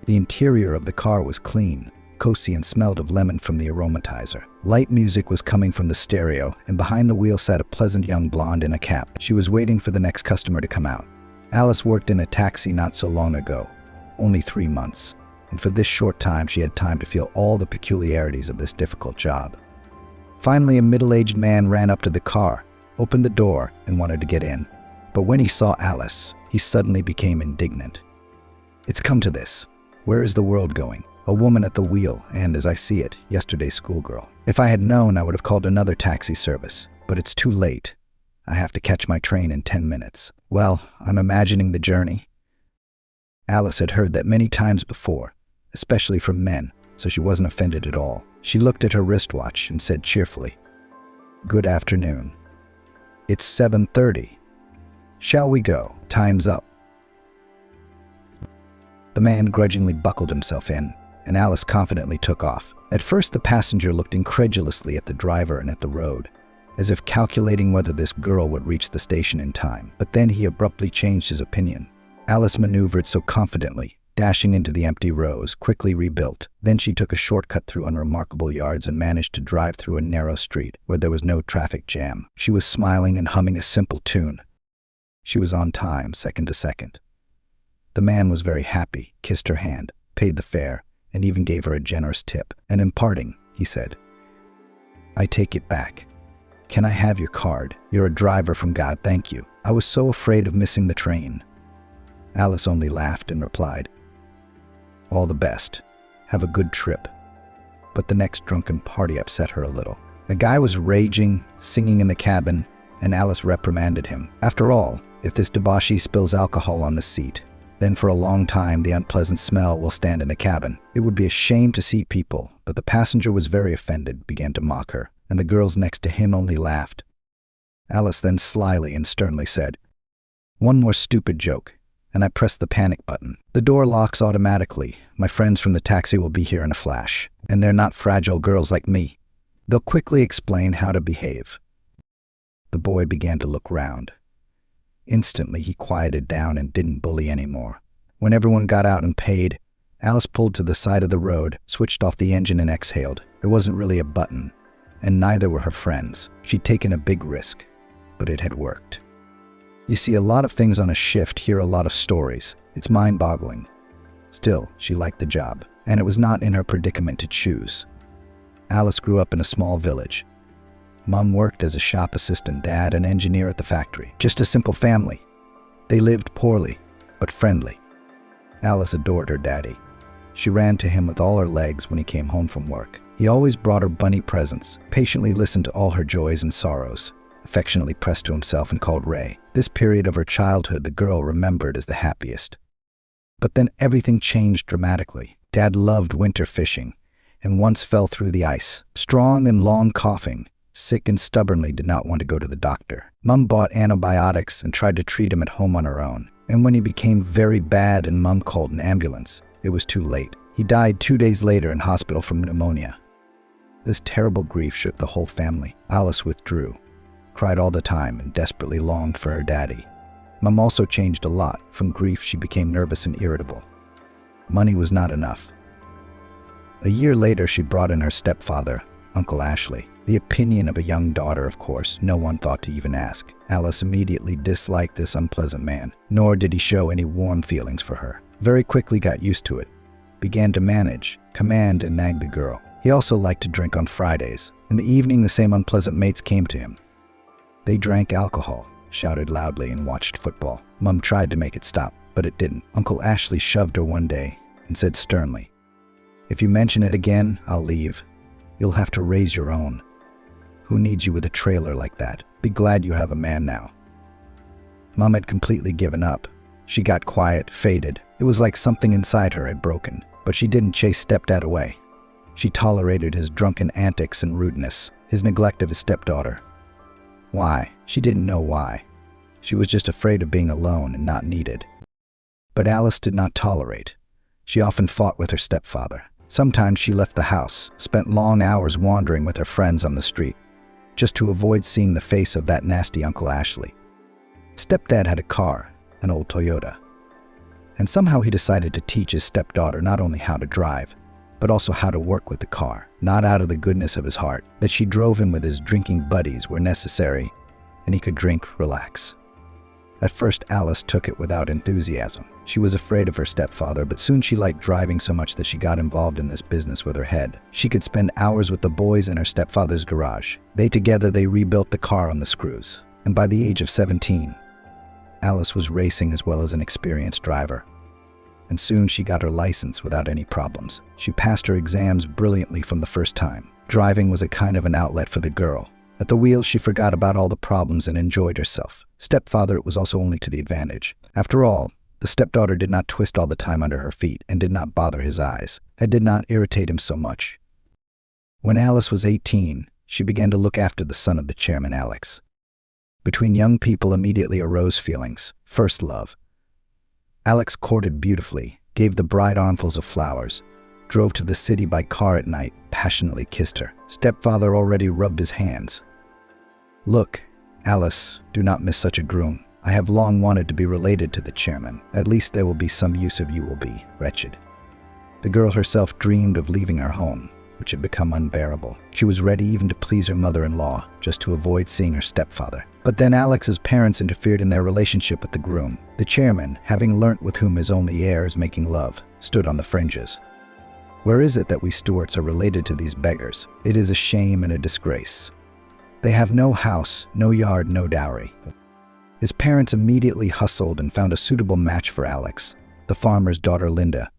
The interior of the car was clean, cozy, and smelled of lemon from the aromatizer. Light music was coming from the stereo, and behind the wheel sat a pleasant young blonde in a cap. She was waiting for the next customer to come out. Alice worked in a taxi not so long ago, only 3 months, and for this short time she had time to feel all the peculiarities of this difficult job. Finally, a middle-aged man ran up to the car, opened the door, and wanted to get in. But when he saw Alice, he suddenly became indignant. "It's come to this. Where is the world going? A woman at the wheel, and, as I see it, yesterday's schoolgirl. If I had known, I would have called another taxi service, but it's too late. I have to catch my train in 10 minutes. Well, I'm imagining the journey." Alice had heard that many times before, especially from men, so she wasn't offended at all. She looked at her wristwatch and said cheerfully, "Good afternoon. It's 7:30. Shall we go? Time's up." The man grudgingly buckled himself in, and Alice confidently took off. At first, the passenger looked incredulously at the driver and at the road, as if calculating whether this girl would reach the station in time. But then he abruptly changed his opinion. Alice maneuvered so confidently, dashing into the empty rows, quickly rebuilt. Then she took a shortcut through unremarkable yards and managed to drive through a narrow street where there was no traffic jam. She was smiling and humming a simple tune. She was on time, second to second. The man was very happy, kissed her hand, paid the fare, and even gave her a generous tip. And in parting, he said, "I take it back. Can I have your card? You're a driver from God, thank you. I was so afraid of missing the train." Alice only laughed and replied, "All the best. Have a good trip." But the next drunken party upset her a little. The guy was raging, singing in the cabin, and Alice reprimanded him. After all, if this debauchee spills alcohol on the seat, then for a long time the unpleasant smell will stand in the cabin. It would be a shame to see people, but the passenger was very offended, began to mock her, and the girls next to him only laughed. Alice then slyly and sternly said, "One more stupid joke," and I pressed the panic button. "The door locks automatically. My friends from the taxi will be here in a flash, and they're not fragile girls like me. They'll quickly explain how to behave." The boy began to look round. Instantly, he quieted down and didn't bully anymore. When everyone got out and paid, Alice pulled to the side of the road, switched off the engine and exhaled. There wasn't really a button, and neither were her friends. She'd taken a big risk, but it had worked. You see a lot of things on a shift, hear a lot of stories. It's mind-boggling. Still, she liked the job, and it was not in her predicament to choose. Alice grew up in a small village. Mom worked as a shop assistant, Dad an engineer at the factory. Just a simple family. They lived poorly, but friendly. Alice adored her daddy. She ran to him with all her legs when he came home from work. He always brought her bunny presents, patiently listened to all her joys and sorrows, affectionately pressed to himself and called Ray. This period of her childhood the girl remembered as the happiest. But then everything changed dramatically. Dad loved winter fishing, and once fell through the ice, strong and long coughing, sick and stubbornly did not want to go to the doctor. Mom bought antibiotics and tried to treat him at home on her own. And when he became very bad and Mom called an ambulance, it was too late. He died 2 days later in hospital from pneumonia. This terrible grief shook the whole family. Alice withdrew, cried all the time, and desperately longed for her daddy. Mom also changed a lot. From grief, she became nervous and irritable. Money was not enough. A year later, she brought in her stepfather, Uncle Ashley. The opinion of a young daughter, of course, no one thought to even ask. Alice immediately disliked this unpleasant man, nor did he show any warm feelings for her. Very quickly got used to it, began to manage, command, and nag the girl. He also liked to drink on Fridays. In the evening, the same unpleasant mates came to him. They drank alcohol, shouted loudly, and watched football. Mom tried to make it stop, but it didn't. Uncle Ashley shoved her one day and said sternly, "If you mention it again, I'll leave. You'll have to raise your own. Who needs you with a trailer like that? Be glad you have a man now." Mom had completely given up. She got quiet, faded. It was like something inside her had broken. But she didn't chase stepdad away. She tolerated his drunken antics and rudeness, his neglect of his stepdaughter. Why? She didn't know why. She was just afraid of being alone and not needed. But Alice did not tolerate. She often fought with her stepfather. Sometimes she left the house, spent long hours wandering with her friends on the street, just to avoid seeing the face of that nasty Uncle Ashley. Stepdad had a car, an old Toyota, And somehow he decided to teach his stepdaughter not only how to drive, but also how to work with the car, not out of the goodness of his heart, that she drove him with his drinking buddies where necessary, and he could drink, relax. At first, Alice took it without enthusiasm. She was afraid of her stepfather, but soon she liked driving so much that she got involved in this business with her head. She could spend hours with the boys in her stepfather's garage. Together they rebuilt the car on the screws. And by the age of 17, Alice was racing as well as an experienced driver. And soon she got her license without any problems. She passed her exams brilliantly from the first time. Driving was a kind of an outlet for the girl. At the wheel, she forgot about all the problems and enjoyed herself. Stepfather, it was also only to the advantage. After all, the stepdaughter did not twist all the time under her feet and did not bother his eyes. It did not irritate him so much. When Alice was 18, she began to look after the son of the chairman, Alex. Between young people immediately arose feelings. First love. Alex courted beautifully, gave the bride armfuls of flowers, drove to the city by car at night, passionately kissed her. Stepfather already rubbed his hands. Look, Alice, do not miss such a groom. I have long wanted to be related to the chairman. At least there will be some use of you will be, wretched. The girl herself dreamed of leaving her home, which had become unbearable. She was ready even to please her mother-in-law, just to avoid seeing her stepfather. But then Alex's parents interfered in their relationship with the groom. The chairman, having learnt with whom his only heir is making love, stood on the fringes. Where is it that we Stuarts are related to these beggars? It is a shame and a disgrace. They have no house, no yard, no dowry. His parents immediately hustled and found a suitable match for Alex, the farmer's daughter Linda.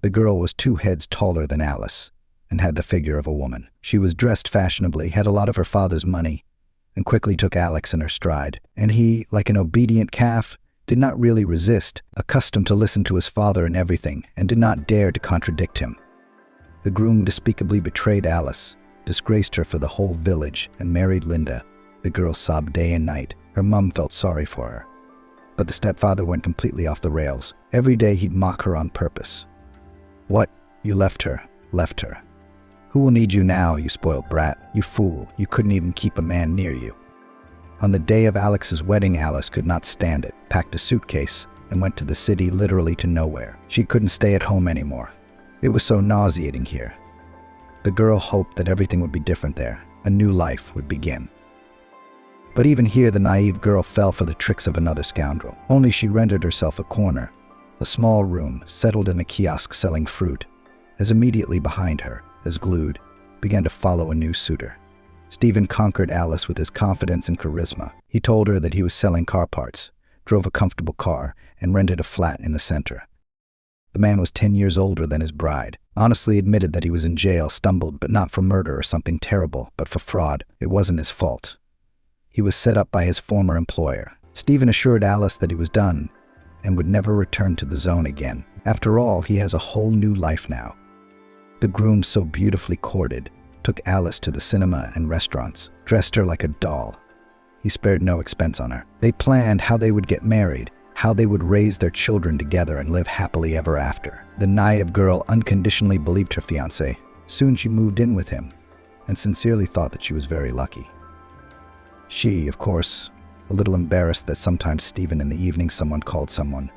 The girl was 2 heads taller than Alice and had the figure of a woman. She was dressed fashionably, had a lot of her father's money, and quickly took Alex in her stride. And he, like an obedient calf, did not really resist, accustomed to listen to his father in everything, and did not dare to contradict him. The groom despicably betrayed Alice, disgraced her for the whole village, and married Linda. The girl sobbed day and night. Her mum felt sorry for her. But the stepfather went completely off the rails. Every day he'd mock her on purpose. What? You left her. Left her. Who will need you now, you spoiled brat? You fool. You couldn't even keep a man near you. On the day of Alex's wedding, Alice could not stand it, packed a suitcase, and went to the city, literally to nowhere. She couldn't stay at home anymore. It was so nauseating here. The girl hoped that everything would be different there. A new life would begin. But even here, the naive girl fell for the tricks of another scoundrel. Only she rendered herself a corner, a small room, settled in a kiosk selling fruit, as immediately behind her, as glued, began to follow a new suitor. Stephen conquered Alice with his confidence and charisma. He told her that he was selling car parts, drove a comfortable car, and rented a flat in the center. The man was 10 years older than his bride, honestly admitted that he was in jail, stumbled, but not for murder or something terrible, but for fraud. It wasn't his fault. He was set up by his former employer. Stephen assured Alice that he was done and would never return to the zone again. After all, he has a whole new life now. The groom, so beautifully courted, took Alice to the cinema and restaurants, dressed her like a doll. He spared no expense on her. They planned how they would get married, how they would raise their children together and live happily ever after. The naive girl unconditionally believed her fiancé. Soon she moved in with him and sincerely thought that she was very lucky. She, of course, a little embarrassed that sometimes Stephen in the evening someone called someone,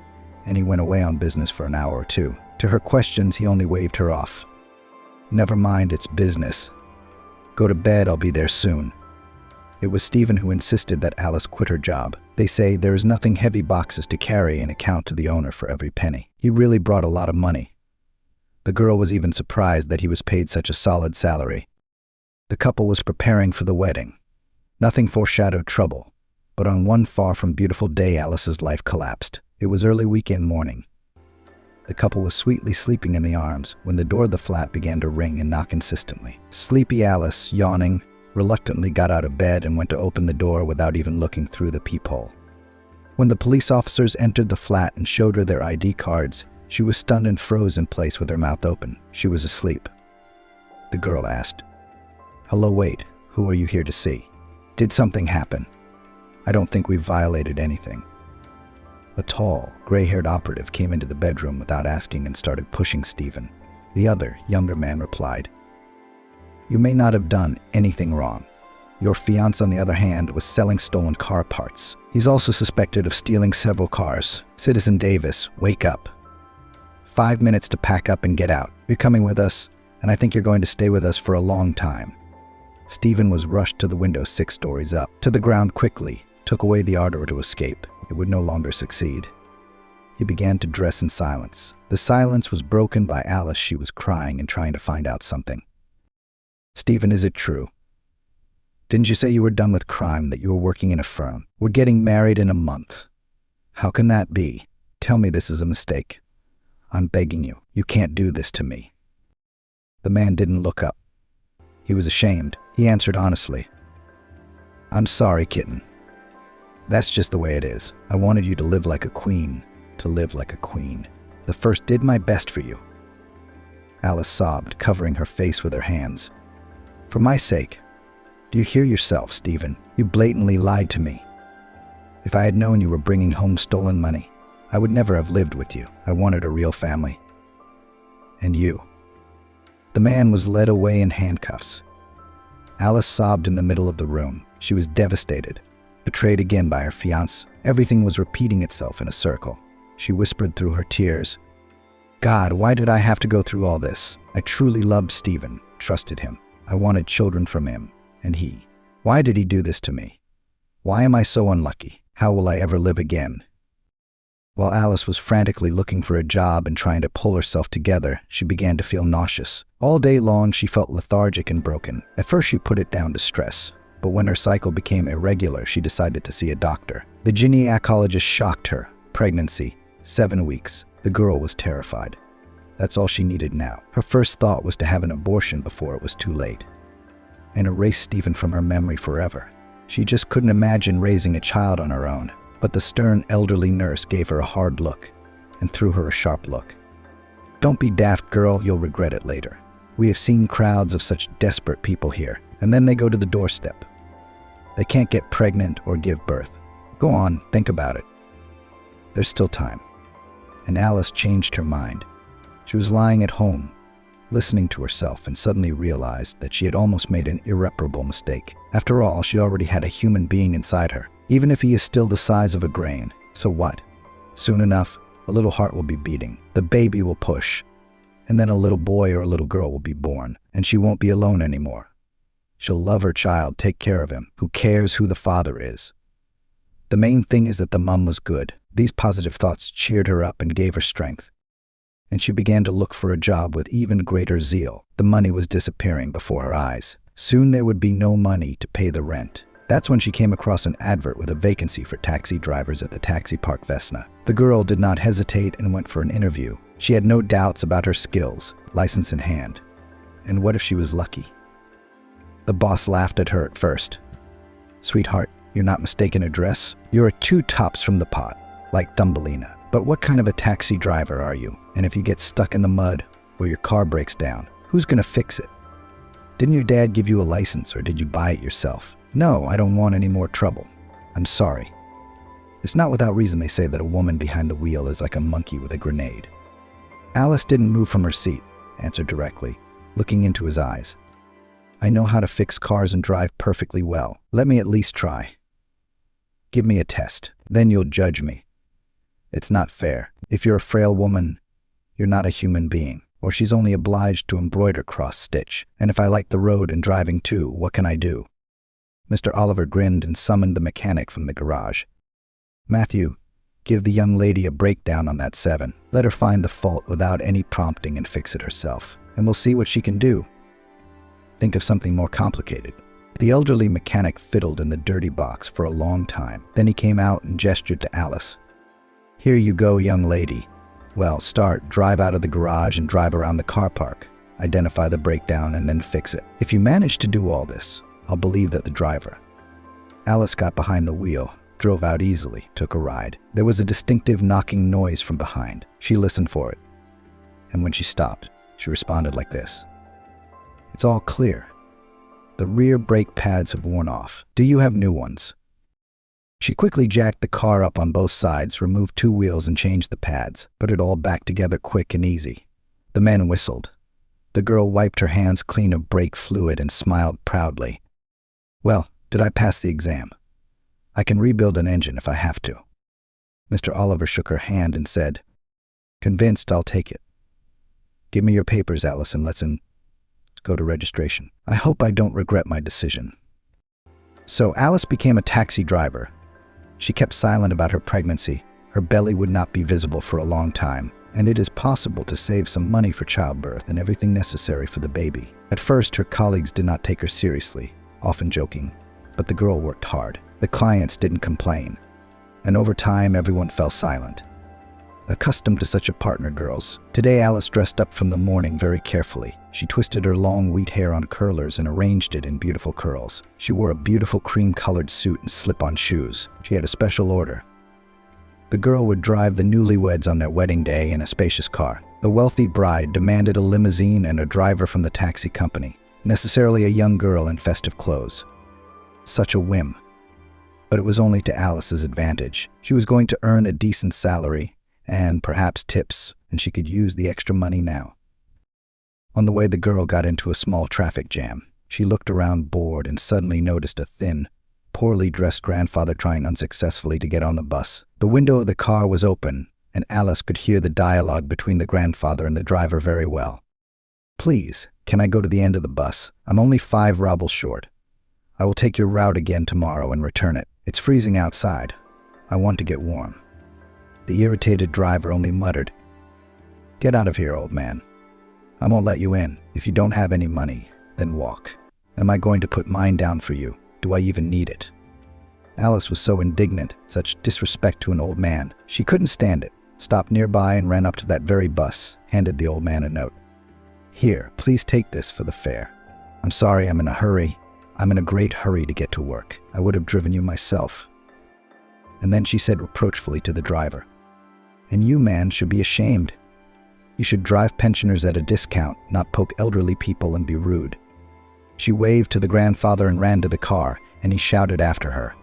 and he went away on business for an hour or two. To her questions, he only waved her off. Never mind, it's business. Go to bed, I'll be there soon. It was Stephen who insisted that Alice quit her job. They say there is nothing heavy boxes to carry and account to the owner for every penny. He really brought a lot of money. The girl was even surprised that he was paid such a solid salary. The couple was preparing for the wedding. Nothing foreshadowed trouble, but on one far from beautiful day, Alice's life collapsed. It was early weekend morning. The couple was sweetly sleeping in the arms when the door of the flat began to ring and knock insistently. Sleepy Alice, yawning, reluctantly got out of bed and went to open the door without even looking through the peephole. When the police officers entered the flat and showed her their ID cards, she was stunned and froze in place with her mouth open. She was asleep. The girl asked, "Hello, wait, who are you here to see? Did something happen? I don't think we violated anything." A tall, gray-haired operative came into the bedroom without asking and started pushing Stephen. The other, younger man replied, "You may not have done anything wrong. Your fiancé, on the other hand, was selling stolen car parts. He's also suspected of stealing several cars. Citizen Davis, wake up. 5 minutes to pack up and get out. You're coming with us, and I think you're going to stay with us for a long time. Stephen was rushed to the window 6 stories up, to the ground quickly, took away the ardor to escape. It would no longer succeed. He began to dress in silence. The silence was broken by Alice. She was crying and trying to find out something. Stephen, is it true? Didn't you say you were done with crime, that you were working in a firm? We're getting married in a month. How can that be? Tell me this is a mistake. I'm begging you. You can't do this to me. The man didn't look up. He was ashamed. He answered honestly. I'm sorry, kitten. That's just the way it is. I wanted you to live like a queen. To live like a queen. The first did my best for you. Alice sobbed, covering her face with her hands. For my sake. Do you hear yourself, Stephen? You blatantly lied to me. If I had known you were bringing home stolen money, I would never have lived with you. I wanted a real family. And you. The man was led away in handcuffs. Alice sobbed in the middle of the room. She was devastated, betrayed again by her fiancé. Everything was repeating itself in a circle. She whispered through her tears, God, why did I have to go through all this? I truly loved Stephen, trusted him. I wanted children from him, and he. Why did he do this to me? Why am I so unlucky? How will I ever live again? While Alice was frantically looking for a job and trying to pull herself together, she began to feel nauseous. All day long, she felt lethargic and broken. At first, she put it down to stress, but when her cycle became irregular, she decided to see a doctor. The gynecologist shocked her. Pregnancy, 7 weeks. The girl was terrified. That's all she needed now. Her first thought was to have an abortion before it was too late, and erase Stephen from her memory forever. She just couldn't imagine raising a child on her own. But the stern elderly nurse gave her a hard look and threw her a sharp look. Don't be daft, girl, you'll regret it later. We have seen crowds of such desperate people here, and then they go to the doorstep. They can't get pregnant or give birth. Go on, think about it. There's still time. And Alice changed her mind. She was lying at home, listening to herself, and suddenly realized that she had almost made an irreparable mistake. After all, she already had a human being inside her. Even if he is still the size of a grain, so what? Soon enough, a little heart will be beating. The baby will push, and then a little boy or a little girl will be born, and she won't be alone anymore. She'll love her child, take care of him. Who cares who the father is? The main thing is that the mom was good. These positive thoughts cheered her up and gave her strength. And she began to look for a job with even greater zeal. The money was disappearing before her eyes. Soon there would be no money to pay the rent. That's when she came across an advert with a vacancy for taxi drivers at the taxi park Vesna. The girl did not hesitate and went for an interview. She had no doubts about her skills, license in hand. And what if she was lucky? The boss laughed at her at first. Sweetheart, you're not mistaken address. You're 2 tops from the pot, like Thumbelina. But what kind of a taxi driver are you? And if you get stuck in the mud or your car breaks down, who's gonna fix it? Didn't your dad give you a license, or did you buy it yourself? No, I don't want any more trouble. I'm sorry. It's not without reason they say that a woman behind the wheel is like a monkey with a grenade. Alice didn't move from her seat, answered directly, looking into his eyes. I know how to fix cars and drive perfectly well. Let me at least try. Give me a test, then you'll judge me. It's not fair. If you're a frail woman, you're not a human being, or she's only obliged to embroider cross-stitch. And if I like the road and driving too, what can I do? Mr. Oliver grinned and summoned the mechanic from the garage. Matthew, give the young lady a breakdown on that 7. Let her find the fault without any prompting and fix it herself, and we'll see what she can do. Think of something more complicated. The elderly mechanic fiddled in the dirty box for a long time. Then he came out and gestured to Alice. Here you go, young lady. Well, drive out of the garage and drive around the car park. Identify the breakdown and then fix it. If you manage to do all this, I'll believe that the driver. Alice got behind the wheel, drove out easily, took a ride. There was a distinctive knocking noise from behind. She listened for it. And when she stopped, she responded like this. It's all clear. The rear brake pads have worn off. Do you have new ones? She quickly jacked the car up on both sides, removed 2 wheels and changed the pads, put it all back together quick and easy. The man whistled. The girl wiped her hands clean of brake fluid and smiled proudly. Well, Did I pass the exam? I can rebuild an engine if I have to. Mr. Oliver shook her hand and said, "Convinced, I'll take it. Give me your papers, Alice, and let's go to registration. I hope I don't regret my decision." So Alice became a taxi driver. She kept silent about her pregnancy. Her belly would not be visible for a long time, and it is possible to save some money for childbirth and everything necessary for the baby. At first, her colleagues did not take her seriously, often joking, but the girl worked hard. The clients didn't complain, and over time, everyone fell silent. Accustomed to such a partner, girls. Today, Alice dressed up from the morning very carefully. She twisted her long wheat hair on curlers and arranged it in beautiful curls. She wore a beautiful cream-colored suit and slip-on shoes. She had a special order. The girl would drive the newlyweds on their wedding day in a spacious car. The wealthy bride demanded a limousine and a driver from the taxi company, necessarily a young girl in festive clothes. Such a whim. But it was only to Alice's advantage. She was going to earn a decent salary and perhaps tips, and she could use the extra money now. On the way, the girl got into a small traffic jam. She looked around bored and suddenly noticed a thin, poorly dressed grandfather trying unsuccessfully to get on the bus. The window of the car was open, and Alice could hear the dialogue between the grandfather and the driver very well. "Please, can I go to the end of the bus? I'm only 5 rubles short. I will take your route again tomorrow and return it. It's freezing outside. I want to get warm." The irritated driver only muttered, "Get out of here, old man. I won't let you in. If you don't have any money, then walk. Am I going to put mine down for you? Do I even need it?" Alice was so indignant, such disrespect to an old man. She couldn't stand it, stopped nearby and ran up to that very bus, handed the old man a note. "Here, please take this for the fare. I'm sorry I'm in a hurry. I'm in a great hurry to get to work. I would have driven you myself." And then she said reproachfully to the driver, "And you, man, should be ashamed. You should drive pensioners at a discount, not poke elderly people and be rude." She waved to the grandfather and ran to the car, and he shouted after her,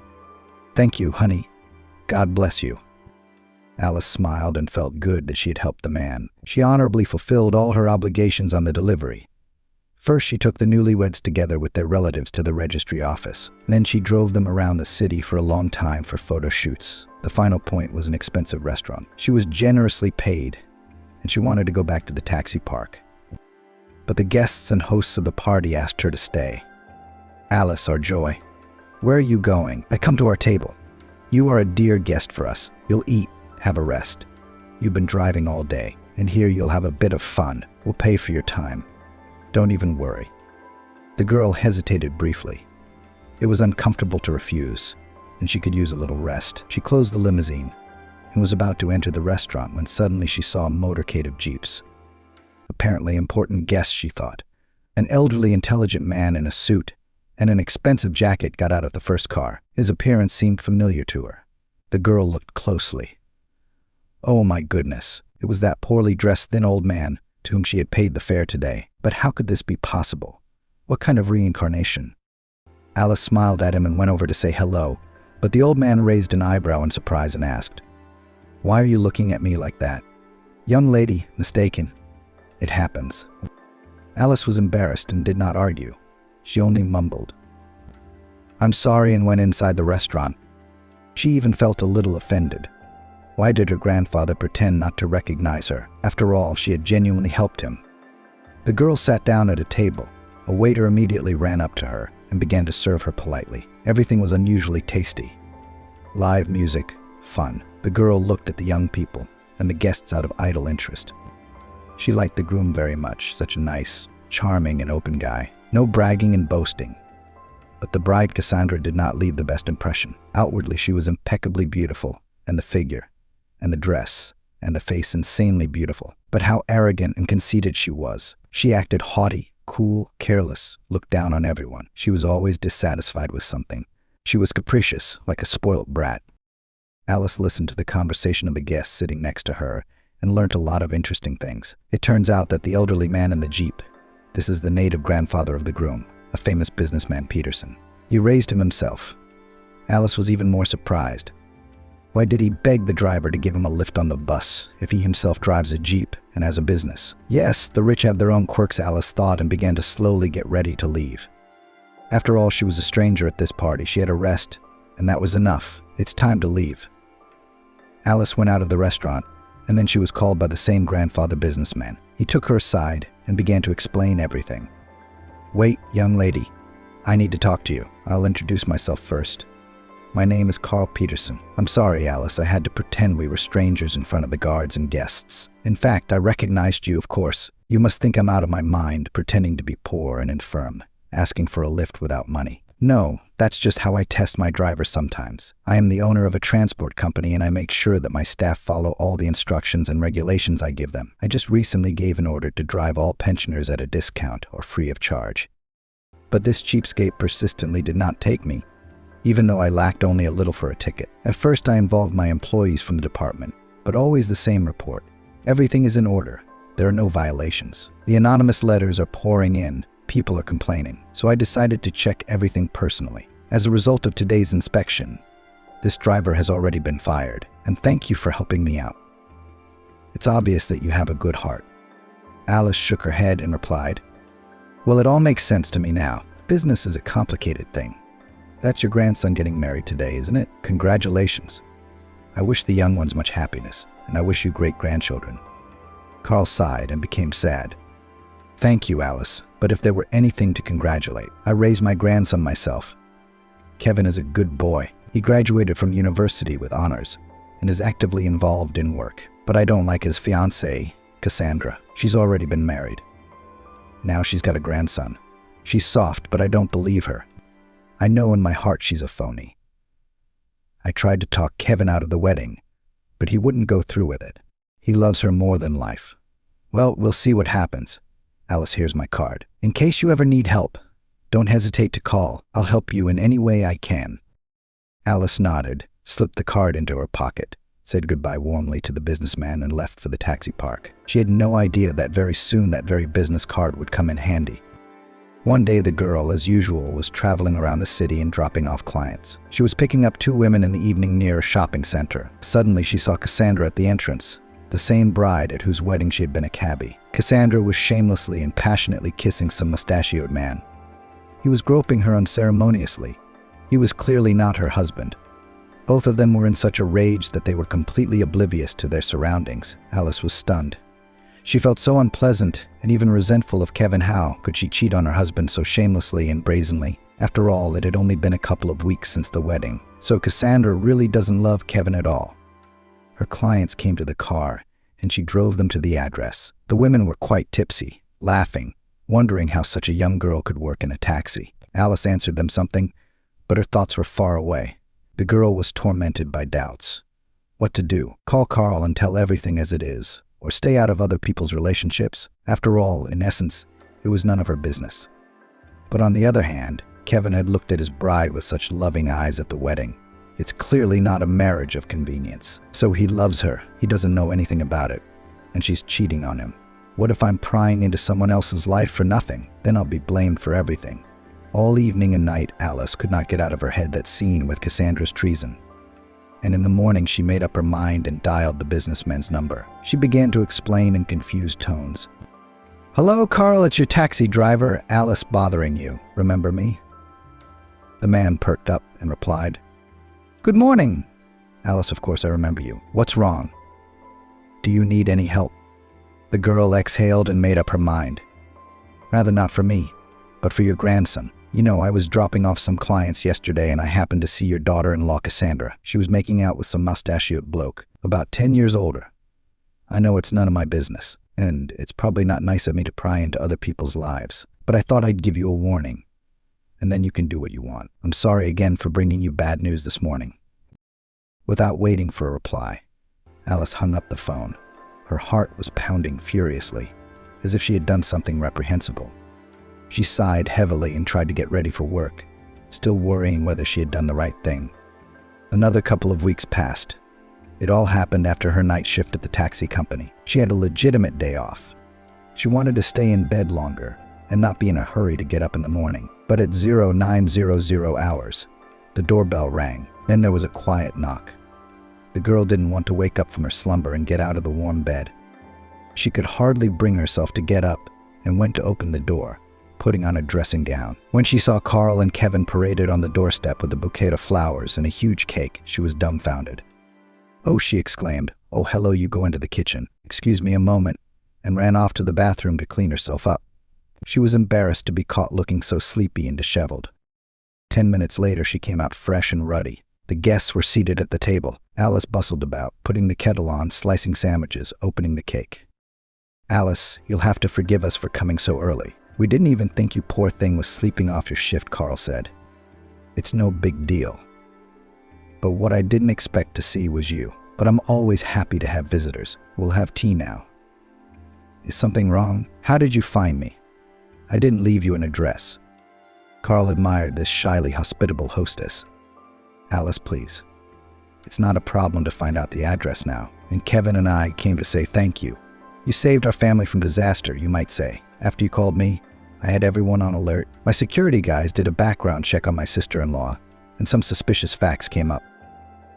"Thank you, honey. God bless you." Alice smiled and felt good that she had helped the man. She honorably fulfilled all her obligations on the delivery. First, she took the newlyweds together with their relatives to the registry office. Then she drove them around the city for a long time for photo shoots. The final point was an expensive restaurant. She was generously paid, and she wanted to go back to the taxi park. But the guests and hosts of the party asked her to stay. "Alice, our joy, where are you going? I come to our table. You are a dear guest for us. You'll eat, have a rest. You've been driving all day, and here you'll have a bit of fun. We'll pay for your time. Don't even worry." The girl hesitated briefly. It was uncomfortable to refuse, and she could use a little rest. She closed the limousine and was about to enter the restaurant when suddenly she saw a motorcade of jeeps. Apparently important guests, she thought. An elderly, intelligent man in a suit and an expensive jacket got out of the first car. His appearance seemed familiar to her. The girl looked closely. Oh my goodness, it was that poorly dressed thin old man to whom she had paid the fare today. But how could this be possible? What kind of reincarnation? Alice smiled at him and went over to say hello, but the old man raised an eyebrow in surprise and asked, "Why are you looking at me like that?" "Young lady, mistaken. It happens." Alice was embarrassed and did not argue. She only mumbled, "I'm sorry," and went inside the restaurant. She even felt a little offended. Why did her grandfather pretend not to recognize her? After all, she had genuinely helped him. The girl sat down at a table. A waiter immediately ran up to her and began to serve her politely. Everything was unusually tasty. Live music, fun. The girl looked at the young people and the guests out of idle interest. She liked the groom very much, such a nice, charming, and open guy. No bragging and boasting. But the bride Cassandra did not leave the best impression. Outwardly, she was impeccably beautiful, and the figure, and the dress, and the face insanely beautiful. But how arrogant and conceited she was. She acted haughty, cool, careless, looked down on everyone. She was always dissatisfied with something. She was capricious, like a spoilt brat. Alice listened to the conversation of the guests sitting next to her and learnt a lot of interesting things. It turns out that the elderly man in the Jeep, this is the native grandfather of the groom, a famous businessman, Peterson. He raised him himself. Alice was even more surprised. Why did he beg the driver to give him a lift on the bus if he himself drives a Jeep and has a business? Yes, the rich have their own quirks, Alice thought, and began to slowly get ready to leave. After all, she was a stranger at this party. She had a rest, and that was enough. It's time to leave. Alice went out of the restaurant, and then she was called by the same grandfather businessman. He took her aside and began to explain everything. "Wait, young lady. I need to talk to you. I'll introduce myself first. My name is Carl Peterson. I'm sorry, Alice, I had to pretend we were strangers in front of the guards and guests. In fact, I recognized you, of course. You must think I'm out of my mind, pretending to be poor and infirm, asking for a lift without money. No, that's just how I test my drivers sometimes. I am the owner of a transport company, and I make sure that my staff follow all the instructions and regulations I give them. I just recently gave an order to drive all pensioners at a discount or free of charge. But this cheapskate persistently did not take me, even though I lacked only a little for a ticket. At first I involved my employees from the department, but always the same report. Everything is in order. There are no violations. The anonymous letters are pouring in. People are complaining. So I decided to check everything personally. As a result of today's inspection, this driver has already been fired, and thank you for helping me out. It's obvious that you have a good heart." Alice shook her head and replied, "Well, it all makes sense to me now. Business is a complicated thing. That's your grandson getting married today, isn't it? Congratulations. I wish the young ones much happiness, and I wish you great grandchildren." Carl sighed and became sad. "Thank you, Alice, but if there were anything to congratulate, I raised my grandson myself. Kevin is a good boy. He graduated from university with honors and is actively involved in work. But I don't like his fiancée, Cassandra. She's already been married. Now she's got a grandson. She's soft, but I don't believe her. I know in my heart she's a phony. I tried to talk Kevin out of the wedding, but he wouldn't go through with it. He loves her more than life. Well, we'll see what happens. Alice, here's my card. In case you ever need help, don't hesitate to call. I'll help you in any way I can." Alice nodded, slipped the card into her pocket, said goodbye warmly to the businessman, and left for the taxi park. She had no idea that very soon that very business card would come in handy. One day the girl, as usual, was traveling around the city and dropping off clients. She was picking up 2 women in the evening near a shopping center. Suddenly she saw Cassandra at the entrance, the same bride at whose wedding she had been a cabbie. Cassandra was shamelessly and passionately kissing some mustachioed man. He was groping her unceremoniously. He was clearly not her husband. Both of them were in such a rage that they were completely oblivious to their surroundings. Alice was stunned. She felt so unpleasant and even resentful of Kevin. How could she cheat on her husband so shamelessly and brazenly? After all, it had only been a couple of weeks since the wedding. So Cassandra really doesn't love Kevin at all. Her clients came to the car, and she drove them to the address. The women were quite tipsy, laughing, wondering how such a young girl could work in a taxi. Alice answered them something, but her thoughts were far away. The girl was tormented by doubts. What to do? Call Carl and tell everything as it is, or stay out of other people's relationships? After all, in essence, it was none of her business. But on the other hand, Kevin had looked at his bride with such loving eyes at the wedding. It's clearly not a marriage of convenience. So he loves her. He doesn't know anything about it. And she's cheating on him. What if I'm prying into someone else's life for nothing? Then I'll be blamed for everything. All evening and night, Alice could not get out of her head that scene with Cassandra's treason. And in the morning, she made up her mind and dialed the businessman's number. She began to explain in confused tones. "Hello, Carl, it's your taxi driver, Alice, bothering you. Remember me?" The man perked up and replied, "Good morning. Alice, of course I remember you. What's wrong? Do you need any help?" The girl exhaled and made up her mind. "Rather not for me, but for your grandson. You know, I was dropping off some clients yesterday and I happened to see your daughter-in-law Cassandra. She was making out with some mustachioed bloke, about 10 years older. I know it's none of my business, and it's probably not nice of me to pry into other people's lives, but I thought I'd give you a warning, and then you can do what you want. I'm sorry again for bringing you bad news this morning." Without waiting for a reply, Alice hung up the phone. Her heart was pounding furiously, as if she had done something reprehensible. She sighed heavily and tried to get ready for work, still worrying whether she had done the right thing. Another couple of weeks passed. It all happened after her night shift at the taxi company. She had a legitimate day off. She wanted to stay in bed longer and not be in a hurry to get up in the morning. But at 0900 hours, the doorbell rang. Then there was a quiet knock. The girl didn't want to wake up from her slumber and get out of the warm bed. She could hardly bring herself to get up and went to open the door, putting on a dressing gown. When she saw Carl and Kevin paraded on the doorstep with a bouquet of flowers and a huge cake, she was dumbfounded. "Oh," she exclaimed. "Oh, hello," you go into the kitchen. "Excuse me a moment," and ran off to the bathroom to clean herself up. She was embarrassed to be caught looking so sleepy and disheveled. 10 minutes later, she came out fresh and ruddy. The guests were seated at the table. Alice bustled about, putting the kettle on, slicing sandwiches, opening the cake. "Alice, you'll have to forgive us for coming so early. We didn't even think you poor thing was sleeping off your shift," Carl said. "It's no big deal. But what I didn't expect to see was you. But I'm always happy to have visitors. We'll have tea now." "Is something wrong? How did you find me?" "I didn't leave you an address." Carl admired this shyly hospitable hostess. "Alice, please. It's not a problem to find out the address now. And Kevin and I came to say thank you. You saved our family from disaster, you might say. After you called me, I had everyone on alert. My security guys did a background check on my sister-in-law, and some suspicious facts came up.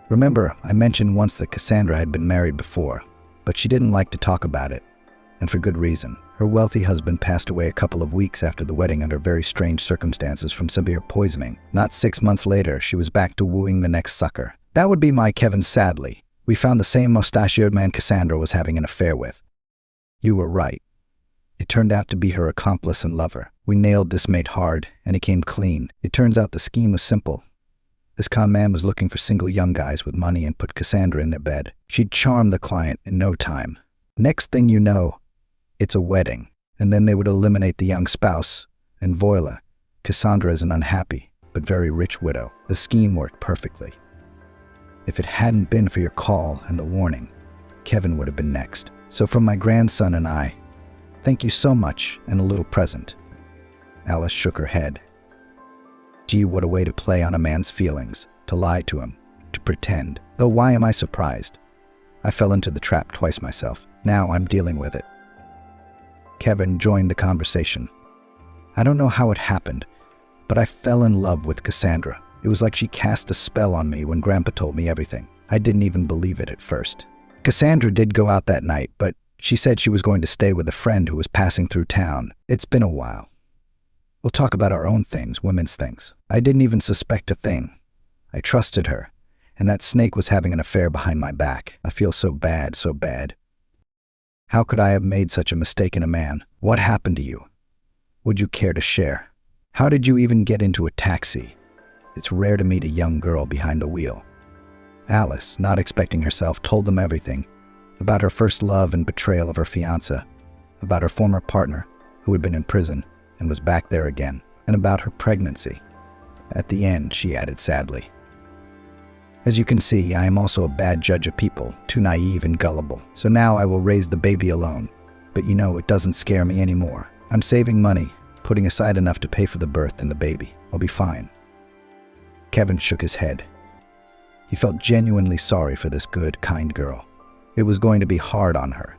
Remember, I mentioned once that Cassandra had been married before, but she didn't like to talk about it, and for good reason. Her wealthy husband passed away a couple of weeks after the wedding under very strange circumstances from severe poisoning. Not 6 months later, she was back to wooing the next sucker. That would be my Kevin, sadly. We found the same mustachioed man Cassandra was having an affair with. You were right. It turned out to be her accomplice and lover. We nailed this mate hard, and he came clean. It turns out the scheme was simple. This con man was looking for single young guys with money and put Cassandra in their bed. She'd charm the client in no time. Next thing you know, it's a wedding, and then they would eliminate the young spouse, and voila, Cassandra is an unhappy but very rich widow. The scheme worked perfectly. If it hadn't been for your call and the warning, Kevin would have been next. So from my grandson and I, thank you so much, and a little present." Alice shook her head. Gee, what a way to play on a man's feelings, to lie to him, to pretend. Though why am I surprised? I fell into the trap twice myself. Now I'm dealing with it. Kevin joined the conversation. "I don't know how it happened, but I fell in love with Cassandra. It was like she cast a spell on me when Grandpa told me everything. I didn't even believe it at first. Cassandra did go out that night, but she said she was going to stay with a friend who was passing through town. It's been a while. We'll talk about our own things, women's things. I didn't even suspect a thing. I trusted her, and that snake was having an affair behind my back. I feel so bad, so bad. How could I have made such a mistake in a man? What happened to you? Would you care to share? How did you even get into a taxi? It's rare to meet a young girl behind the wheel." Alice, not expecting herself, told them everything. About her first love and betrayal of her fiancé, about her former partner, who had been in prison and was back there again, and about her pregnancy. At the end, she added sadly, "As you can see, I am also a bad judge of people, too naive and gullible. So now I will raise the baby alone. But you know, it doesn't scare me anymore. I'm saving money, putting aside enough to pay for the birth and the baby. I'll be fine." Kevin shook his head. He felt genuinely sorry for this good, kind girl. It was going to be hard on her.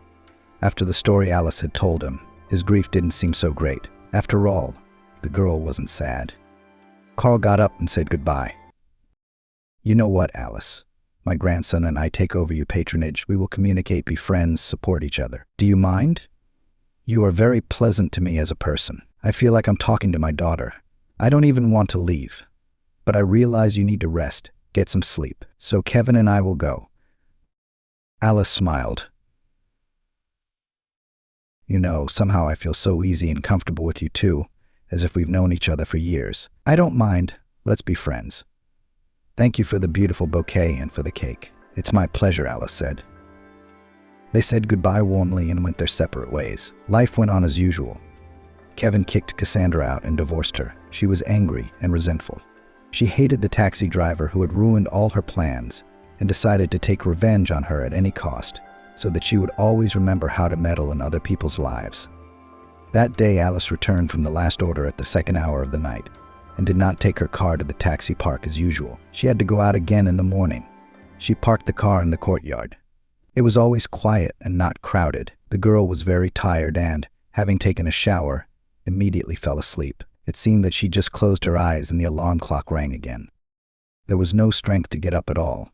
After the story Alice had told him, his grief didn't seem so great. After all, the girl wasn't sad. Carl got up and said goodbye. "You know what, Alice? My grandson and I take over your patronage. We will communicate, be friends, support each other. Do you mind? You are very pleasant to me as a person. I feel like I'm talking to my daughter. I don't even want to leave. But I realize you need to rest, get some sleep. So Kevin and I will go." Alice smiled. "You know, somehow I feel so easy and comfortable with you too, as if we've known each other for years. I don't mind. Let's be friends. Thank you for the beautiful bouquet and for the cake." "It's my pleasure," Alice said. They said goodbye warmly and went their separate ways. Life went on as usual. Kevin kicked Cassandra out and divorced her. She was angry and resentful. She hated the taxi driver who had ruined all her plans and decided to take revenge on her at any cost so that she would always remember how to meddle in other people's lives. That day, Alice returned from the last order at the second hour of the night and did not take her car to the taxi park as usual. She had to go out again in the morning. She parked the car in the courtyard. It was always quiet and not crowded. The girl was very tired and, having taken a shower, immediately fell asleep. It seemed that she just closed her eyes and the alarm clock rang again. There was no strength to get up at all.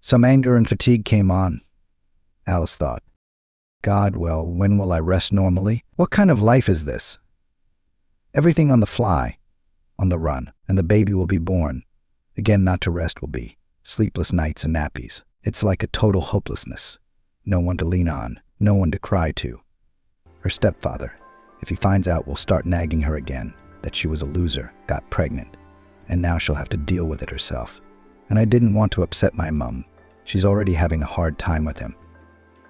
Some anger and fatigue came on. Alice thought, "God, well, when will I rest normally? What kind of life is this?" Everything on the fly, on the run, and the baby will be born. Again, not to rest will be sleepless nights and nappies. It's like a total hopelessness. No one to lean on, no one to cry to. Her stepfather, if he finds out, will start nagging her again that she was a loser, got pregnant, and now she'll have to deal with it herself. And I didn't want to upset my mum. She's already having a hard time with him.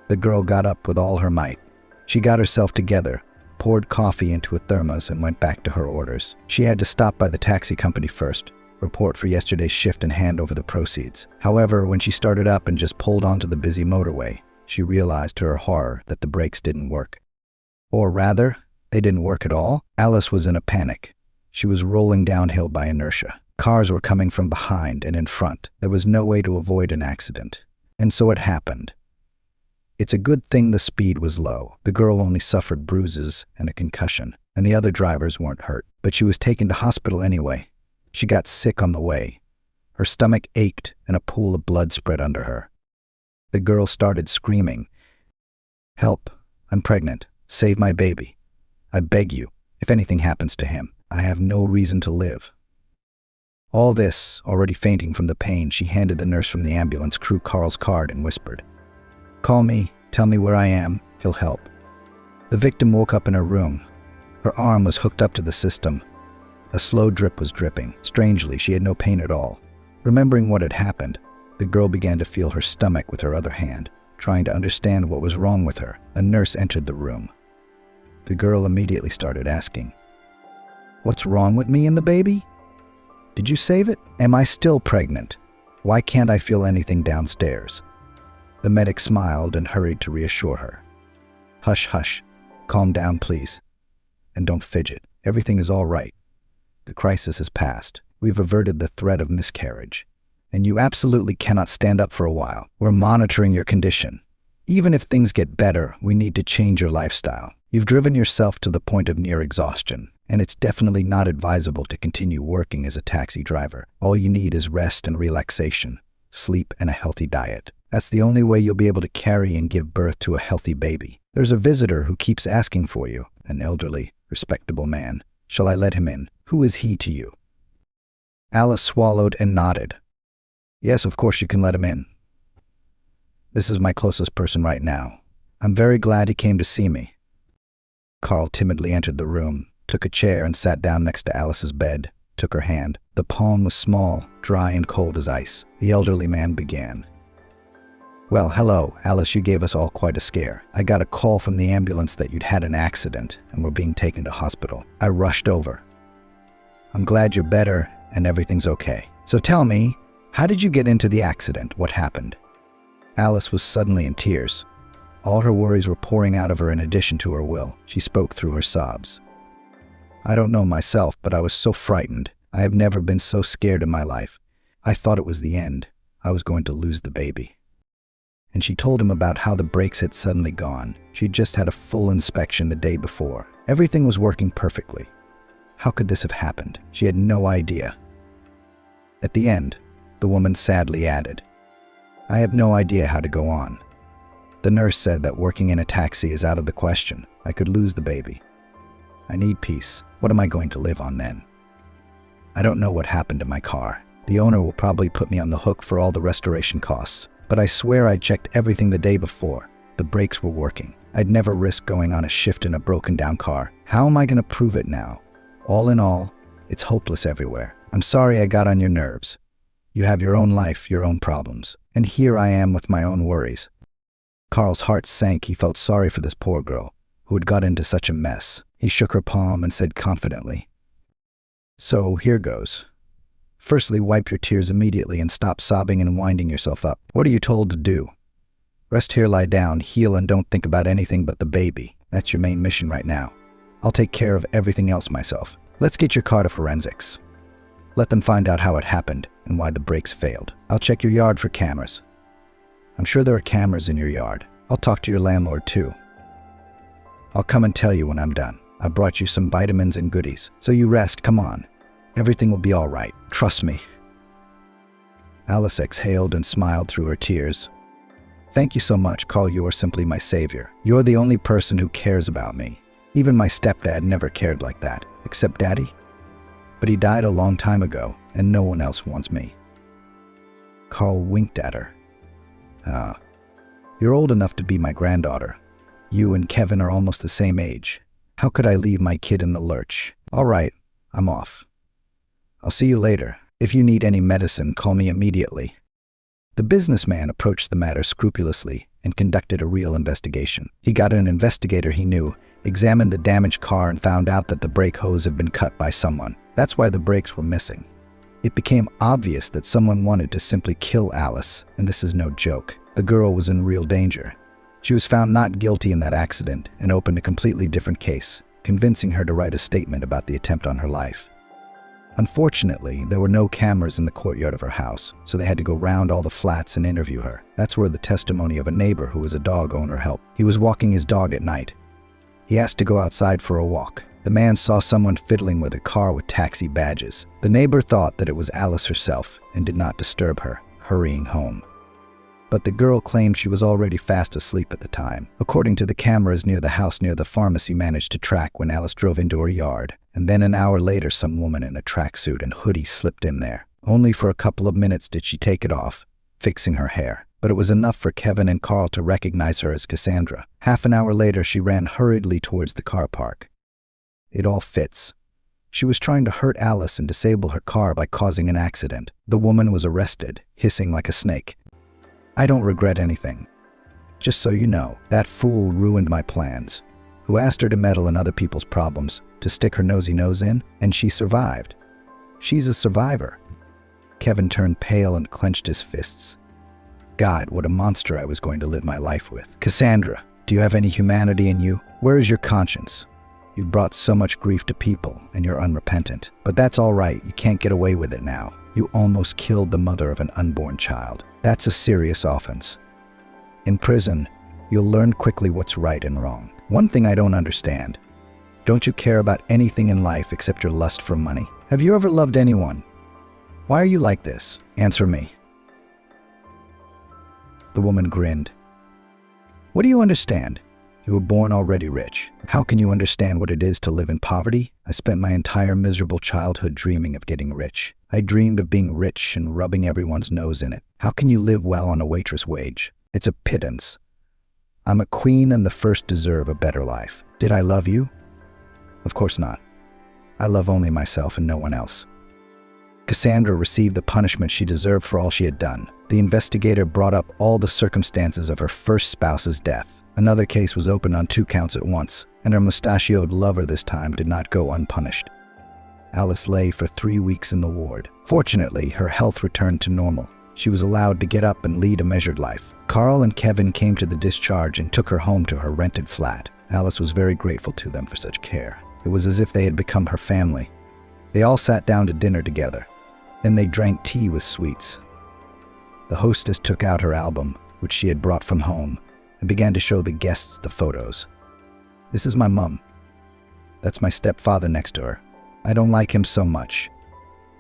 The girl got up with all her might. She got herself together, poured coffee into a thermos, and went back to her orders. She had to stop by the taxi company first, report for yesterday's shift, and hand over the proceeds. However, when she started up and just pulled onto the busy motorway, she realized to her horror that the brakes didn't work. Or rather, they didn't work at all. Alice was in a panic. She was rolling downhill by inertia. Cars were coming from behind and in front. There was no way to avoid an accident. And so it happened. It's a good thing the speed was low. The girl only suffered bruises and a concussion, and the other drivers weren't hurt. But she was taken to hospital anyway. She got sick on the way. Her stomach ached and a pool of blood spread under her. The girl started screaming, "Help, I'm pregnant. Save my baby. I beg you, if anything happens to him, I have no reason to live." All this, already fainting from the pain, she handed the nurse from the ambulance crew Carl's card and whispered, "Call me, tell me where I am, he'll help." The victim woke up in her room. Her arm was hooked up to the system. A slow drip was dripping. Strangely, she had no pain at all. Remembering what had happened, the girl began to feel her stomach with her other hand, trying to understand what was wrong with her. A nurse entered the room. The girl immediately started asking, "What's wrong with me and the baby? Did you save it? Am I still pregnant? Why can't I feel anything downstairs?" The medic smiled and hurried to reassure her. "Hush, hush. Calm down, please. And don't fidget. Everything is all right. The crisis has passed. We've averted the threat of miscarriage. And you absolutely cannot stand up for a while. We're monitoring your condition. Even if things get better, we need to change your lifestyle. You've driven yourself to the point of near exhaustion, and it's definitely not advisable to continue working as a taxi driver. All you need is rest and relaxation, sleep, and a healthy diet. That's the only way you'll be able to carry and give birth to a healthy baby. There's a visitor who keeps asking for you, an elderly, respectable man. Shall I let him in? Who is he to you?" Alice swallowed and nodded. "Yes, of course you can let him in. This is my closest person right now. I'm very glad he came to see me." Carl timidly entered the room, took a chair and sat down next to Alice's bed, took her hand. The palm was small, dry and cold as ice. The elderly man began. "Well, hello, Alice, you gave us all quite a scare. I got a call from the ambulance that you'd had an accident and were being taken to hospital. I rushed over. I'm glad you're better and everything's okay. So tell me, how did you get into the accident? What happened?" Alice was suddenly in tears. All her worries were pouring out of her in addition to her will. She spoke through her sobs. "I don't know myself, but I was so frightened. I have never been so scared in my life. I thought it was the end. I was going to lose the baby." And she told him about how the brakes had suddenly gone. She'd just had a full inspection the day before. Everything was working perfectly. How could this have happened? She had no idea. At the end, the woman sadly added, "I have no idea how to go on. The nurse said that working in a taxi is out of the question. I could lose the baby. I need peace. What am I going to live on then? I don't know what happened to my car. The owner will probably put me on the hook for all the restoration costs. But I swear I checked everything the day before. The brakes were working. I'd never risk going on a shift in a broken down car. How am I going to prove it now? All in all, it's hopeless everywhere. I'm sorry I got on your nerves. You have your own life, your own problems. And here I am with my own worries." Carl's heart sank. He felt sorry for this poor girl, who had got into such a mess. He shook her palm and said confidently, "So here goes. Firstly, wipe your tears immediately and stop sobbing and winding yourself up. What are you told to do? Rest here, lie down, heal, and don't think about anything but the baby. That's your main mission right now. I'll take care of everything else myself. Let's get your car to forensics. Let them find out how it happened and why the brakes failed. I'll check your yard for cameras. I'm sure there are cameras in your yard. I'll talk to your landlord too. I'll come and tell you when I'm done. I brought you some vitamins and goodies. So you rest, come on. Everything will be all right. Trust me." Alice exhaled and smiled through her tears. "Thank you so much, Carl. You are simply my savior. You're the only person who cares about me. Even my stepdad never cared like that, except Daddy. But he died a long time ago, and no one else wants me. Carl winked at her. You're old enough to be my granddaughter. You and Kevin are almost the same age. How could I leave my kid in the lurch? All right, I'm off. I'll see you later. If you need any medicine, call me immediately. The businessman approached the matter scrupulously and conducted a real investigation. He got an investigator he knew, examined the damaged car, and found out that the brake hose had been cut by someone. That's why the brakes were missing. It became obvious that someone wanted to simply kill Alice, and this is no joke. The girl was in real danger. She was found not guilty in that accident and opened a completely different case, convincing her to write a statement about the attempt on her life. Unfortunately, there were no cameras in the courtyard of her house, so they had to go round all the flats and interview her. That's where the testimony of a neighbor who was a dog owner helped. He was walking his dog at night. He asked to go outside for a walk. The man saw someone fiddling with a car with taxi badges. The neighbor thought that it was Alice herself and did not disturb her, hurrying home. But the girl claimed she was already fast asleep at the time. According to the cameras near the house near the pharmacy managed to track when Alice drove into her yard, and then an hour later some woman in a tracksuit and hoodie slipped in there. Only for a couple of minutes did she take it off, fixing her hair. But it was enough for Kevin and Carl to recognize her as Cassandra. Half an hour later, she ran hurriedly towards the car park. It all fits. She was trying to hurt Alice and disable her car by causing an accident. The woman was arrested, hissing like a snake. I don't regret anything. Just so you know, that fool ruined my plans. Who asked her to meddle in other people's problems, to stick her nosy nose in, and she survived. She's a survivor. Kevin turned pale and clenched his fists. God, what a monster I was going to live my life with. Cassandra, do you have any humanity in you? Where is your conscience? You've brought so much grief to people, and you're unrepentant. But that's all right, you can't get away with it now. You almost killed the mother of an unborn child. That's a serious offense. In prison, you'll learn quickly what's right and wrong. One thing I don't understand. Don't you care about anything in life except your lust for money? Have you ever loved anyone? Why are you like this? Answer me. The woman grinned. What do you understand? You were born already rich. How can you understand what it is to live in poverty? I spent my entire miserable childhood dreaming of getting rich. I dreamed of being rich and rubbing everyone's nose in it. How can you live well on a waitress wage? It's a pittance. I'm a queen and the first deserve a better life. Did I love you? Of course not. I love only myself and no one else. Cassandra received the punishment she deserved for all she had done. The investigator brought up all the circumstances of her first spouse's death. Another case was opened on 2 counts at once, and her mustachioed lover this time did not go unpunished. Alice lay for 3 weeks in the ward. Fortunately, her health returned to normal. She was allowed to get up and lead a measured life. Carl and Kevin came to the discharge and took her home to her rented flat. Alice was very grateful to them for such care. It was as if they had become her family. They all sat down to dinner together. Then they drank tea with sweets. The hostess took out her album, which she had brought from home, and began to show the guests the photos. This is my mum. That's my stepfather next to her. I don't like him so much.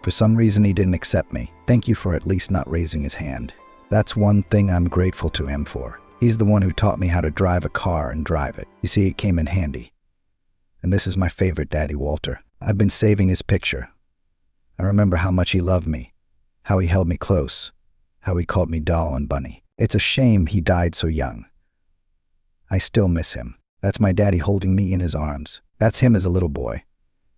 For some reason he didn't accept me. Thank you for at least not raising his hand. That's one thing I'm grateful to him for. He's the one who taught me how to drive a car and drive it. You see, it came in handy. And this is my favorite Daddy Walter. I've been saving his picture. I remember how much he loved me, how he held me close, how he called me doll and bunny. It's a shame he died so young. I still miss him. That's my daddy holding me in his arms. That's him as a little boy.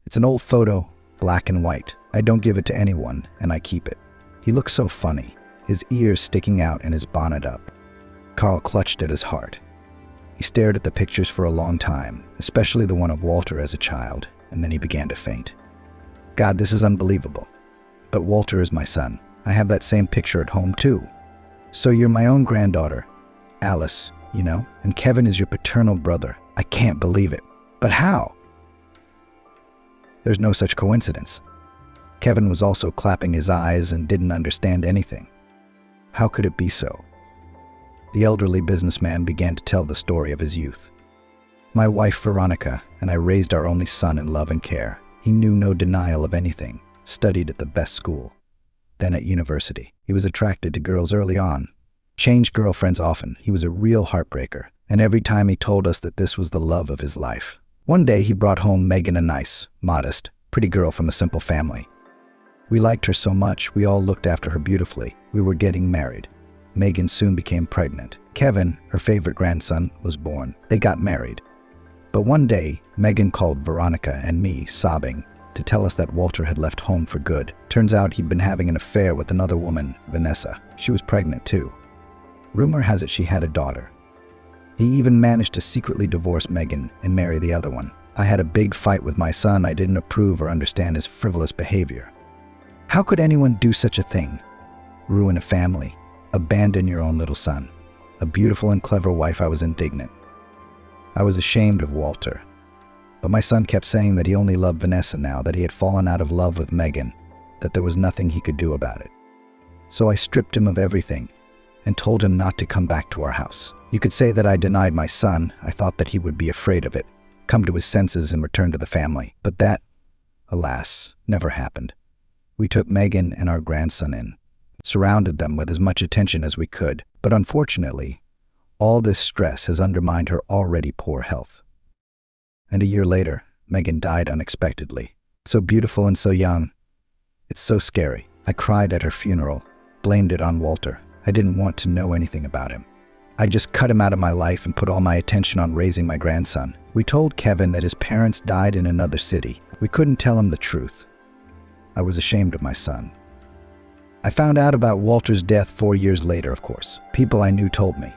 It's an old photo, black and white. I don't give it to anyone, and I keep it. He looks so funny, his ears sticking out and his bonnet up. Carl clutched at his heart. He stared at the pictures for a long time, especially the one of Walter as a child, and then he began to faint. God, this is unbelievable. But Walter is my son. I have that same picture at home too. So you're my own granddaughter, Alice, you know, and Kevin is your paternal brother. I can't believe it. But how? There's no such coincidence. Kevin was also clapping his eyes and didn't understand anything. How could it be so? The elderly businessman began to tell the story of his youth. My wife, Veronica, and I raised our only son in love and care. He knew no denial of anything, studied at the best school. Then at university, he was attracted to girls early on. Changed girlfriends often. He was a real heartbreaker. And every time he told us that this was the love of his life. One day he brought home Megan, a nice, modest, pretty girl from a simple family. We liked her so much, we all looked after her beautifully. We were getting married. Megan soon became pregnant. Kevin, her favorite grandson, was born. They got married. But one day, Megan called Veronica and me, sobbing, to tell us that Walter had left home for good. Turns out he'd been having an affair with another woman, Vanessa. She was pregnant too. Rumor has it she had a daughter. He even managed to secretly divorce Megan and marry the other one. I had a big fight with my son. I didn't approve or understand his frivolous behavior. How could anyone do such a thing? Ruin a family, abandon your own little son. A beautiful and clever wife. I was indignant. I was ashamed of Walter. But my son kept saying that he only loved Vanessa now, that he had fallen out of love with Megan, that there was nothing he could do about it. So I stripped him of everything and told him not to come back to our house. You could say that I denied my son. I thought that he would be afraid of it, come to his senses and return to the family. But that, alas, never happened. We took Megan and our grandson in, surrounded them with as much attention as we could. But unfortunately, all this stress has undermined her already poor health. And a year later, Megan died unexpectedly. So beautiful and so young. It's so scary. I cried at her funeral, blamed it on Walter. I didn't want to know anything about him. I just cut him out of my life and put all my attention on raising my grandson. We told Kevin that his parents died in another city. We couldn't tell him the truth. I was ashamed of my son. I found out about Walter's death 4 years later, of course. People I knew told me.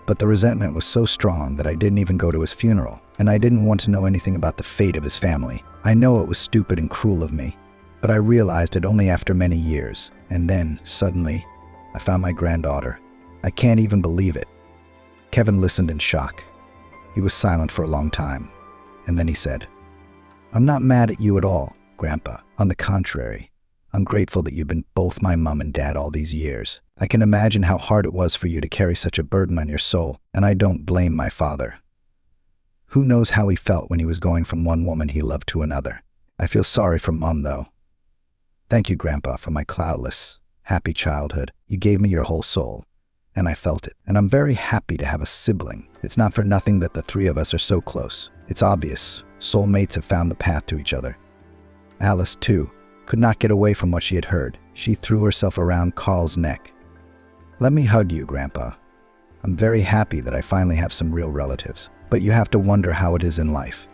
But the resentment was so strong that I didn't even go to his funeral, and I didn't want to know anything about the fate of his family. I know it was stupid and cruel of me, but I realized it only after many years. And then, suddenly, I found my granddaughter. I can't even believe it. Kevin listened in shock. He was silent for a long time, and then he said, "I'm not mad at you at all, Grandpa. On the contrary, I'm grateful that you've been both my mom and dad all these years. I can imagine how hard it was for you to carry such a burden on your soul, and I don't blame my father. Who knows how he felt when he was going from one woman he loved to another. I feel sorry for Mom, though. Thank you, Grandpa, for my cloudless, happy childhood. You gave me your whole soul, and I felt it. And I'm very happy to have a sibling. It's not for nothing that the three of us are so close. It's obvious. Soulmates have found the path to each other." Alice, too, could not get away from what she had heard. She threw herself around Carl's neck. "Let me hug you, Grandpa. I'm very happy that I finally have some real relatives. But you have to wonder how it is in life.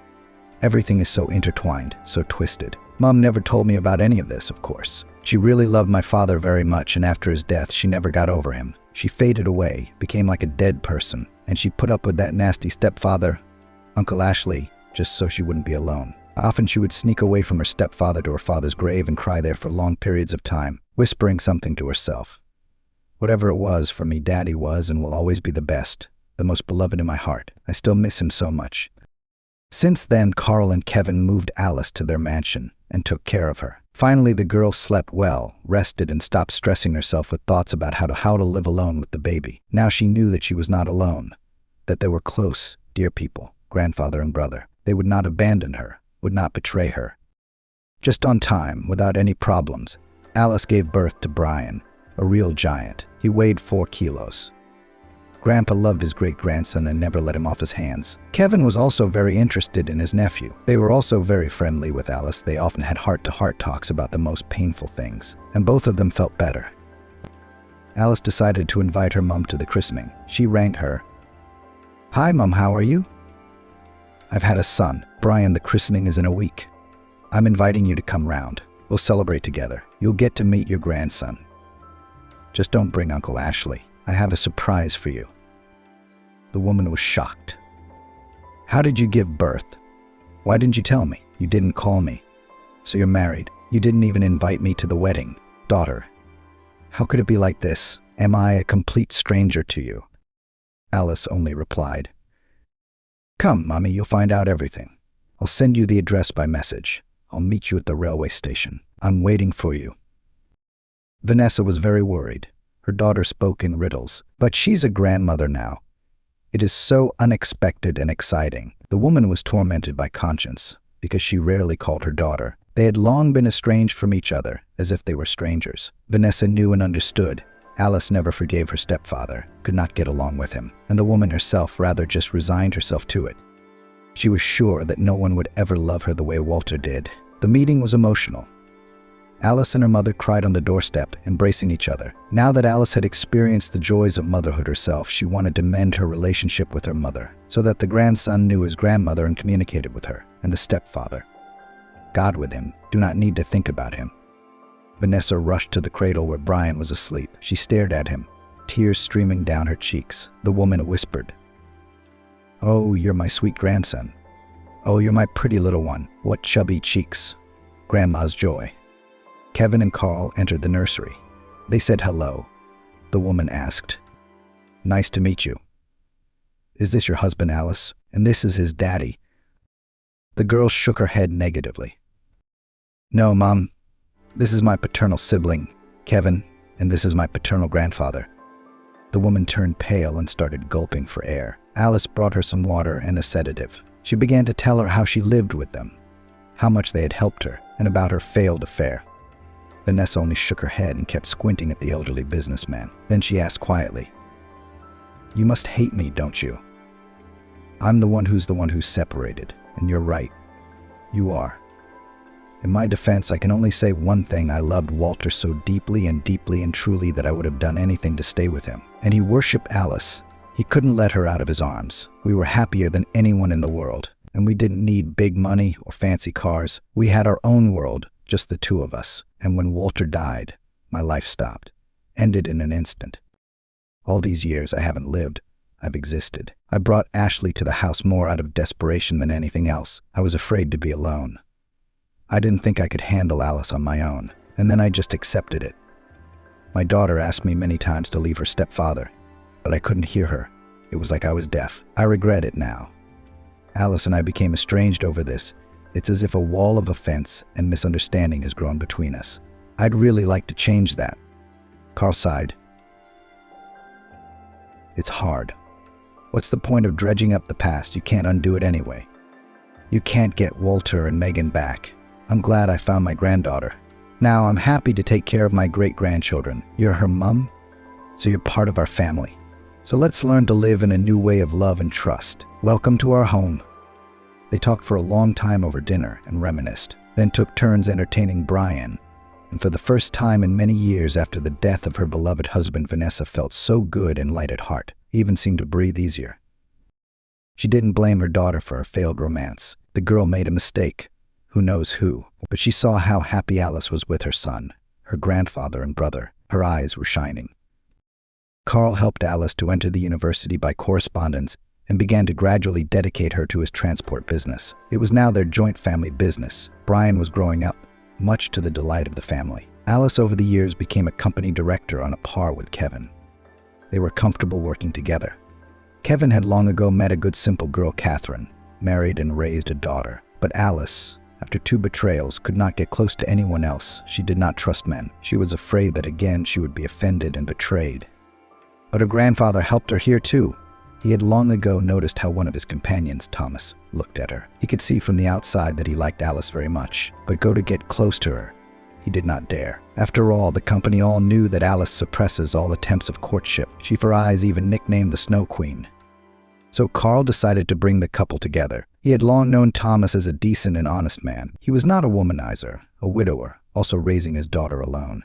Everything is so intertwined, so twisted. Mom never told me about any of this, of course. She really loved my father very much, and after his death, she never got over him. She faded away, became like a dead person, and she put up with that nasty stepfather, Uncle Ashley, just so she wouldn't be alone. Often she would sneak away from her stepfather to her father's grave and cry there for long periods of time, whispering something to herself. Whatever it was, for me, Daddy was and will always be the best, the most beloved in my heart. I still miss him so much." Since then, Carl and Kevin moved Alice to their mansion and took care of her. Finally, the girl slept well, rested, and stopped stressing herself with thoughts about how to live alone with the baby. Now she knew that she was not alone, that there were close, dear people, grandfather and brother. They would not abandon her, would not betray her. Just on time, without any problems, Alice gave birth to Brian, a real giant. He weighed 4 kilos. Grandpa loved his great-grandson and never let him off his hands. Kevin was also very interested in his nephew. They were also very friendly with Alice. They often had heart-to-heart talks about the most painful things, and both of them felt better. Alice decided to invite her mom to the christening. She rang her. "Hi, Mom, how are you? I've had a son, Brian. The christening is in a week. I'm inviting you to come round. We'll celebrate together. You'll get to meet your grandson. Just don't bring Uncle Ashley. I have a surprise for you." The woman was shocked. "How did you give birth? Why didn't you tell me? You didn't call me. So you're married. You didn't even invite me to the wedding. Daughter, how could it be like this? Am I a complete stranger to you?" Alice only replied, "Come, Mommy, you'll find out everything. I'll send you the address by message. I'll meet you at the railway station. I'm waiting for you." Vanessa was very worried. Her daughter spoke in riddles, but she's a grandmother now. It is so unexpected and exciting. The woman was tormented by conscience because she rarely called her daughter. They had long been estranged from each other, as if they were strangers. Vanessa knew and understood. Alice never forgave her stepfather, could not get along with him, and the woman herself rather just resigned herself to it. She was sure that no one would ever love her the way Walter did. The meeting was emotional. Alice and her mother cried on the doorstep, embracing each other. Now that Alice had experienced the joys of motherhood herself, she wanted to mend her relationship with her mother, so that the grandson knew his grandmother and communicated with her, and the stepfather. God with him, do not need to think about him. Vanessa rushed to the cradle where Brian was asleep. She stared at him, tears streaming down her cheeks. The woman whispered, "Oh, you're my sweet grandson. Oh, you're my pretty little one. What chubby cheeks." Grandma's joy. Kevin and Carl entered the nursery. They said hello. The woman asked, "Nice to meet you. Is this your husband, Alice? And this is his daddy?" The girl shook her head negatively. "No, Mom. This is my paternal sibling, Kevin, and this is my paternal grandfather." The woman turned pale and started gulping for air. Alice brought her some water and a sedative. She began to tell her how she lived with them, how much they had helped her, and about her failed affair. Vanessa only shook her head and kept squinting at the elderly businessman. Then she asked quietly, "You must hate me, don't you? I'm the one who's separated, and you're right. You are. In my defense, I can only say one thing. I loved Walter so deeply and truly that I would have done anything to stay with him. And he worshipped Alice. He couldn't let her out of his arms. We were happier than anyone in the world, and we didn't need big money or fancy cars. We had our own world, just the two of us. And when Walter died, my life stopped, ended in an instant. All these years I haven't lived, I've existed. I brought Ashley to the house more out of desperation than anything else. I was afraid to be alone. I didn't think I could handle Alice on my own, and then I just accepted it. My daughter asked me many times to leave her stepfather, but I couldn't hear her. It was like I was deaf. I regret it now. Alice and I became estranged over this. It's as if a wall of offense and misunderstanding has grown between us. I'd really like to change that." Carl sighed. "It's hard. What's the point of dredging up the past? You can't undo it anyway. You can't get Walter and Megan back. I'm glad I found my granddaughter. Now I'm happy to take care of my great-grandchildren. You're her mom, so you're part of our family. So let's learn to live in a new way of love and trust. Welcome to our home." They talked for a long time over dinner and reminisced, then took turns entertaining Brian. And for the first time in many years after the death of her beloved husband, Vanessa felt so good and light at heart, even seemed to breathe easier. She didn't blame her daughter for her failed romance. The girl made a mistake. Who knows who? But she saw how happy Alice was with her son, her grandfather and brother. Her eyes were shining. Carl helped Alice to enter the university by correspondence and began to gradually dedicate her to his transport business. It was now their joint family business. Brian was growing up, much to the delight of the family. Alice over the years became a company director on a par with Kevin. They were comfortable working together. Kevin had long ago met a good simple girl, Catherine, married and raised a daughter. But Alice, after 2 betrayals, could not get close to anyone else. She did not trust men. She was afraid that again she would be offended and betrayed. But her grandfather helped her here too. He had long ago noticed how one of his companions, Thomas, looked at her. He could see from the outside that he liked Alice very much, but go to get close to her, he did not dare. After all, the company all knew that Alice suppresses all attempts of courtship. She for eyes even nicknamed the Snow Queen. So Carl decided to bring the couple together. He had long known Thomas as a decent and honest man. He was not a womanizer, a widower, also raising his daughter alone.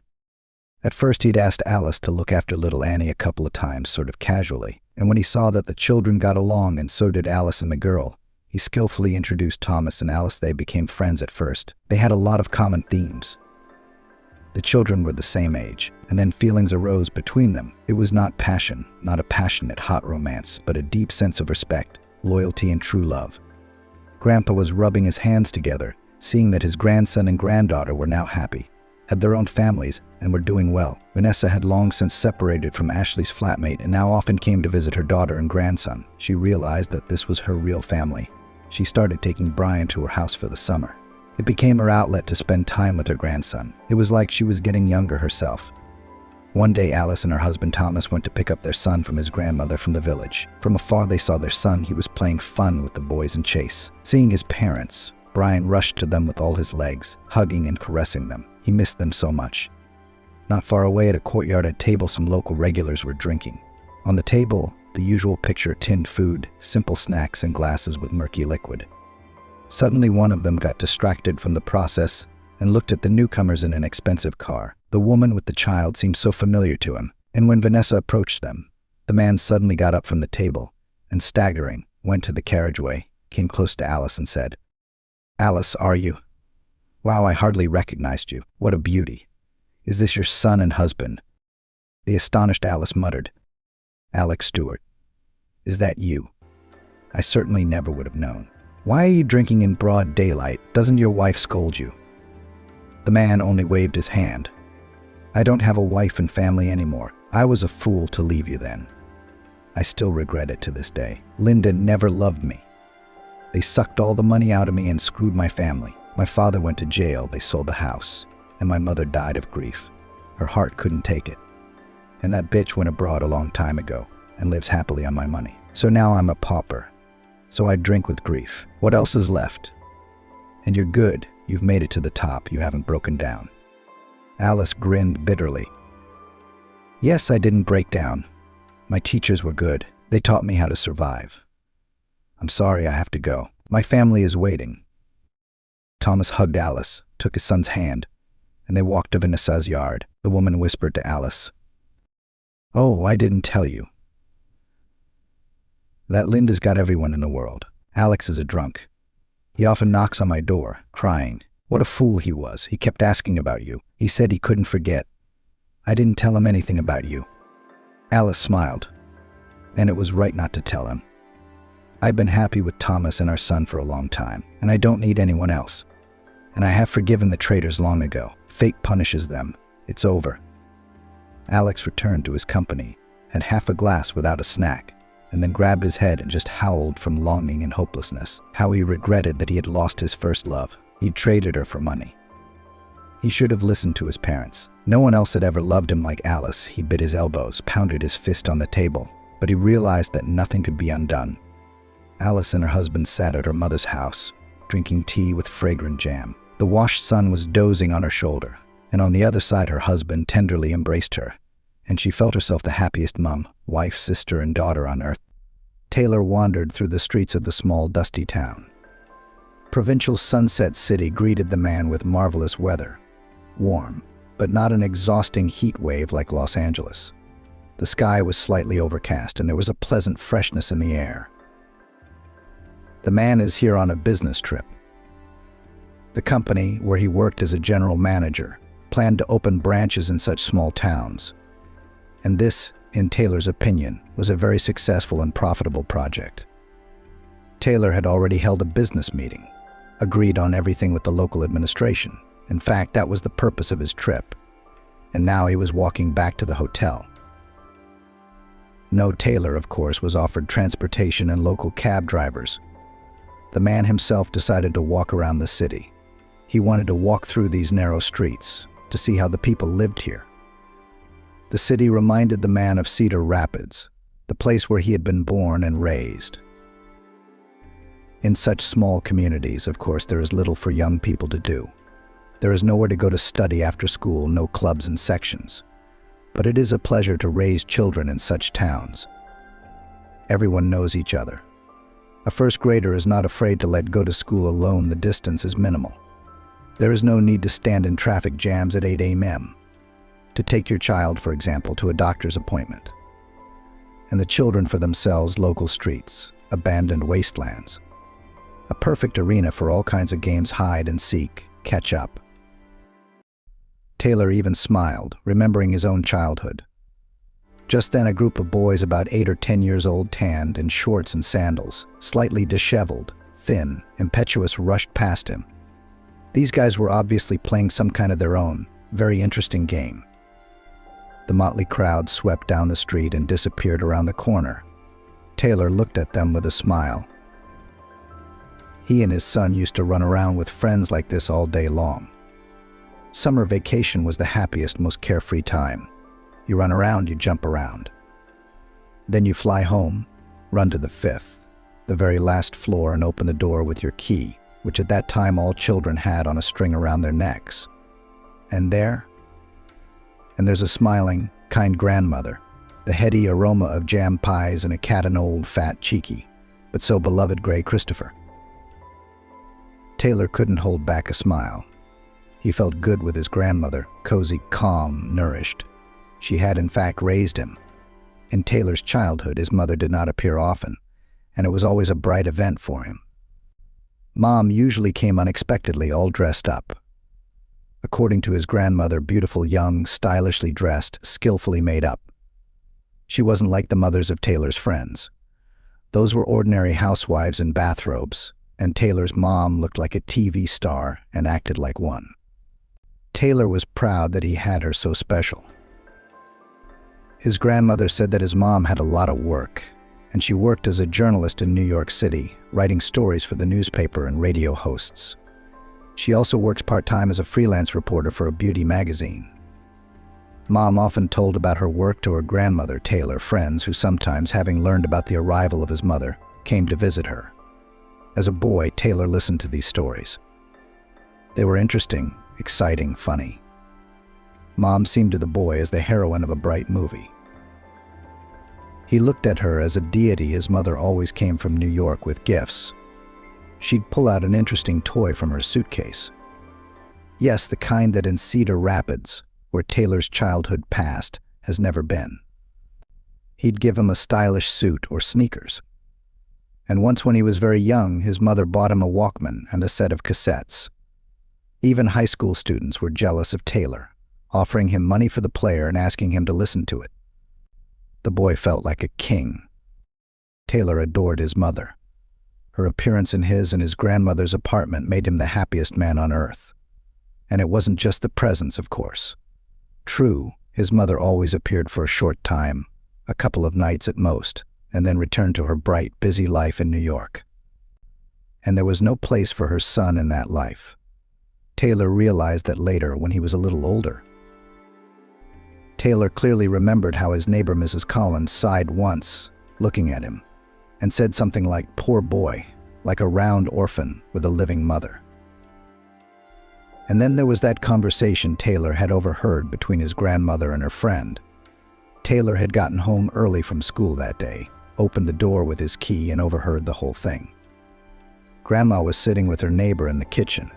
At first he'd asked Alice to look after little Annie a couple of times, sort of casually. And when he saw that the children got along and so did Alice and the girl, he skillfully introduced Thomas and Alice. They became friends at first. They had a lot of common themes. The children were the same age, and then feelings arose between them. It was not passion, not a passionate, hot romance, but a deep sense of respect, loyalty, and true love. Grandpa was rubbing his hands together, seeing that his grandson and granddaughter were now happy, had their own families, and were doing well. Vanessa had long since separated from Ashley's flatmate and now often came to visit her daughter and grandson. She realized that this was her real family. She started taking Brian to her house for the summer. It became her outlet to spend time with her grandson. It was like she was getting younger herself. One day, Alice and her husband Thomas went to pick up their son from his grandmother from the village. From afar, they saw their son. He was playing fun with the boys in chase. Seeing his parents, Brian rushed to them with all his legs, hugging and caressing them. He missed them so much. Not far away at a courtyard at table, some local regulars were drinking. On the table, the usual picture: tinned food, simple snacks, and glasses with murky liquid. Suddenly, one of them got distracted from the process and looked at the newcomers in an expensive car. The woman with the child seemed so familiar to him, and when Vanessa approached them, the man suddenly got up from the table and, staggering, went to the carriageway, came close to Alice and said, "Alice, are you? Wow, I hardly recognized you. What a beauty. Is this your son and husband?" The astonished Alice muttered, "Alex Stewart. Is that you? I certainly never would have known. Why are you drinking in broad daylight? Doesn't your wife scold you?" The man only waved his hand. "I don't have a wife and family anymore. I was a fool to leave you then. I still regret it to this day. Linda never loved me. They sucked all the money out of me and screwed my family. My father went to jail, they sold the house, and my mother died of grief. Her heart couldn't take it. And that bitch went abroad a long time ago and lives happily on my money. So now I'm a pauper. So I drink with grief. What else is left? And you're good. You've made it to the top. You haven't broken down." Alice grinned bitterly. "Yes, I didn't break down. My teachers were good. They taught me how to survive. I'm sorry I have to go. My family is waiting." Thomas hugged Alice, took his son's hand, and they walked to Vanessa's yard. The woman whispered to Alice, "Oh, I didn't tell you that Linda's got everyone in the world. Alex is a drunk. He often knocks on my door, crying. What a fool he was. He kept asking about you. He said he couldn't forget. I didn't tell him anything about you." Alice smiled, and it was right not to tell him. "I've been happy with Thomas and our son for a long time, and I don't need anyone else. And I have forgiven the traitors long ago. Fate punishes them. It's over." Alex returned to his company, had half a glass without a snack, and then grabbed his head and just howled from longing and hopelessness. How he regretted that he had lost his first love. He'd traded her for money. He should have listened to his parents. No one else had ever loved him like Alice. He bit his elbows, pounded his fist on the table, but he realized that nothing could be undone. Alice and her husband sat at her mother's house, drinking tea with fragrant jam. The washed son was dozing on her shoulder, and on the other side her husband tenderly embraced her, and she felt herself the happiest mom, wife, sister, and daughter on earth. Taylor wandered through the streets of the small, dusty town. Provincial Sunset City greeted the man with marvelous weather. Warm, but not an exhausting heat wave like Los Angeles. The sky was slightly overcast, and there was a pleasant freshness in the air. The man is here on a business trip. The company, where he worked as a general manager, planned to open branches in such small towns. And this, in Taylor's opinion, was a very successful and profitable project. Taylor had already held a business meeting, agreed on everything with the local administration. In fact, that was the purpose of his trip. And now he was walking back to the hotel. No, Taylor, of course, was offered transportation and local cab drivers. The man himself decided to walk around the city. He wanted to walk through these narrow streets to see how the people lived here. The city reminded the man of Cedar Rapids, the place where he had been born and raised. In such small communities, of course, there is little for young people to do. There is nowhere to go to study after school, no clubs and sections. But it is a pleasure to raise children in such towns. Everyone knows each other. A first grader is not afraid to let go to school alone. The distance is minimal. There is no need to stand in traffic jams at 8 a.m. to take your child, for example, to a doctor's appointment. And the children for themselves, local streets, abandoned wastelands. A perfect arena for all kinds of games: hide and seek, catch up. Taylor even smiled, remembering his own childhood. Just then, a group of boys about 8 or 10 years old, tanned, in shorts and sandals, slightly disheveled, thin, impetuous, rushed past him. These guys were obviously playing some kind of their own, very interesting game. The motley crowd swept down the street and disappeared around the corner. Taylor looked at them with a smile. He and his son used to run around with friends like this all day long. Summer vacation was the happiest, most carefree time. You run around, you jump around. Then you fly home, run to the 5th, the very last floor, and open the door with your key, which at that time all children had on a string around their necks. And there's a smiling, kind grandmother the heady aroma of jam pies and a cat and old, fat, cheeky, but so beloved gray Christopher. Taylor couldn't hold back a smile. He felt good with his grandmother, cozy, calm, nourished. She had in fact raised him. In Taylor's childhood, his mother did not appear often, and it was always a bright event for him. Mom usually came unexpectedly, all dressed up. According to his grandmother, beautiful, young, stylishly dressed, skillfully made up. She wasn't like the mothers of Taylor's friends. Those were ordinary housewives in bathrobes, and Taylor's mom looked like a TV star and acted like one. Taylor was proud that he had her so special. His grandmother said that his mom had a lot of work, and she worked as a journalist in New York City, writing stories for the newspaper and radio hosts. She also works part-time as a freelance reporter for a beauty magazine. Mom often told about her work to her grandmother, Taylor, friends who sometimes, having learned about the arrival of his mother, came to visit her. As a boy, Taylor listened to these stories. They were interesting, exciting, funny. Mom seemed to the boy as the heroine of a bright movie. He looked at her as a deity. His mother always came from New York with gifts. She'd pull out an interesting toy from her suitcase. Yes, the kind that in Cedar Rapids, where Taylor's childhood passed, has never been. He'd give him a stylish suit or sneakers. And once when he was very young, his mother bought him a Walkman and a set of cassettes. Even high school students were jealous of Taylor, offering him money for the player and asking him to listen to it. The boy felt like a king. Taylor adored his mother. Her appearance in his and his grandmother's apartment made him the happiest man on earth. And it wasn't just the presents, of course. True, his mother always appeared for a short time, a couple of nights at most, and then returned to her bright, busy life in New York. And there was no place for her son in that life. Taylor realized that later when he was a little older. Taylor clearly remembered how his neighbor Mrs. Collins sighed once, looking at him, and said something like, "Poor boy," like a round orphan with a living mother. And then there was that conversation Taylor had overheard between his grandmother and her friend. Taylor had gotten home early from school that day, opened the door with his key, and overheard the whole thing. Grandma was sitting with her neighbor in the kitchen.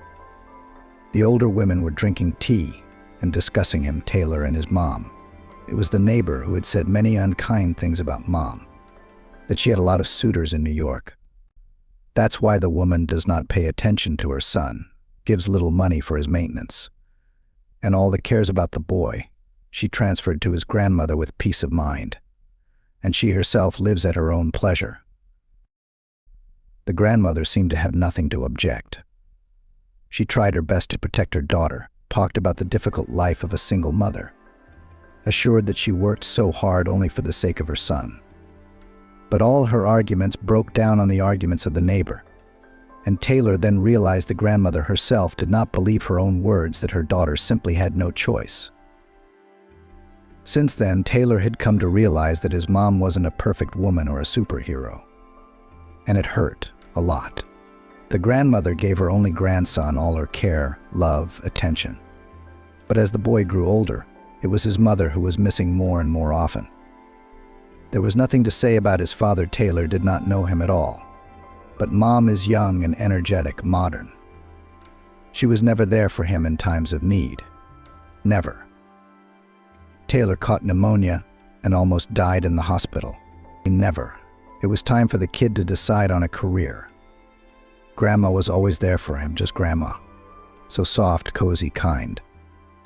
The older women were drinking tea and discussing him, Taylor and his mom. It was the neighbor who had said many unkind things about Mom, that she had a lot of suitors in New York. That's why the woman does not pay attention to her son, gives little money for his maintenance. And all that cares about the boy, she transferred to his grandmother with peace of mind. And she herself lives at her own pleasure. The grandmother seemed to have nothing to object. She tried her best to protect her daughter, talked about the difficult life of a single mother, assured that she worked so hard only for the sake of her son. But all her arguments broke down on the arguments of the neighbor, and Taylor then realized the grandmother herself did not believe her own words, that her daughter simply had no choice. Since then, Taylor had come to realize that his mom wasn't a perfect woman or a superhero. And it hurt a lot. The grandmother gave her only grandson all her care, love, attention. But as the boy grew older, it was his mother who was missing more and more often. There was nothing to say about his father. Taylor did not know him at all. But Mom is young and energetic, modern. She was never there for him in times of need. Never. Taylor caught pneumonia and almost died in the hospital. Never. It was time for the kid to decide on a career. Grandma was always there for him, just Grandma. So soft, cozy, kind.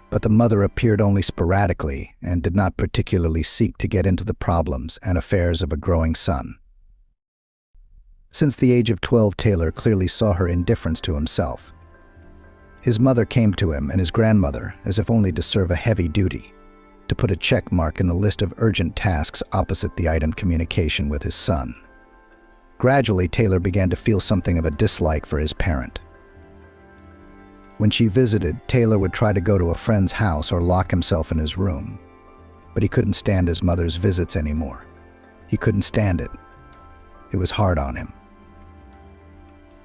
But the mother appeared only sporadically and did not particularly seek to get into the problems and affairs of a growing son. Since the age of 12, Taylor clearly saw her indifference to himself. His mother came to him and his grandmother as if only to serve a heavy duty, to put a check mark in the list of urgent tasks opposite the item communication with his son. Gradually, Taylor began to feel something of a dislike for his parent. When she visited, Taylor would try to go to a friend's house or lock himself in his room. But he couldn't stand his mother's visits anymore. He couldn't stand it. It was hard on him.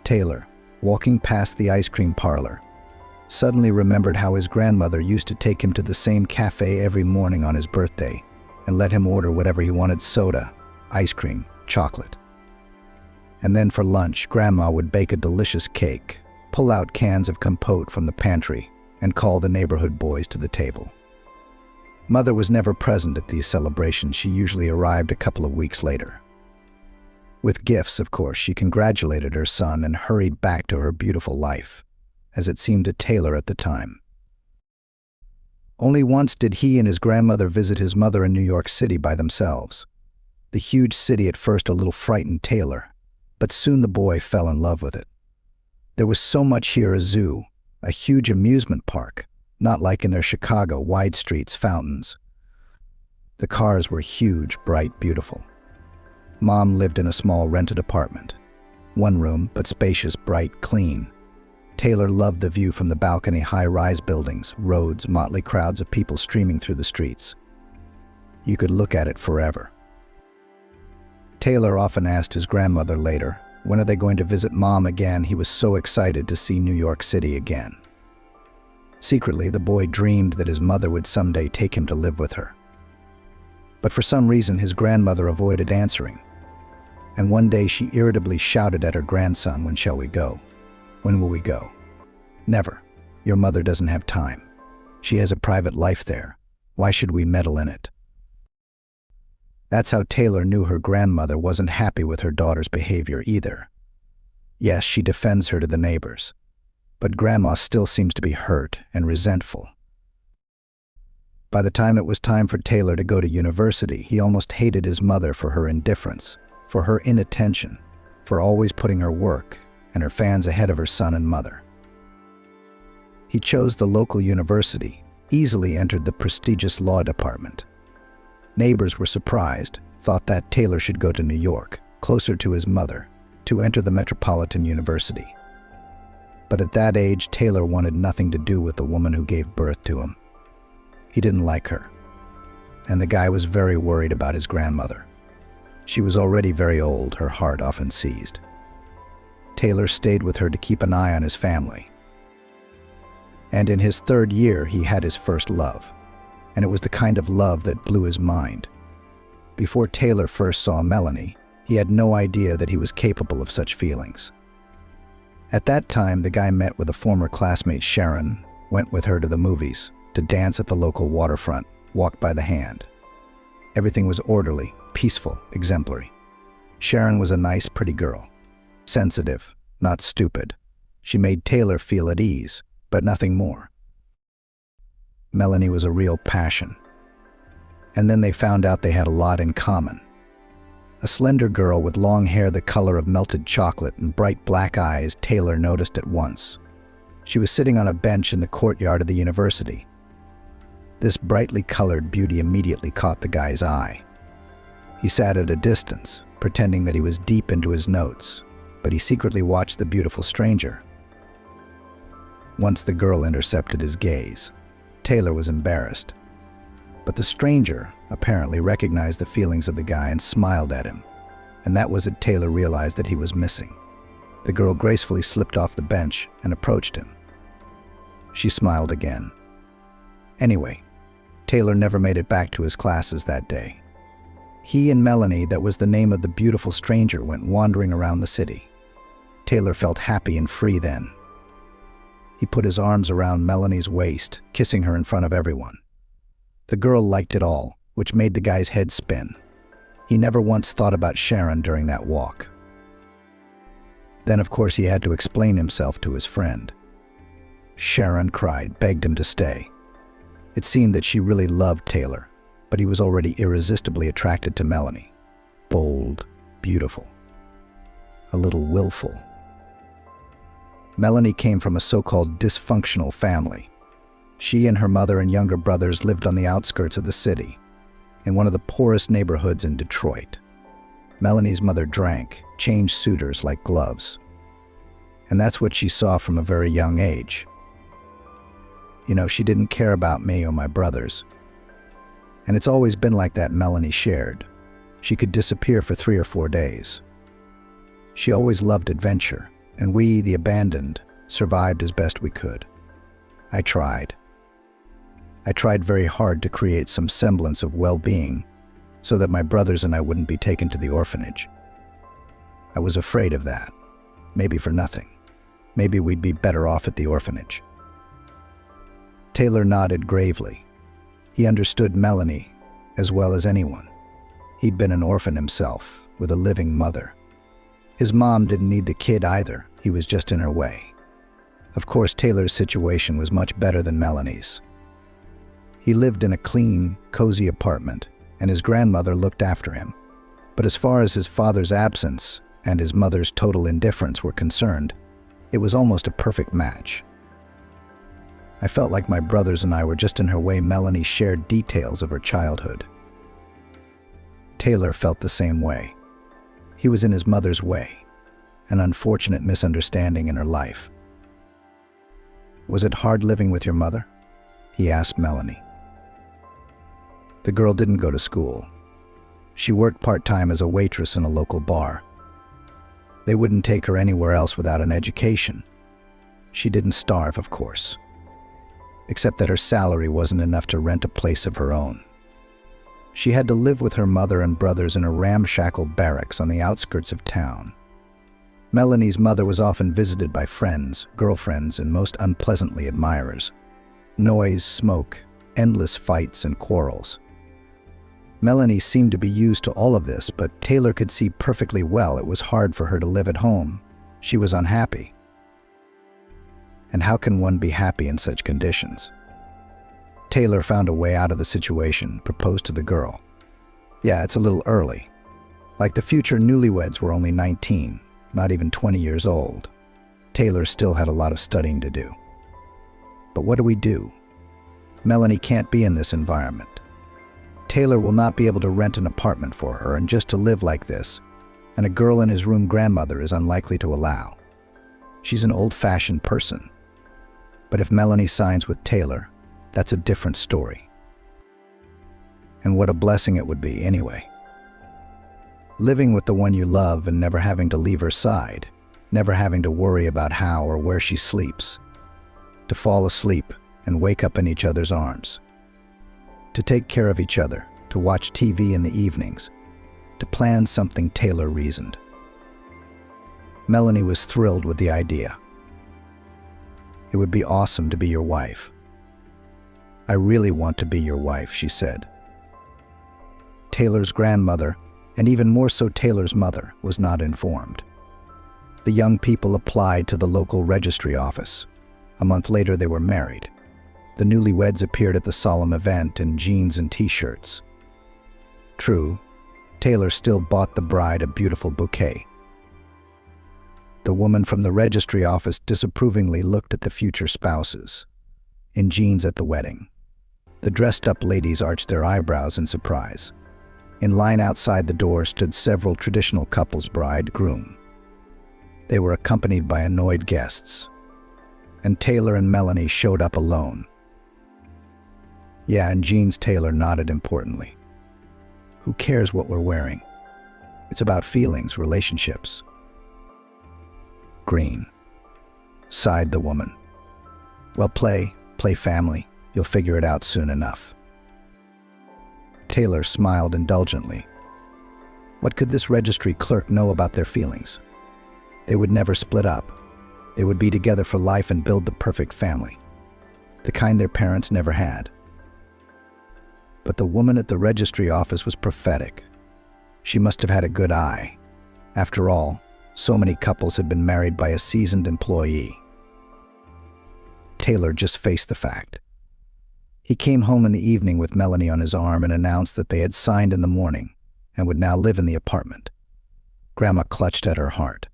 Taylor, walking past the ice cream parlor, suddenly remembered how his grandmother used to take him to the same cafe every morning on his birthday, and let him order whatever he wanted: soda, ice cream, chocolate. And then for lunch, Grandma would bake a delicious cake, pull out cans of compote from the pantry, and call the neighborhood boys to the table. Mother was never present at these celebrations. She usually arrived a couple of weeks later. With gifts, of course, she congratulated her son and hurried back to her beautiful life, as it seemed to Taylor at the time. Only once did he and his grandmother visit his mother in New York City by themselves. The huge city at first a little frightened Taylor, but soon the boy fell in love with it. There was so much here: a zoo, a huge amusement park, not like in their Chicago wide streets, fountains. The cars were huge, bright, beautiful. Mom lived in a small rented apartment. One room, but spacious, bright, clean. Taylor loved the view from the balcony: high-rise buildings, roads, motley crowds of people streaming through the streets. You could look at it forever. Taylor often asked his grandmother later, when are they going to visit Mom again? He was so excited to see New York City again. Secretly, the boy dreamed that his mother would someday take him to live with her. But for some reason, his grandmother avoided answering. And one day she irritably shouted at her grandson, "When shall we go? When will we go?" "Never. Your mother doesn't have time. She has a private life there. Why should we meddle in it?" That's how Taylor knew her grandmother wasn't happy with her daughter's behavior either. Yes, she defends her to the neighbors, but Grandma still seems to be hurt and resentful. By the time it was time for Taylor to go to university, he almost hated his mother for her indifference, for her inattention, for always putting her work and her fans ahead of her son and mother. He chose the local university, easily entered the prestigious law department. Neighbors were surprised, thought that Taylor should go to New York, closer to his mother, to enter the Metropolitan University. But at that age, Taylor wanted nothing to do with the woman who gave birth to him. He didn't like her. And the guy was very worried about his grandmother. She was already very old, her heart often seized. Taylor stayed with her to keep an eye on his family. And in his third year, he had his first love. And it was the kind of love that blew his mind. Before Taylor first saw Melanie, he had no idea that he was capable of such feelings. At that time, the guy met with a former classmate, Sharon, went with her to the movies, to dance at the local waterfront, walked by the hand. Everything was orderly, peaceful, exemplary. Sharon was a nice, pretty girl. Sensitive, not stupid. She made Taylor feel at ease, but nothing more. Melanie was a real passion. And then they found out they had a lot in common. A slender girl with long hair the color of melted chocolate and bright black eyes, Taylor noticed at once. She was sitting on a bench in the courtyard of the university. This brightly colored beauty immediately caught the guy's eye. He sat at a distance, pretending that he was deep into his notes, but he secretly watched the beautiful stranger. Once the girl intercepted his gaze, Taylor was embarrassed. But the stranger apparently recognized the feelings of the guy and smiled at him. And that was it Taylor realized that he was missing. The girl gracefully slipped off the bench and approached him. She smiled again. Anyway, Taylor never made it back to his classes that day. He and Melanie, that was the name of the beautiful stranger, went wandering around the city. Taylor felt happy and free then. He put his arms around Melanie's waist, kissing her in front of everyone. The girl liked it all, which made the guy's head spin. He never once thought about Sharon during that walk. Then, of course, he had to explain himself to his friend. Sharon cried, begged him to stay. It seemed that she really loved Taylor, but he was already irresistibly attracted to Melanie. Bold, beautiful, a little willful. Melanie came from a so-called dysfunctional family. She and her mother and younger brothers lived on the outskirts of the city, in one of the poorest neighborhoods in Detroit. Melanie's mother drank, changed suitors like gloves. And that's what she saw from a very young age. You know, she didn't care about me or my brothers. And it's always been like that, Melanie shared. She could disappear for 3 or 4 days. She always loved adventure, and we, the abandoned, survived as best we could. I tried very hard to create some semblance of well-being so that my brothers and I wouldn't be taken to the orphanage. I was afraid of that. Maybe for nothing. Maybe we'd be better off at the orphanage. Taylor nodded gravely. He understood Melanie as well as anyone. He'd been an orphan himself, with a living mother. His mom didn't need the kid either. He was just in her way. Of course, Taylor's situation was much better than Melanie's. He lived in a clean, cozy apartment, and his grandmother looked after him. But as far as his father's absence and his mother's total indifference were concerned, it was almost a perfect match. I felt like my brothers and I were just in her way. Melanie shared details of her childhood. Taylor felt the same way. He was in his mother's way, an unfortunate misunderstanding in her life. "Was it hard living with your mother?" he asked Melanie. The girl didn't go to school. She worked part-time as a waitress in a local bar. They wouldn't take her anywhere else without an education. She didn't starve, of course, except that her salary wasn't enough to rent a place of her own. She had to live with her mother and brothers in a ramshackle barracks on the outskirts of town. Melanie's mother was often visited by friends, girlfriends, and most unpleasantly admirers. Noise, smoke, endless fights and quarrels. Melanie seemed to be used to all of this, but Taylor could see perfectly well it was hard for her to live at home. She was unhappy. And how can one be happy in such conditions? Taylor found a way out of the situation, proposed to the girl. Yeah, it's a little early. Like the future newlyweds were only 19, not even 20 years old. Taylor still had a lot of studying to do. But what do we do? Melanie can't be in this environment. Taylor will not be able to rent an apartment for her, and just to live like this, and a girl in his room grandmother is unlikely to allow. She's an old-fashioned person. But if Melanie signs with Taylor, that's a different story. And what a blessing it would be, anyway. Living with the one you love and never having to leave her side, never having to worry about how or where she sleeps. To fall asleep and wake up in each other's arms. To take care of each other, to watch TV in the evenings, to plan something. Taylor reasoned. Melanie was thrilled with the idea. "It would be awesome to be your wife." "I really want to be your wife," she said. Taylor's grandmother, and even more so Taylor's mother, was not informed. The young people applied to the local registry office. A month later, they were married. The newlyweds appeared at the solemn event in jeans and t-shirts. True, Taylor still bought the bride a beautiful bouquet. The woman from the registry office disapprovingly looked at the future spouses, in jeans at the wedding. The dressed-up ladies arched their eyebrows in surprise. In line outside the door stood several traditional couples, bride, groom. They were accompanied by annoyed guests. And Taylor and Melanie showed up alone. "Yeah, in jeans," Taylor nodded importantly. "Who cares what we're wearing? It's about feelings, relationships." "Green," sighed the woman. "Well, play family. You'll figure it out soon enough." Taylor smiled indulgently. What could this registry clerk know about their feelings? They would never split up. They would be together for life and build the perfect family. The kind their parents never had. But the woman at the registry office was prophetic. She must have had a good eye. After all, so many couples had been married by a seasoned employee. Taylor just faced the fact. He came home in the evening with Melanie on his arm and announced that they had signed in the morning and would now live in the apartment. Grandma clutched at her heart.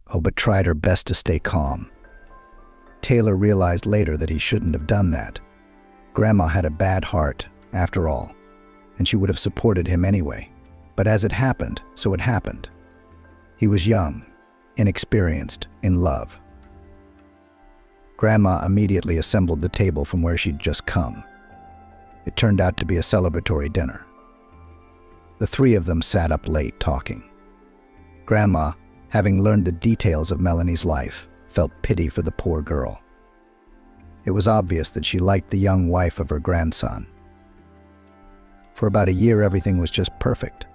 Oh, but tried her best to stay calm. Taylor realized later that he shouldn't have done that. Grandma had a bad heart, after all, and she would have supported him anyway. But as it happened, so it happened. He was young, inexperienced, in love. Grandma immediately assembled the table from where she'd just come. It turned out to be a celebratory dinner. The three of them sat up late talking. Grandma, having learned the details of Melanie's life, felt pity for the poor girl. It was obvious that she liked the young wife of her grandson. For about a year, everything was just perfect.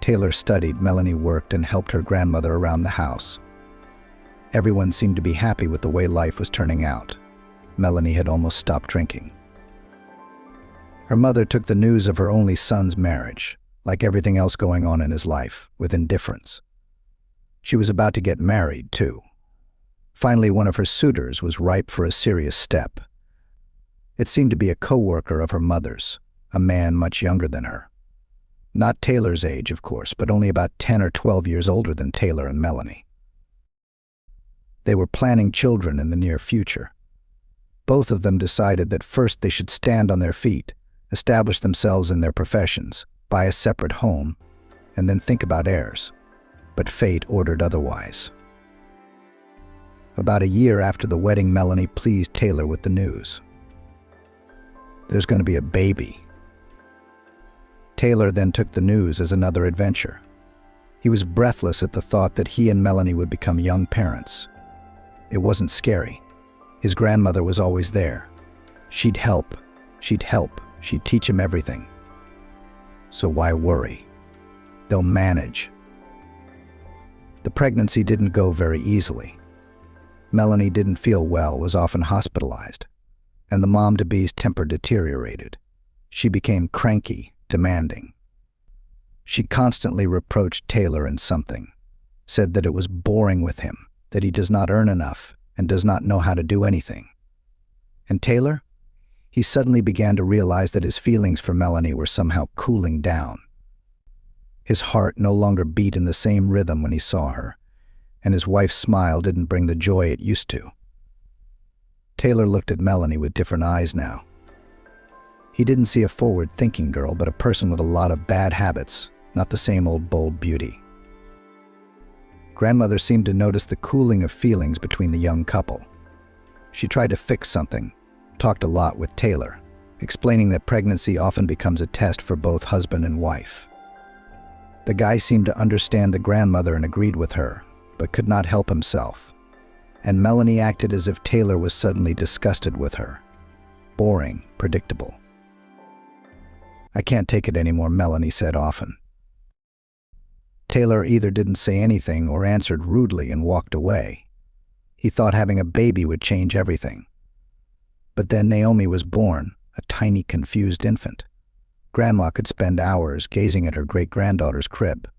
Taylor studied, Melanie worked, and helped her grandmother around the house. Everyone seemed to be happy with the way life was turning out. Melanie had almost stopped drinking. Her mother took the news of her only son's marriage, like everything else going on in his life, with indifference. She was about to get married, too. Finally, one of her suitors was ripe for a serious step. It seemed to be a co-worker of her mother's, a man much younger than her. Not Taylor's age, of course, but only about 10 or 12 years older than Taylor and Melanie. They were planning children in the near future. Both of them decided that first they should stand on their feet, establish themselves in their professions, buy a separate home, and then think about heirs. But fate ordered otherwise. About a year after the wedding, Melanie pleased Taylor with the news. There's going to be a baby. Taylor then took the news as another adventure. He was breathless at the thought that he and Melanie would become young parents. It wasn't scary. His grandmother was always there. She'd help. She'd teach him everything. So why worry? They'll manage. The pregnancy didn't go very easily. Melanie didn't feel well, was often hospitalized, and the mom-to-be's temper deteriorated. She became cranky, demanding. She constantly reproached Taylor in something, said that it was boring with him, that he does not earn enough and does not know how to do anything. And Taylor? He suddenly began to realize that his feelings for Melanie were somehow cooling down. His heart no longer beat in the same rhythm when he saw her, and his wife's smile didn't bring the joy it used to. Taylor looked at Melanie with different eyes now. He didn't see a forward-thinking girl, but a person with a lot of bad habits, not the same old bold beauty. Grandmother seemed to notice the cooling of feelings between the young couple. She tried to fix something, talked a lot with Taylor, explaining that pregnancy often becomes a test for both husband and wife. The guy seemed to understand the grandmother and agreed with her, but could not help himself. And Melanie acted as if Taylor was suddenly disgusted with her. Boring, predictable. "I can't take it anymore," Melanie said often. Taylor either didn't say anything or answered rudely and walked away. He thought having a baby would change everything. But then Naomi was born, a tiny, confused infant. Grandma could spend hours gazing at her great-granddaughter's crib.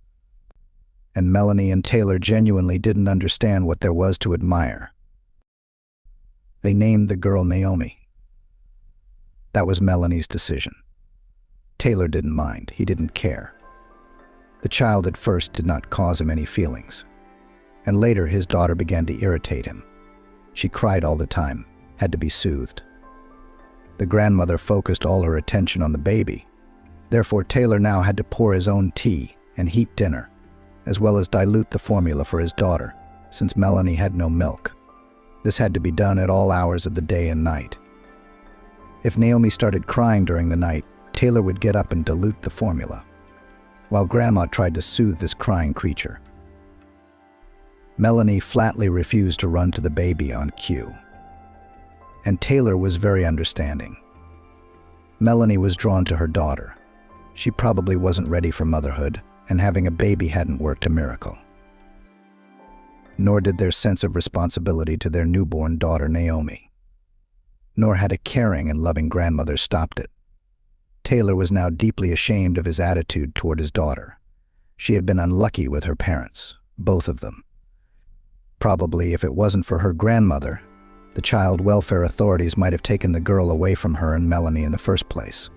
And Melanie and Taylor genuinely didn't understand what there was to admire. They named the girl Naomi. That was Melanie's decision. Taylor didn't mind. He didn't care. The child at first did not cause him any feelings. And later his daughter began to irritate him. She cried all the time, had to be soothed. The grandmother focused all her attention on the baby. Therefore, Taylor now had to pour his own tea and heat dinner, as well as dilute the formula for his daughter, since Melanie had no milk. This had to be done at all hours of the day and night. If Naomi started crying during the night, Taylor would get up and dilute the formula, while Grandma tried to soothe this crying creature. Melanie flatly refused to run to the baby on cue. And Taylor was very understanding. Melanie was drawn to her daughter. She probably wasn't ready for motherhood, and having a baby hadn't worked a miracle. Nor did their sense of responsibility to their newborn daughter Naomi. Nor had a caring and loving grandmother stopped it. Taylor was now deeply ashamed of his attitude toward his daughter. She had been unlucky with her parents, both of them. Probably if it wasn't for her grandmother, the child welfare authorities might have taken the girl away from her and Melanie in the first place.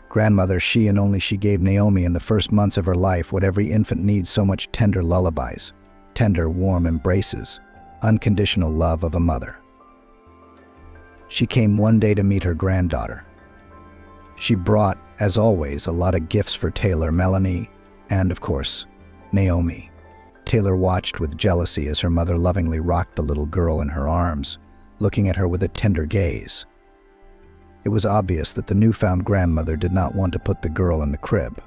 Grandmother, she and only she gave Naomi in the first months of her life what every infant needs so much: tender lullabies, tender, warm embraces, unconditional love of a mother. She came one day to meet her granddaughter. She brought, as always, a lot of gifts for Taylor, Melanie, and, of course, Naomi. Taylor watched with jealousy as her mother lovingly rocked the little girl in her arms, looking at her with a tender gaze. It was obvious that the newfound grandmother did not want to put the girl in the crib.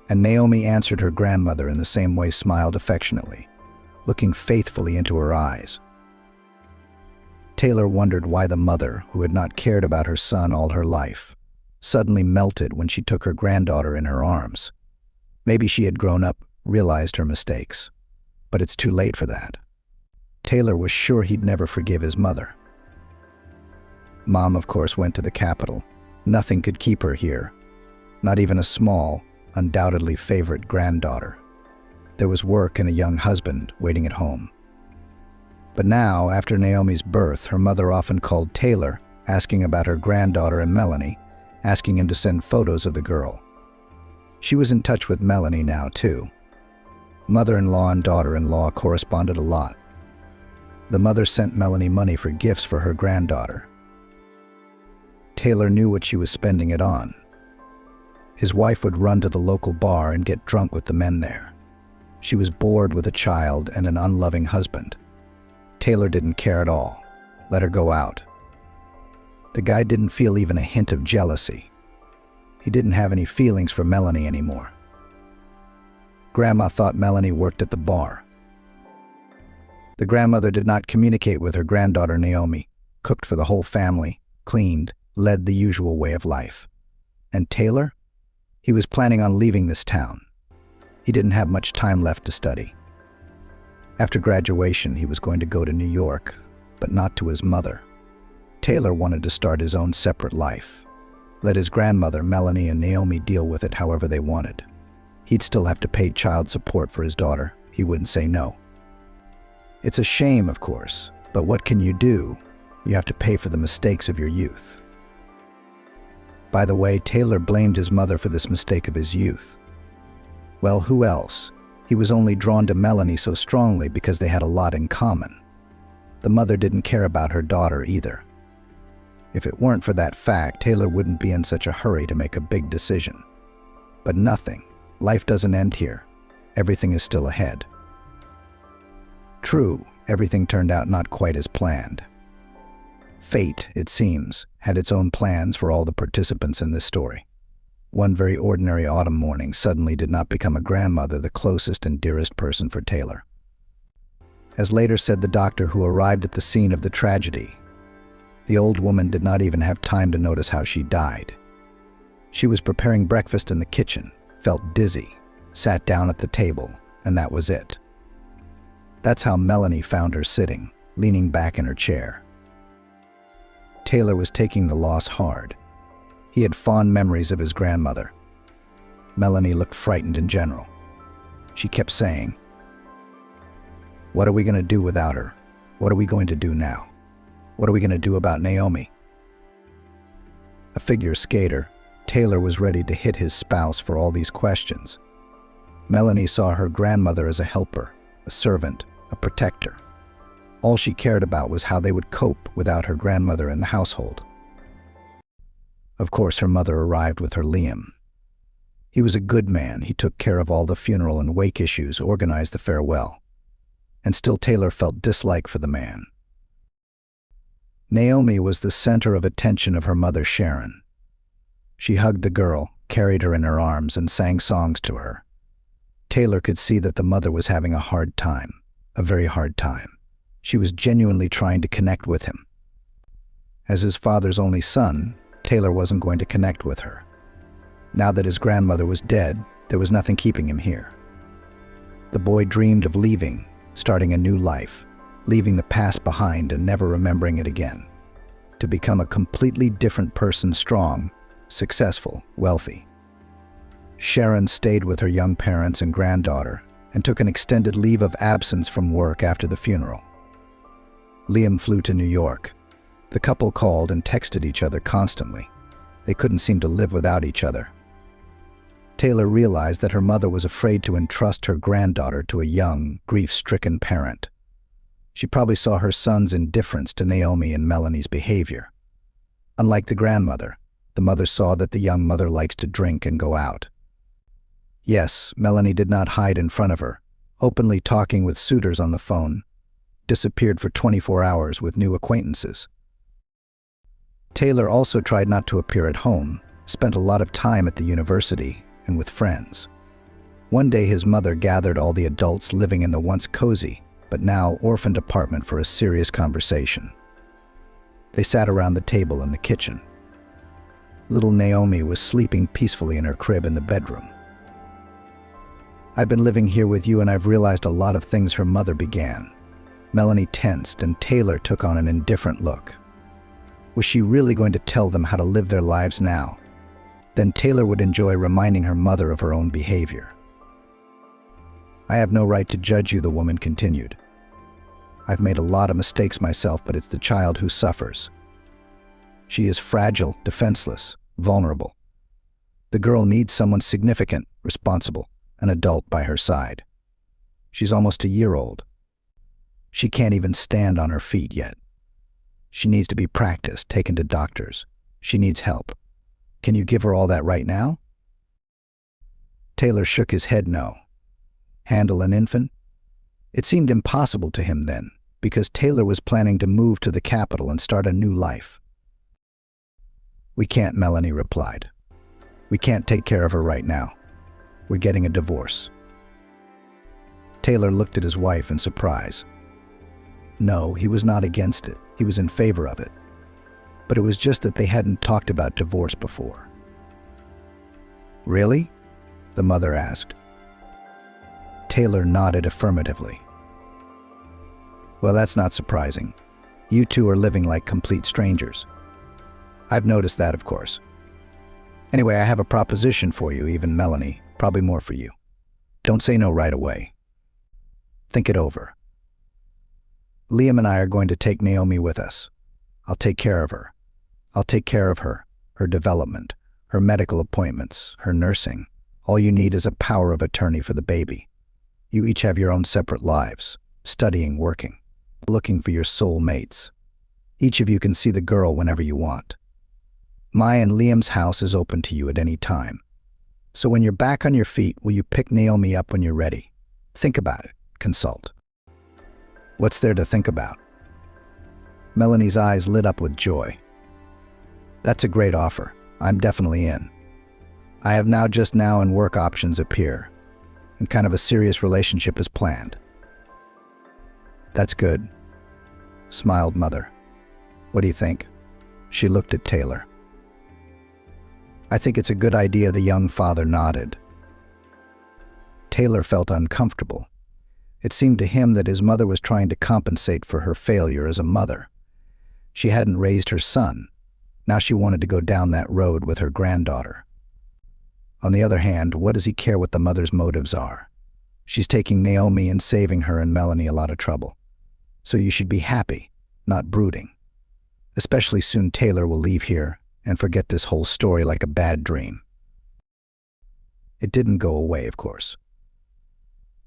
And Naomi answered her grandmother in the same way, smiled affectionately, looking faithfully into her eyes. Taylor wondered why the mother, who had not cared about her son all her life, suddenly melted when she took her granddaughter in her arms. Maybe she had grown up, realized her mistakes. But it's too late for that. Taylor was sure he'd never forgive his mother. Mom, of course, went to the capital. Nothing could keep her here. Not even a small, undoubtedly favorite granddaughter. There was work and a young husband waiting at home. But now, after Naomi's birth, her mother often called Taylor, asking about her granddaughter and Melanie, asking him to send photos of the girl. She was in touch with Melanie now, too. Mother-in-law and daughter-in-law corresponded a lot. The mother sent Melanie money for gifts for her granddaughter. Taylor knew what she was spending it on. His wife would run to the local bar and get drunk with the men there. She was bored with a child and an unloving husband. Taylor didn't care at all. Let her go out. The guy didn't feel even a hint of jealousy. He didn't have any feelings for Melanie anymore. Grandma thought Melanie worked at the bar. The grandmother did not communicate with her granddaughter Naomi, cooked for the whole family, cleaned, led the usual way of life. And Taylor? He was planning on leaving this town. He didn't have much time left to study. After graduation, he was going to go to New York, but not to his mother. Taylor wanted to start his own separate life. Let his grandmother, Melanie, and Naomi deal with it however they wanted. He'd still have to pay child support for his daughter. He wouldn't say no. It's a shame, of course, but what can you do? You have to pay for the mistakes of your youth. By the way, Taylor blamed his mother for this mistake of his youth. Well, who else? He was only drawn to Melanie so strongly because they had a lot in common. The mother didn't care about her daughter either. If it weren't for that fact, Taylor wouldn't be in such a hurry to make a big decision. But nothing. Life doesn't end here. Everything is still ahead. True, everything turned out not quite as planned. Fate, it seems, had its own plans for all the participants in this story. One very ordinary autumn morning suddenly did not become a grandmother the closest and dearest person for Taylor. As later said the doctor who arrived at the scene of the tragedy, the old woman did not even have time to notice how she died. She was preparing breakfast in the kitchen, felt dizzy, sat down at the table, and that was it. That's how Melanie found her sitting, leaning back in her chair. Taylor was taking the loss hard. He had fond memories of his grandmother. Melanie looked frightened in general. She kept saying, "What are we going to do without her? What are we going to do now? What are we going to do about Naomi?" A figure skater, Taylor was ready to hit his spouse for all these questions. Melanie saw her grandmother as a helper, a servant, a protector. All she cared about was how they would cope without her grandmother in the household. Of course, her mother arrived with her Liam. He was a good man. He took care of all the funeral and wake issues, organized the farewell. And still Taylor felt dislike for the man. Naomi was the center of attention of her mother Sharon. She hugged the girl, carried her in her arms, and sang songs to her. Taylor could see that the mother was having a hard time, a very hard time. She was genuinely trying to connect with him. As his father's only son, Taylor wasn't going to connect with her. Now that his grandmother was dead, there was nothing keeping him here. The boy dreamed of leaving, starting a new life, leaving the past behind and never remembering it again. To become a completely different person, strong, successful, wealthy. Sharon stayed with her young parents and granddaughter and took an extended leave of absence from work after the funeral. Liam flew to New York. The couple called and texted each other constantly. They couldn't seem to live without each other. Taylor realized that her mother was afraid to entrust her granddaughter to a young, grief-stricken parent. She probably saw her son's indifference to Naomi and Melanie's behavior. Unlike the grandmother, the mother saw that the young mother likes to drink and go out. Yes, Melanie did not hide in front of her, openly talking with suitors on the phone, disappeared for 24 hours with new acquaintances. Taylor also tried not to appear at home, spent a lot of time at the university and with friends. One day his mother gathered all the adults living in the once cozy, but now orphaned apartment for a serious conversation. They sat around the table in the kitchen. Little Naomi was sleeping peacefully in her crib in the bedroom. "I've been living here with you and I've realized a lot of things," her mother began. Melanie tensed and Taylor took on an indifferent look. Was she really going to tell them how to live their lives now? Then Taylor would enjoy reminding her mother of her own behavior. "I have no right to judge you," the woman continued. "I've made a lot of mistakes myself, but it's the child who suffers. She is fragile, defenseless, vulnerable. The girl needs someone significant, responsible, an adult by her side. She's almost a year old. She can't even stand on her feet yet. She needs to be practiced, taken to doctors. She needs help. Can you give her all that right now?" Taylor shook his head no. Handle an infant? It seemed impossible to him then, because Taylor was planning to move to the capital and start a new life. "We can't," Melanie replied. "We can't take care of her right now. We're getting a divorce." Taylor looked at his wife in surprise. No, he was not against it. He was in favor of it. But it was just that they hadn't talked about divorce before. "Really?" the mother asked. Taylor nodded affirmatively. "Well, that's not surprising. You two are living like complete strangers. I've noticed that, of course. Anyway, I have a proposition for you, even Melanie, probably more for you. Don't say no right away. Think it over. Liam and I are going to take Naomi with us. I'll take care of her. I'll take care of her, her development, her medical appointments, her nursing. All you need is a power of attorney for the baby. You each have your own separate lives, studying, working, looking for your soul mates. Each of you can see the girl whenever you want. My and Liam's house is open to you at any time. So when you're back on your feet, will you pick Naomi up when you're ready? Think about it. Consult." "What's there to think about?" Melanie's eyes lit up with joy. "That's a great offer. I'm definitely in. I have just now and work options appear, and kind of a serious relationship is planned." "That's good," smiled Mother. "What do you think?" She looked at Taylor. "I think it's a good idea," the young father nodded. Taylor felt uncomfortable. It seemed to him that his mother was trying to compensate for her failure as a mother. She hadn't raised her son. Now she wanted to go down that road with her granddaughter. On the other hand, what does he care what the mother's motives are? She's taking Naomi and saving her and Melanie a lot of trouble. So you should be happy, not brooding. Especially soon Taylor will leave here and forget this whole story like a bad dream. It didn't go away, of course.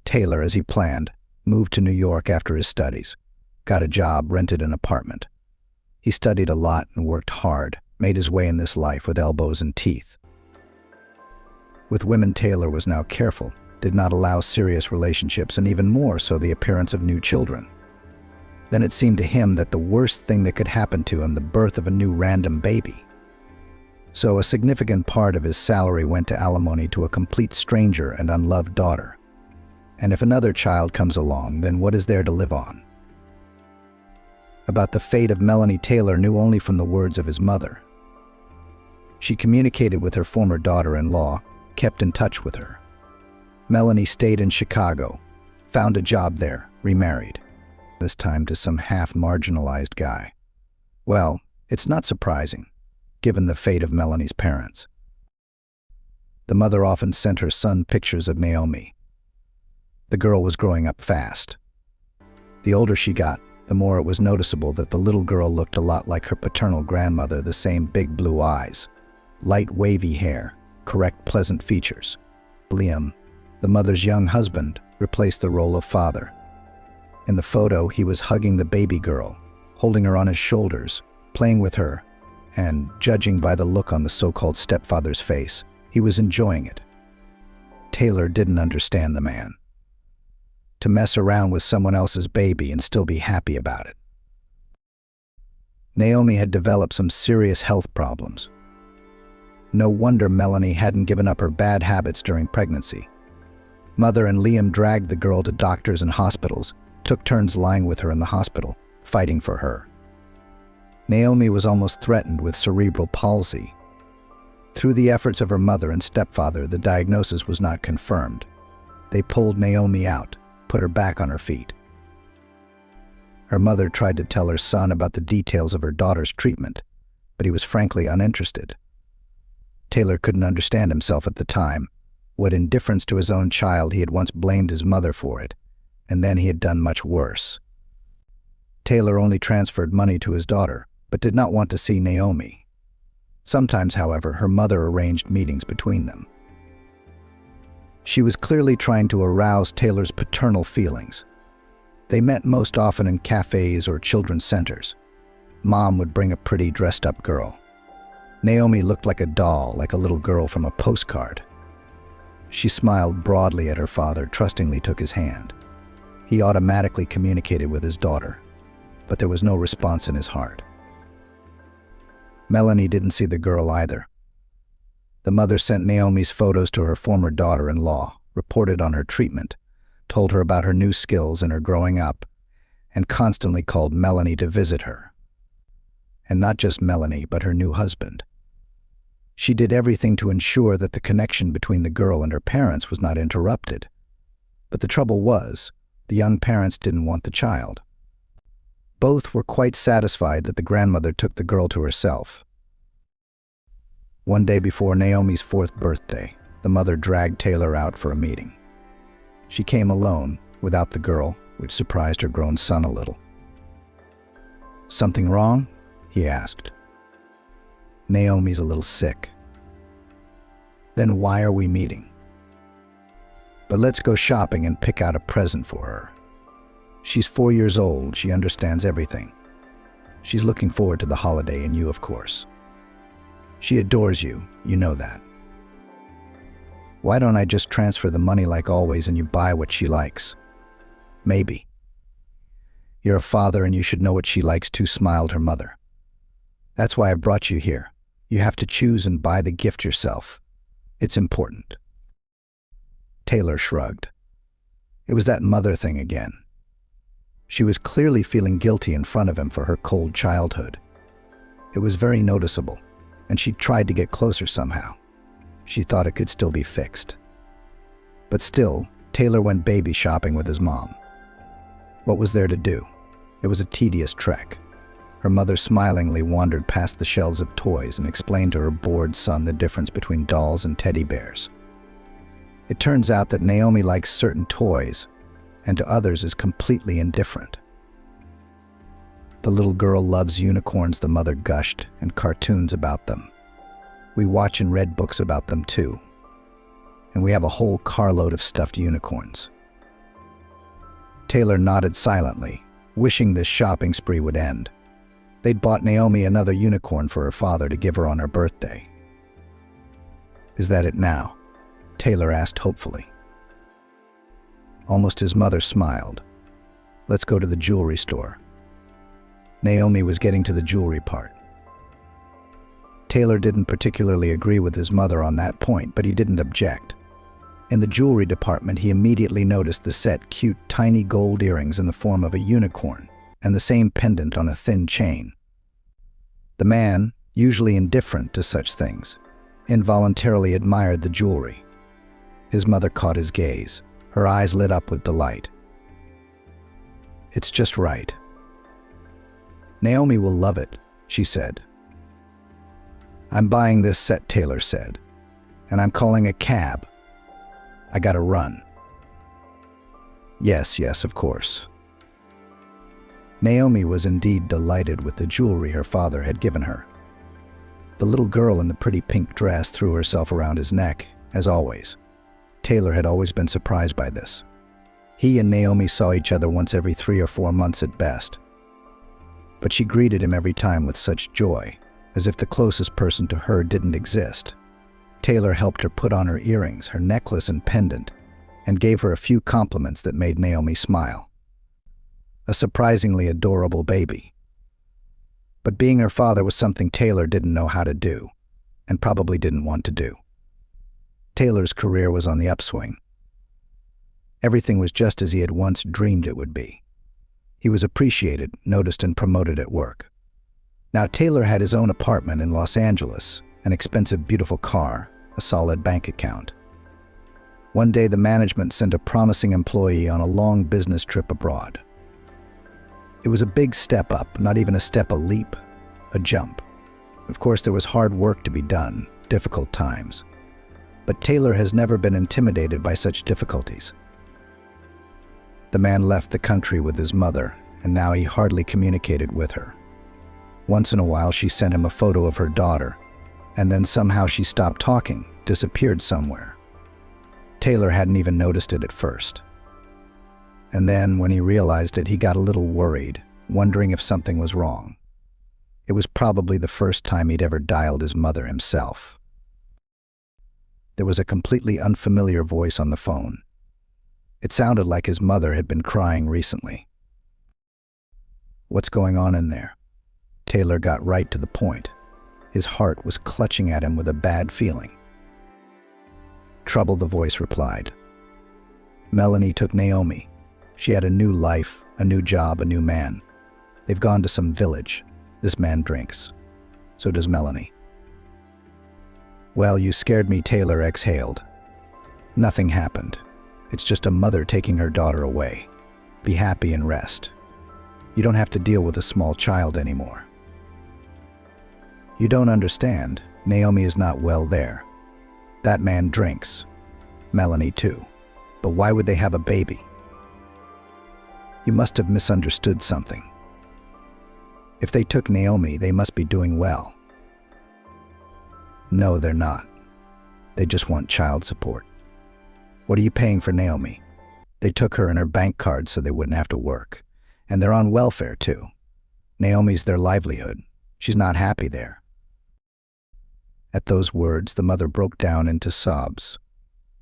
Taylor, as he planned, moved to New York after his studies, got a job, rented an apartment. He studied a lot and worked hard, made his way in this life with elbows and teeth. With women, Taylor was now careful, did not allow serious relationships, and even more so the appearance of new children. Then it seemed to him that the worst thing that could happen to him, the birth of a new random baby. So a significant part of his salary went to alimony to a complete stranger and unloved daughter. And if another child comes along, then what is there to live on? About the fate of Melanie, Taylor knew only from the words of his mother. She communicated with her former daughter-in-law, kept in touch with her. Melanie stayed in Chicago, found a job there, remarried, this time to some half-marginalized guy. Well, it's not surprising, given the fate of Melanie's parents. The mother often sent her son pictures of Naomi. The girl was growing up fast. The older she got, the more it was noticeable that the little girl looked a lot like her paternal grandmother, the same big blue eyes, light wavy hair, correct pleasant features. Liam, the mother's young husband, replaced the role of father. In the photo, he was hugging the baby girl, holding her on his shoulders, playing with her, and, judging by the look on the so-called stepfather's face, he was enjoying it. Taylor didn't understand the man. To mess around with someone else's baby and still be happy about it. Naomi had developed some serious health problems. No wonder Melanie hadn't given up her bad habits during pregnancy. Mother and Liam dragged the girl to doctors and hospitals, took turns lying with her in the hospital, fighting for her. Naomi was almost threatened with cerebral palsy. Through the efforts of her mother and stepfather, the diagnosis was not confirmed. They pulled Naomi out, put her back on her feet. Her mother tried to tell her son about the details of her daughter's treatment, but he was frankly uninterested. Taylor couldn't understand himself at the time. What indifference to his own child, he had once blamed his mother for it, and then he had done much worse. Taylor only transferred money to his daughter, but did not want to see Naomi. Sometimes, however, her mother arranged meetings between them. She was clearly trying to arouse Taylor's paternal feelings. They met most often in cafes or children's centers. Mom would bring a pretty dressed-up girl. Naomi looked like a doll, like a little girl from a postcard. She smiled broadly at her father, trustingly took his hand. He automatically communicated with his daughter, but there was no response in his heart. Melanie didn't see the girl either. The mother sent Naomi's photos to her former daughter-in-law, reported on her treatment, told her about her new skills and her growing up, and constantly called Melanie to visit her. And not just Melanie, but her new husband. She did everything to ensure that the connection between the girl and her parents was not interrupted. But the trouble was, the young parents didn't want the child. Both were quite satisfied that the grandmother took the girl to herself. One day before Naomi's 4th birthday, the mother dragged Taylor out for a meeting. She came alone, without the girl, which surprised her grown son a little. "Something wrong?" he asked. "Naomi's a little sick." "Then why are we meeting?" "But let's go shopping and pick out a present for her. She's 4 years old, she understands everything. She's looking forward to the holiday and you, of course. She adores you, you know that. Why don't I just transfer the money like always and you buy what she likes?" "Maybe. You're a father and you should know what she likes too," smiled her mother. "That's why I brought you here. You have to choose and buy the gift yourself. It's important." Taylor shrugged. It was that mother thing again. She was clearly feeling guilty in front of him for her cold childhood. It was very noticeable, and she tried to get closer somehow. She thought it could still be fixed. But still, Taylor went baby shopping with his mom. What was there to do? It was a tedious trek. Her mother smilingly wandered past the shelves of toys and explained to her bored son the difference between dolls and teddy bears. It turns out that Naomi likes certain toys, and to others is completely indifferent. "The little girl loves unicorns," the mother gushed, "and cartoons about them. We watch and read books about them too. And we have a whole carload of stuffed unicorns." Taylor nodded silently, wishing this shopping spree would end. They'd bought Naomi another unicorn for her father to give her on her birthday. "Is that it now?" Taylor asked hopefully. Almost his mother smiled. "Let's go to the jewelry store." Naomi was getting to the jewelry part. Taylor didn't particularly agree with his mother on that point, but he didn't object. In the jewelry department, he immediately noticed the set cute tiny gold earrings in the form of a unicorn and the same pendant on a thin chain. The man, usually indifferent to such things, involuntarily admired the jewelry. His mother caught his gaze. Her eyes lit up with delight. "It's just right. Naomi will love it," she said. "I'm buying this set," Taylor said, "and I'm calling a cab. I gotta run." Yes, of course." Naomi was indeed delighted with the jewelry her father had given her. The little girl in the pretty pink dress threw herself around his neck, as always. Taylor had always been surprised by this. He and Naomi saw each other once every 3 or 4 months at best. But she greeted him every time with such joy, as if the closest person to her didn't exist. Taylor helped her put on her earrings, her necklace and pendant, and gave her a few compliments that made Naomi smile. A surprisingly adorable baby. But being her father was something Taylor didn't know how to do, and probably didn't want to do. Taylor's career was on the upswing. Everything was just as he had once dreamed it would be. He was appreciated, noticed, and promoted at work. Now Taylor had his own apartment in Los Angeles, an expensive, beautiful car, a solid bank account. One day, the management sent a promising employee on a long business trip abroad. It was a big step up, not even a step, a leap, a jump. Of course, there was hard work to be done, difficult times. But Taylor has never been intimidated by such difficulties. The man left the country with his mother, and now he hardly communicated with her. Once in a while, she sent him a photo of her daughter, and then somehow she stopped talking, disappeared somewhere. Taylor hadn't even noticed it at first. And then, when he realized it, he got a little worried, wondering if something was wrong. It was probably the first time he'd ever dialed his mother himself. There was a completely unfamiliar voice on the phone. It sounded like his mother had been crying recently. "What's going on in there?" Taylor got right to the point. His heart was clutching at him with a bad feeling. "Trouble," the voice replied. "Melanie took Naomi. She had a new life, a new job, a new man. They've gone to some village. This man drinks. So does Melanie." "Well, you scared me," Taylor exhaled. "Nothing happened. It's just a mother taking her daughter away. Be happy and rest. You don't have to deal with a small child anymore." "You don't understand. Naomi is not well there. That man drinks. Melanie too. But why would they have a baby?" "You must have misunderstood something. If they took Naomi, they must be doing well." "No, they're not. They just want child support. What are you paying for Naomi? They took her and her bank card so they wouldn't have to work. And they're on welfare too. Naomi's their livelihood. She's not happy there." At those words, the mother broke down into sobs.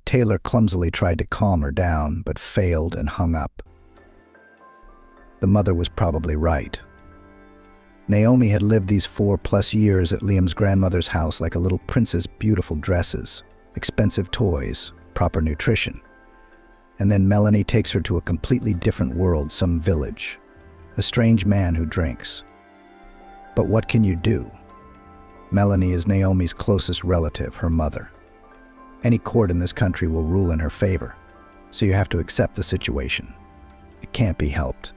Taylor clumsily tried to calm her down, but failed and hung up. The mother was probably right. Naomi had lived these 4+ years at Liam's grandmother's house like a little princess, beautiful dresses, expensive toys, proper nutrition. And then Melanie takes her to a completely different world, some village, a strange man who drinks. But what can you do? Melanie is Naomi's closest relative, her mother. Any court in this country will rule in her favor, so you have to accept the situation. It can't be helped.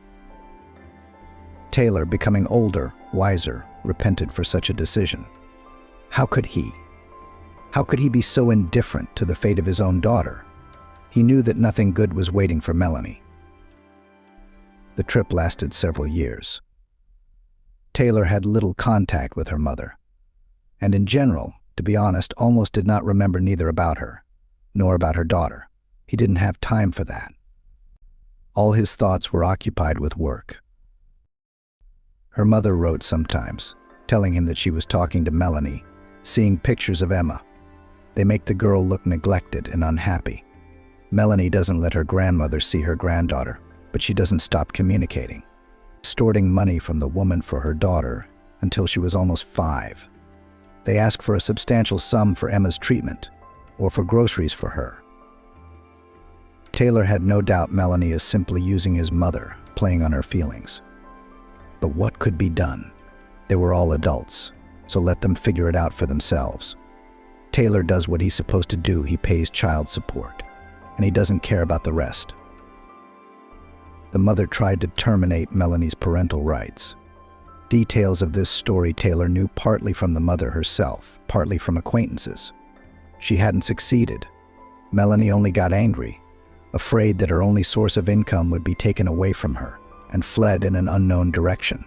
Taylor, becoming older, wiser, repented for such a decision. How could he? How could he be so indifferent to the fate of his own daughter? He knew that nothing good was waiting for Melanie. The trip lasted several years. Taylor had little contact with her mother, and in general, to be honest, almost did not remember neither about her, nor about her daughter. He didn't have time for that. All his thoughts were occupied with work. Her mother wrote sometimes, telling him that she was talking to Melanie, seeing pictures of Emma. They make the girl look neglected and unhappy. Melanie doesn't let her grandmother see her granddaughter, but she doesn't stop communicating, extorting money from the woman for her daughter until she was almost 5. They ask for a substantial sum for Emma's treatment or for groceries for her. Taylor had no doubt Melanie is simply using his mother, playing on her feelings. But what could be done? They were all adults, so let them figure it out for themselves. Taylor does what he's supposed to do. He pays child support, and he doesn't care about the rest. The mother tried to terminate Melanie's parental rights. Details of this story Taylor knew partly from the mother herself, partly from acquaintances. She hadn't succeeded. Melanie only got angry, afraid that her only source of income would be taken away from her, and fled in an unknown direction.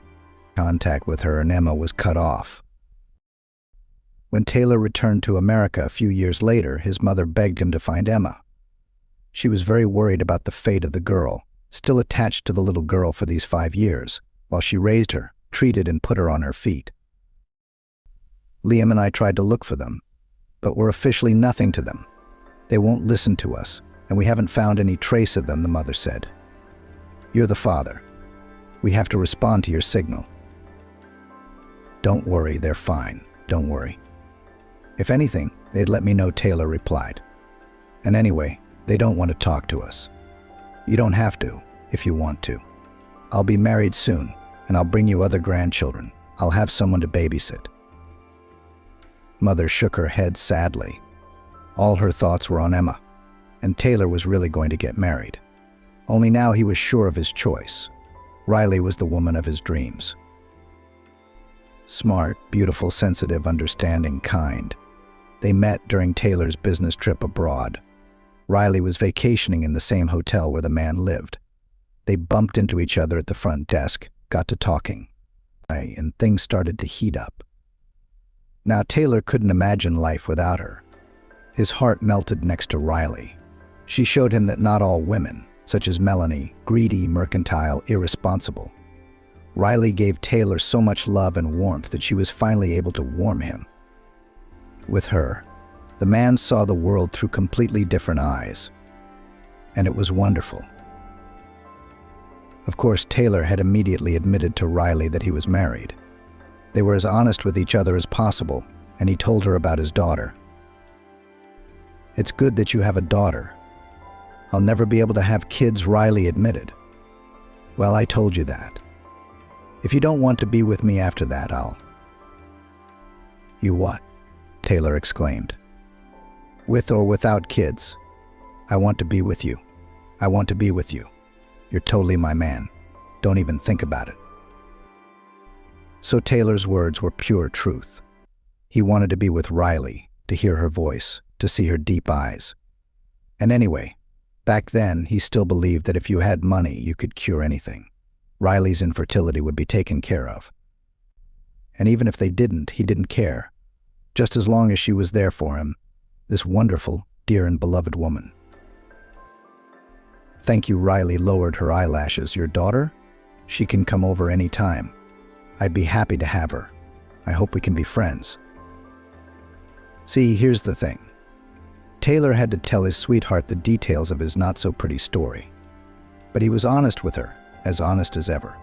Contact with her and Emma was cut off. When Taylor returned to America a few years later, his mother begged him to find Emma. She was very worried about the fate of the girl, still attached to the little girl for these 5 years, while she raised her, treated and put her on her feet. "Liam and I tried to look for them, but we're officially nothing to them. They won't listen to us, and we haven't found any trace of them," the mother said. "You're the father. We have to respond to your signal." "Don't worry, they're fine. Don't worry. If anything, they'd let me know," Taylor replied. "And anyway, they don't want to talk to us. You don't have to, if you want to. I'll be married soon, and I'll bring you other grandchildren. I'll have someone to babysit." Mother shook her head sadly. All her thoughts were on Emma, and Taylor was really going to get married. Only now he was sure of his choice. Riley was the woman of his dreams. Smart, beautiful, sensitive, understanding, kind. They met during Taylor's business trip abroad. Riley was vacationing in the same hotel where the man lived. They bumped into each other at the front desk, got to talking, and things started to heat up. Now Taylor couldn't imagine life without her. His heart melted next to Riley. She showed him that not all women, such as Melanie, greedy, mercantile, irresponsible. Riley gave Taylor so much love and warmth that she was finally able to warm him. With her, the man saw the world through completely different eyes, and it was wonderful. Of course, Taylor had immediately admitted to Riley that he was married. They were as honest with each other as possible, and he told her about his daughter. "It's good that you have a daughter. I'll never be able to have kids," Riley admitted. "Well, I told you that. If you don't want to be with me after that, I'll..." "You what?" Taylor exclaimed. "With or without kids. I want to be with you. I want to be with you. You're totally my man. Don't even think about it." So Taylor's words were pure truth. He wanted to be with Riley, to hear her voice, to see her deep eyes. And anyway, back then, he still believed that if you had money, you could cure anything. Riley's infertility would be taken care of. And even if they didn't, he didn't care. Just as long as she was there for him, this wonderful, dear and beloved woman. "Thank you," Riley lowered her eyelashes. "Your daughter? She can come over any time. I'd be happy to have her. I hope we can be friends." See, here's the thing. Taylor had to tell his sweetheart the details of his not-so-pretty story. But he was honest with her, as honest as ever.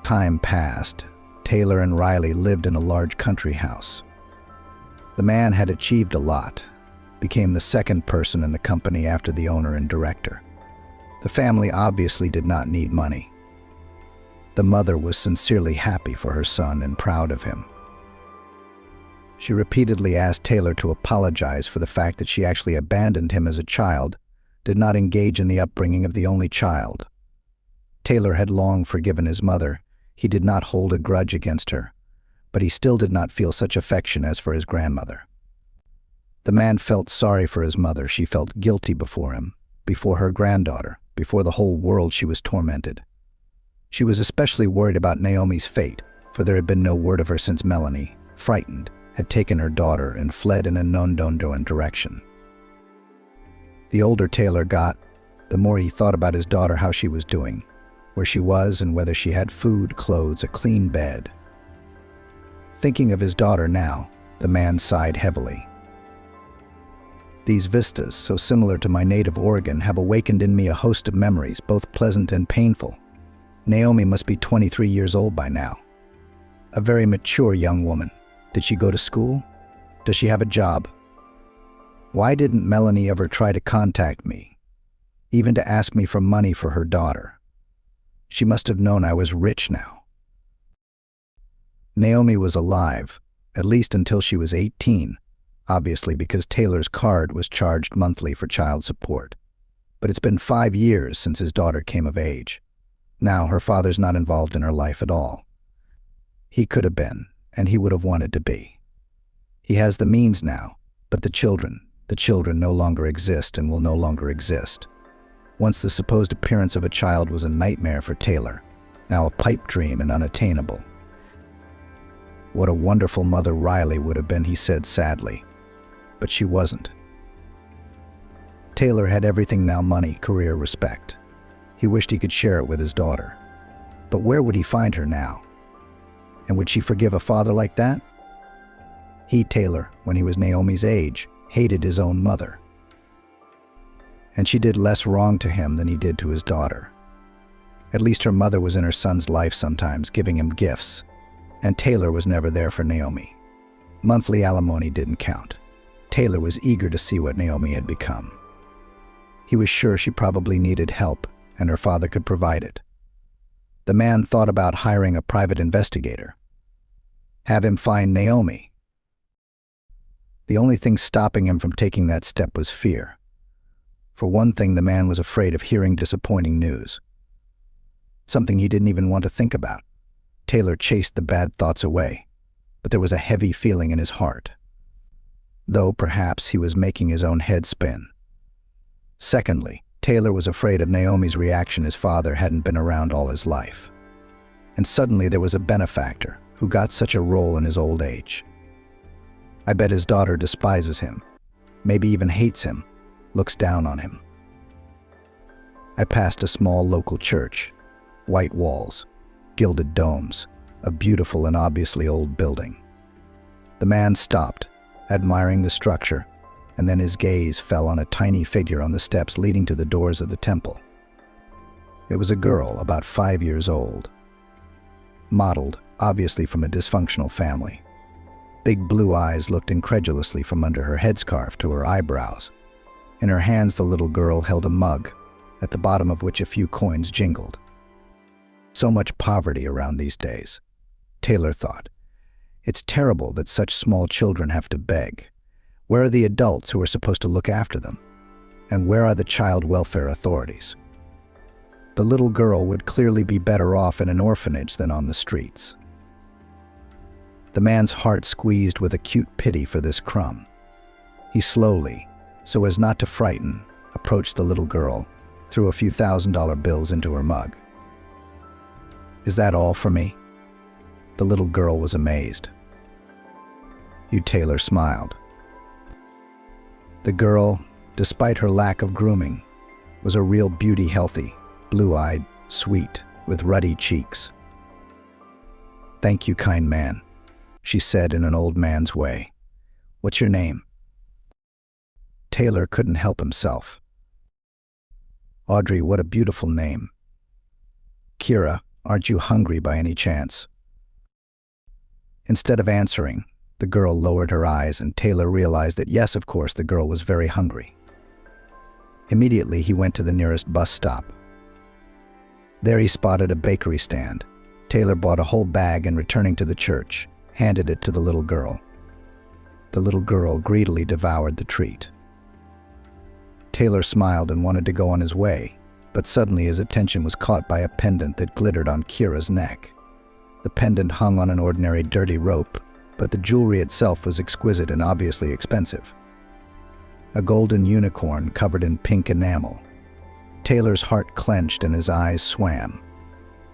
Time passed. Taylor and Riley lived in a large country house. The man had achieved a lot, became the second person in the company after the owner and director. The family obviously did not need money. The mother was sincerely happy for her son and proud of him. She repeatedly asked Taylor to apologize for the fact that she actually abandoned him as a child, did not engage in the upbringing of the only child. Taylor had long forgiven his mother. He did not hold a grudge against her, but he still did not feel such affection as for his grandmother. The man felt sorry for his mother. She felt guilty before him, before her granddaughter, before the whole world. She was tormented. She was especially worried about Naomi's fate, for there had been no word of her since Melanie, frightened, had taken her daughter and fled in a unknown direction. The older Taylor got, the more he thought about his daughter, how she was doing, where she was, and whether she had food, clothes, a clean bed. Thinking of his daughter now, the man sighed heavily. "These vistas, so similar to my native Oregon, have awakened in me a host of memories, both pleasant and painful. Naomi must be 23 years old by now. A very mature young woman. Did she go to school? Does she have a job? Why didn't Melanie ever try to contact me, even to ask me for money for her daughter? She must have known I was rich now." Naomi was alive, at least until she was 18, obviously because Taylor's card was charged monthly for child support. But it's been 5 years since his daughter came of age. Now her father's not involved in her life at all. He could have been, and he would have wanted to be. He has the means now, but the children no longer exist and will no longer exist. Once the supposed appearance of a child was a nightmare for Taylor, now a pipe dream and unattainable. What a wonderful mother Riley would have been, he said sadly. But she wasn't. Taylor had everything now: money, career, respect. He wished he could share it with his daughter. But where would he find her now? And would she forgive a father like that? He, Taylor, when he was Naomi's age, hated his own mother. And she did less wrong to him than he did to his daughter. At least her mother was in her son's life sometimes, giving him gifts. And Taylor was never there for Naomi. Monthly alimony didn't count. Taylor was eager to see what Naomi had become. He was sure she probably needed help, and her father could provide it. The man thought about hiring a private investigator. Have him find Naomi. The only thing stopping him from taking that step was fear. For one thing, the man was afraid of hearing disappointing news. Something he didn't even want to think about. Taylor chased the bad thoughts away, but there was a heavy feeling in his heart. Though perhaps he was making his own head spin. Secondly, Taylor was afraid of Naomi's reaction. His father hadn't been around all his life. And suddenly there was a benefactor who got such a role in his old age. I bet his daughter despises him, maybe even hates him, looks down on him. I passed a small local church, white walls, gilded domes, a beautiful and obviously old building. The man stopped, admiring the structure, and then his gaze fell on a tiny figure on the steps leading to the doors of the temple. It was a girl about 5 years old, modeled, obviously from a dysfunctional family. Big blue eyes looked incredulously from under her headscarf to her eyebrows. In her hands, the little girl held a mug, at the bottom of which a few coins jingled. So much poverty around these days, Taylor thought. It's terrible that such small children have to beg. Where are the adults who are supposed to look after them? And where are the child welfare authorities? The little girl would clearly be better off in an orphanage than on the streets. The man's heart squeezed with acute pity for this crumb. He slowly, so as not to frighten, approached the little girl, threw a few $1,000 bills into her mug. "Is that all for me?" The little girl was amazed. Taylor smiled. The girl, despite her lack of grooming, was a real beauty, healthy, blue-eyed, sweet, with ruddy cheeks. "Thank you, kind man," she said in an old man's way. "What's your name?" Taylor couldn't help himself. "Audrey, what a beautiful name." "Kira, aren't you hungry by any chance?" Instead of answering, the girl lowered her eyes, and Taylor realized that yes, of course, the girl was very hungry. Immediately, he went to the nearest bus stop. There he spotted a bakery stand. Taylor bought a whole bag and, returning to the church, handed it to the little girl. The little girl greedily devoured the treat. Taylor smiled and wanted to go on his way, but suddenly his attention was caught by a pendant that glittered on Kira's neck. The pendant hung on an ordinary dirty rope, but the jewelry itself was exquisite and obviously expensive. A golden unicorn covered in pink enamel. Taylor's heart clenched and his eyes swam.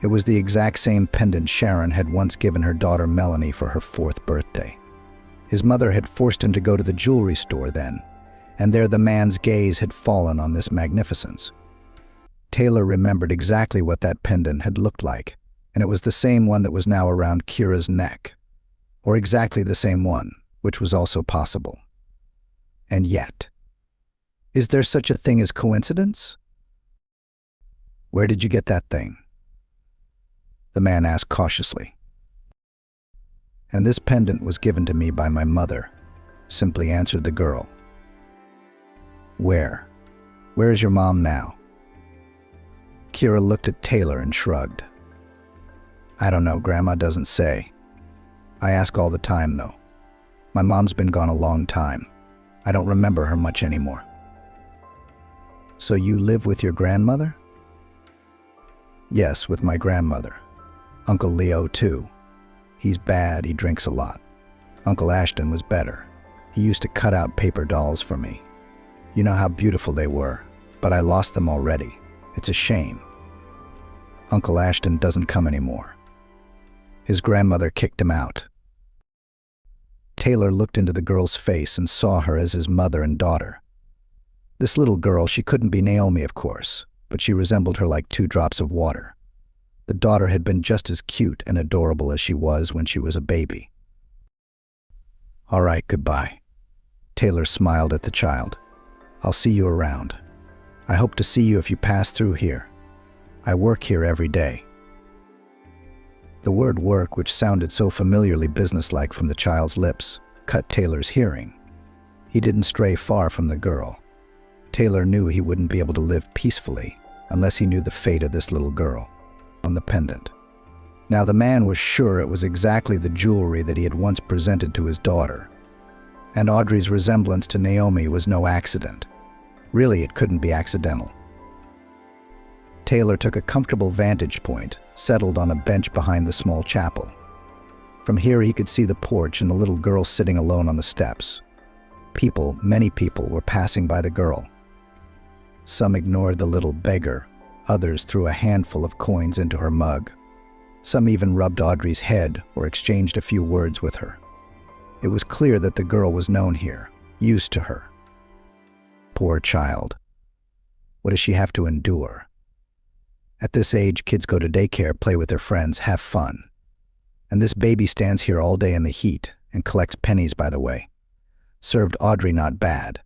It was the exact same pendant Sharon had once given her daughter Melanie for her 4th birthday. His mother had forced him to go to the jewelry store then, and there the man's gaze had fallen on this magnificence. Taylor remembered exactly what that pendant had looked like, and it was the same one that was now around Kira's neck. Or exactly the same one, which was also possible. And yet, is there such a thing as coincidence? "Where did you get that thing?" the man asked cautiously. "And this pendant was given to me by my mother," simply answered the girl. "Where? Where is your mom now?" Kira looked at Taylor and shrugged. "I don't know, Grandma doesn't say. I ask all the time, though. My mom's been gone a long time. I don't remember her much anymore." "So you live with your grandmother?" "Yes, with my grandmother. Uncle Leo, too. He's bad, he drinks a lot. Uncle Ashton was better. He used to cut out paper dolls for me. You know how beautiful they were, but I lost them already. It's a shame. Uncle Ashton doesn't come anymore. His grandmother kicked him out." Taylor looked into the girl's face and saw her as his mother and daughter. This little girl, she couldn't be Naomi, of course, but she resembled her like 2 drops of water. The daughter had been just as cute and adorable as she was when she was a baby. "All right, goodbye." Taylor smiled at the child. "I'll see you around. I hope to see you if you pass through here. I work here every day." The word work, which sounded so familiarly businesslike from the child's lips, cut Taylor's hearing. He didn't stray far from the girl. Taylor knew he wouldn't be able to live peacefully unless he knew the fate of this little girl on the pendant. Now the man was sure it was exactly the jewelry that he had once presented to his daughter. And Audrey's resemblance to Naomi was no accident. Really, it couldn't be accidental. Taylor took a comfortable vantage point, settled on a bench behind the small chapel. From here he could see the porch and the little girl sitting alone on the steps. People, many people, were passing by the girl. Some ignored the little beggar, others threw a handful of coins into her mug. Some even rubbed Audrey's head or exchanged a few words with her. It was clear that the girl was known here, used to her. Poor child. What does she have to endure? At this age, kids go to daycare, play with their friends, have fun. And this baby stands here all day in the heat and collects pennies by the way. Served Audrey not bad.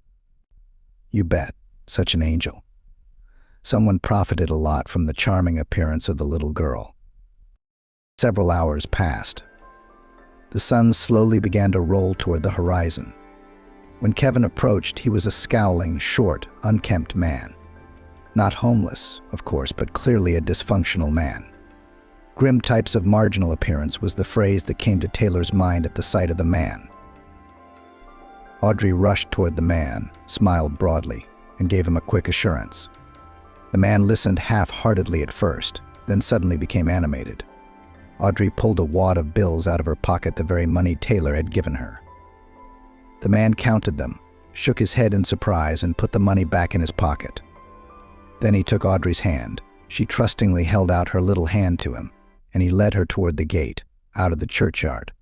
You bet, such an angel. Someone profited a lot from the charming appearance of the little girl. Several hours passed. The sun slowly began to roll toward the horizon. When Kevin approached, he was a scowling, short, unkempt man. Not homeless, of course, but clearly a dysfunctional man. Grim types of marginal appearance was the phrase that came to Taylor's mind at the sight of the man. Audrey rushed toward the man, smiled broadly, and gave him a quick assurance. The man listened half-heartedly at first, then suddenly became animated. Audrey pulled a wad of bills out of her pocket, the very money Taylor had given her. The man counted them, shook his head in surprise, and put the money back in his pocket. Then he took Audrey's hand. She trustingly held out her little hand to him, and he led her toward the gate, out of the churchyard.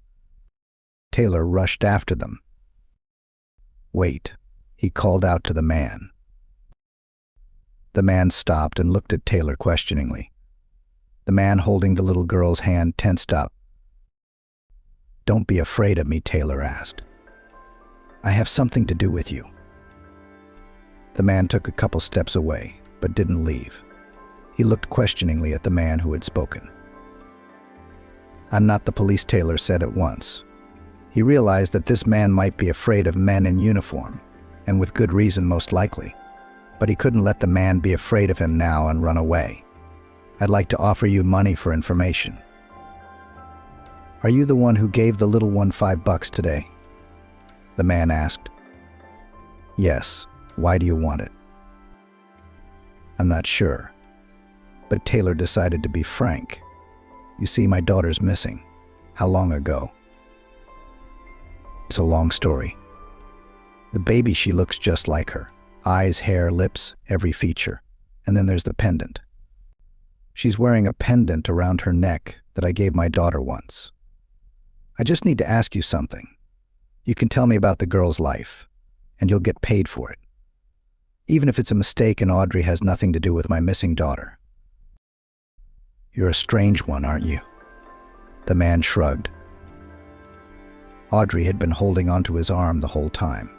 Taylor rushed after them. "Wait," he called out to the man. The man stopped and looked at Taylor questioningly. The man holding the little girl's hand tensed up. "Don't be afraid of me," Taylor asked. "I have something to do with you." The man took a couple steps away, but didn't leave. He looked questioningly at the man who had spoken. "I'm not the police," Taylor said at once. He realized that this man might be afraid of men in uniform, and with good reason most likely. But he couldn't let the man be afraid of him now and run away. "I'd like to offer you money for information." "Are you the one who gave the little one $5 today?" the man asked. "Yes. Why do you want it?" "I'm not sure." But Taylor decided to be frank. "You see, my daughter's missing." "How long ago?" "It's a long story. The baby, she looks just like her. Eyes, hair, lips, every feature. And then there's the pendant. She's wearing a pendant around her neck that I gave my daughter once. I just need to ask you something. You can tell me about the girl's life, and you'll get paid for it. Even if it's a mistake and Audrey has nothing to do with my missing daughter." "You're a strange one, aren't you?" The man shrugged. Audrey had been holding onto his arm the whole time.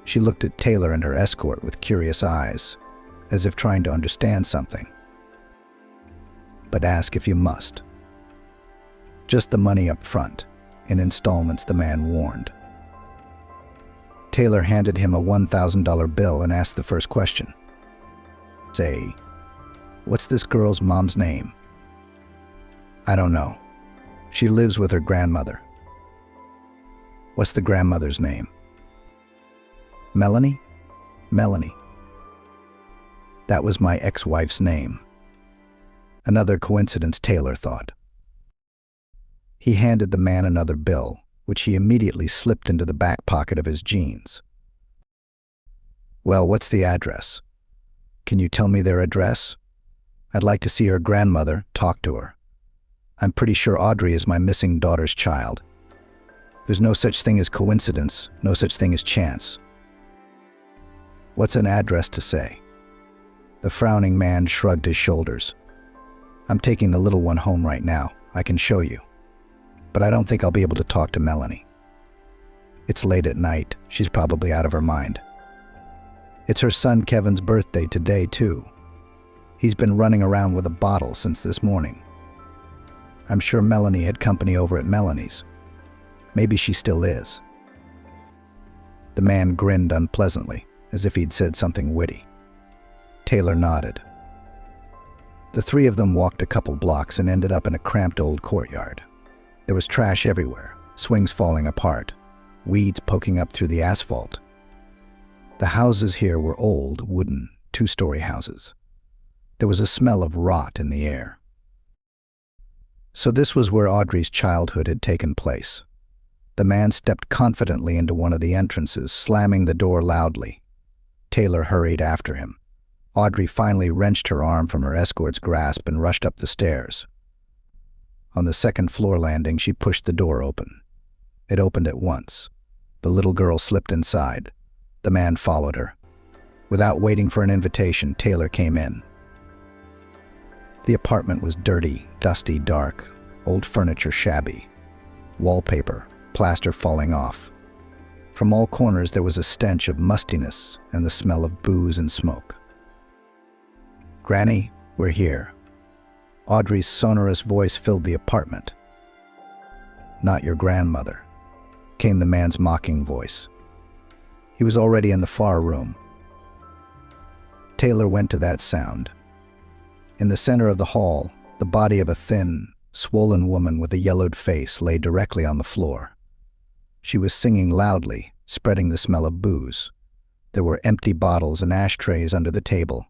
She looked at Taylor and her escort with curious eyes, as if trying to understand something. "But ask if you must. Just the money up front, in installments," the man warned. Taylor handed him a $1,000 bill and asked the first question. "Say, what's this girl's mom's name?" "I don't know. She lives with her grandmother." "What's the grandmother's name?" "Melanie?" "Melanie. That was my ex-wife's name." Another coincidence, Taylor thought. He handed the man another bill, which he immediately slipped into the back pocket of his jeans. "Well, what's the address? Can you tell me their address? I'd like to see her grandmother, talk to her. I'm pretty sure Audrey is my missing daughter's child. There's no such thing as coincidence, no such thing as chance." "What's an address to say?" The frowning man shrugged his shoulders. "I'm taking the little one home right now. I can show you. But I don't think I'll be able to talk to Melanie. It's late at night. She's probably out of her mind. It's her son Kevin's birthday today, too. He's been running around with a bottle since this morning. I'm sure Melanie had company over at Melanie's. Maybe she still is." The man grinned unpleasantly, as if he'd said something witty. Taylor nodded. The three of them walked a couple blocks and ended up in a cramped old courtyard. There was trash everywhere, swings falling apart, weeds poking up through the asphalt. The houses here were old, wooden, two-story houses. There was a smell of rot in the air. So this was where Audrey's childhood had taken place. The man stepped confidently into one of the entrances, slamming the door loudly. Taylor hurried after him. Audrey finally wrenched her arm from her escort's grasp and rushed up the stairs. On the second-floor landing, she pushed the door open. It opened at once. The little girl slipped inside. The man followed her. Without waiting for an invitation, Taylor came in. The apartment was dirty, dusty, dark, old furniture shabby, wallpaper, plaster falling off. From all corners there was a stench of mustiness and the smell of booze and smoke. "Granny, we're here." Audrey's sonorous voice filled the apartment. "Not your grandmother," came the man's mocking voice. He was already in the far room. Taylor went to that sound. In the center of the hall, the body of a thin, swollen woman with a yellowed face lay directly on the floor. She was singing loudly, spreading the smell of booze. There were empty bottles and ashtrays under the table,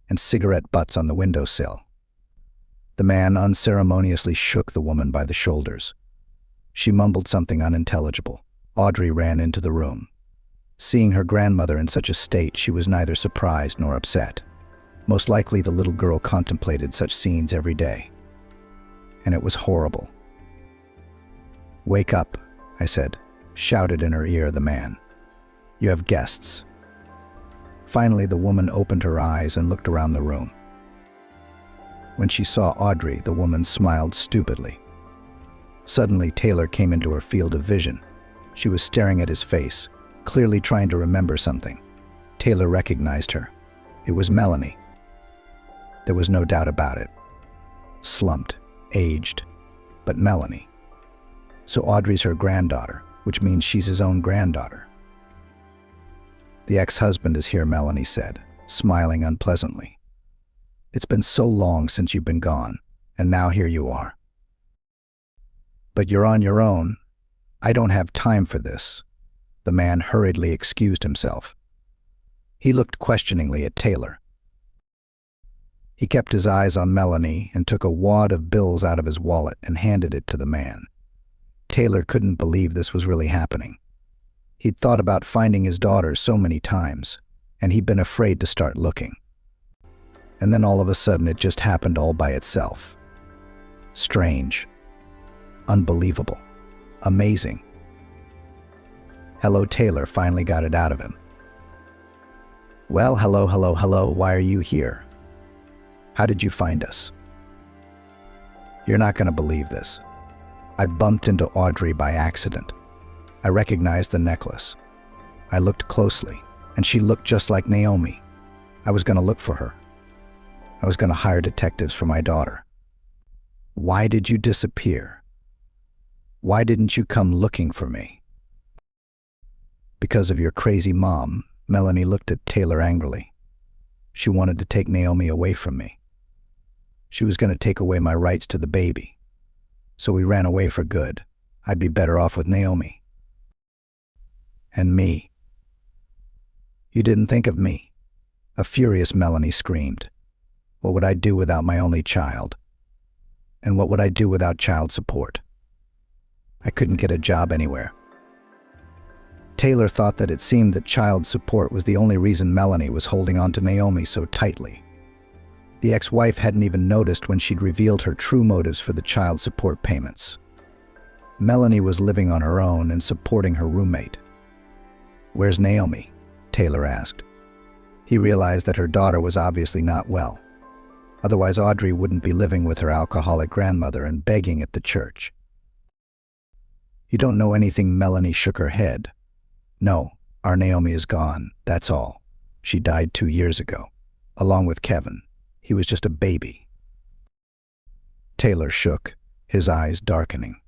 and cigarette butts on the windowsill. The man unceremoniously shook the woman by the shoulders. She mumbled something unintelligible. Audrey ran into the room. Seeing her grandmother in such a state, she was neither surprised nor upset. Most likely the little girl contemplated such scenes every day. And it was horrible. "Wake up," I said, shouted in her ear the man. "You have guests." Finally, the woman opened her eyes and looked around the room. When she saw Audrey, the woman smiled stupidly. Suddenly, Taylor came into her field of vision. She was staring at his face, clearly trying to remember something. Taylor recognized her. It was Melanie. There was no doubt about it. Slumped, aged, but Melanie. So Audrey's her granddaughter, which means she's his own granddaughter. "The ex-husband is here," Melanie said, smiling unpleasantly. "It's been so long since you've been gone, and now here you are." "But you're on your own. I don't have time for this." The man hurriedly excused himself. He looked questioningly at Taylor. He kept his eyes on Melanie and took a wad of bills out of his wallet and handed it to the man. Taylor couldn't believe this was really happening. He'd thought about finding his daughter so many times, and he'd been afraid to start looking. And then all of a sudden it just happened all by itself. Strange. Unbelievable. Amazing. "Hello," Taylor finally got it out of him. "Well, hello, why are you here? How did you find us?" "You're not going to believe this. I bumped into Audrey by accident. I recognized the necklace. I looked closely, and she looked just like Naomi. I was going to look for her. I was going to hire detectives for my daughter." "Why did you disappear? Why didn't you come looking for me?" "Because of your crazy mom." Melanie looked at Taylor angrily. "She wanted to take Naomi away from me. She was going to take away my rights to the baby. So we ran away for good. I'd be better off with Naomi." "And me. You didn't think of me." A furious Melanie screamed. "What would I do without my only child? And what would I do without child support? I couldn't get a job anywhere." Taylor thought that it seemed that child support was the only reason Melanie was holding on to Naomi so tightly. The ex-wife hadn't even noticed when she'd revealed her true motives for the child support payments. Melanie was living on her own and supporting her roommate. "Where's Naomi?" Taylor asked. He realized that her daughter was obviously not well. Otherwise, Audrey wouldn't be living with her alcoholic grandmother and begging at the church. "You don't know anything," Melanie shook her head. "No, our Naomi is gone, that's all. She died 2 years ago, along with Kevin. He was just a baby." Taylor shook, his eyes darkening.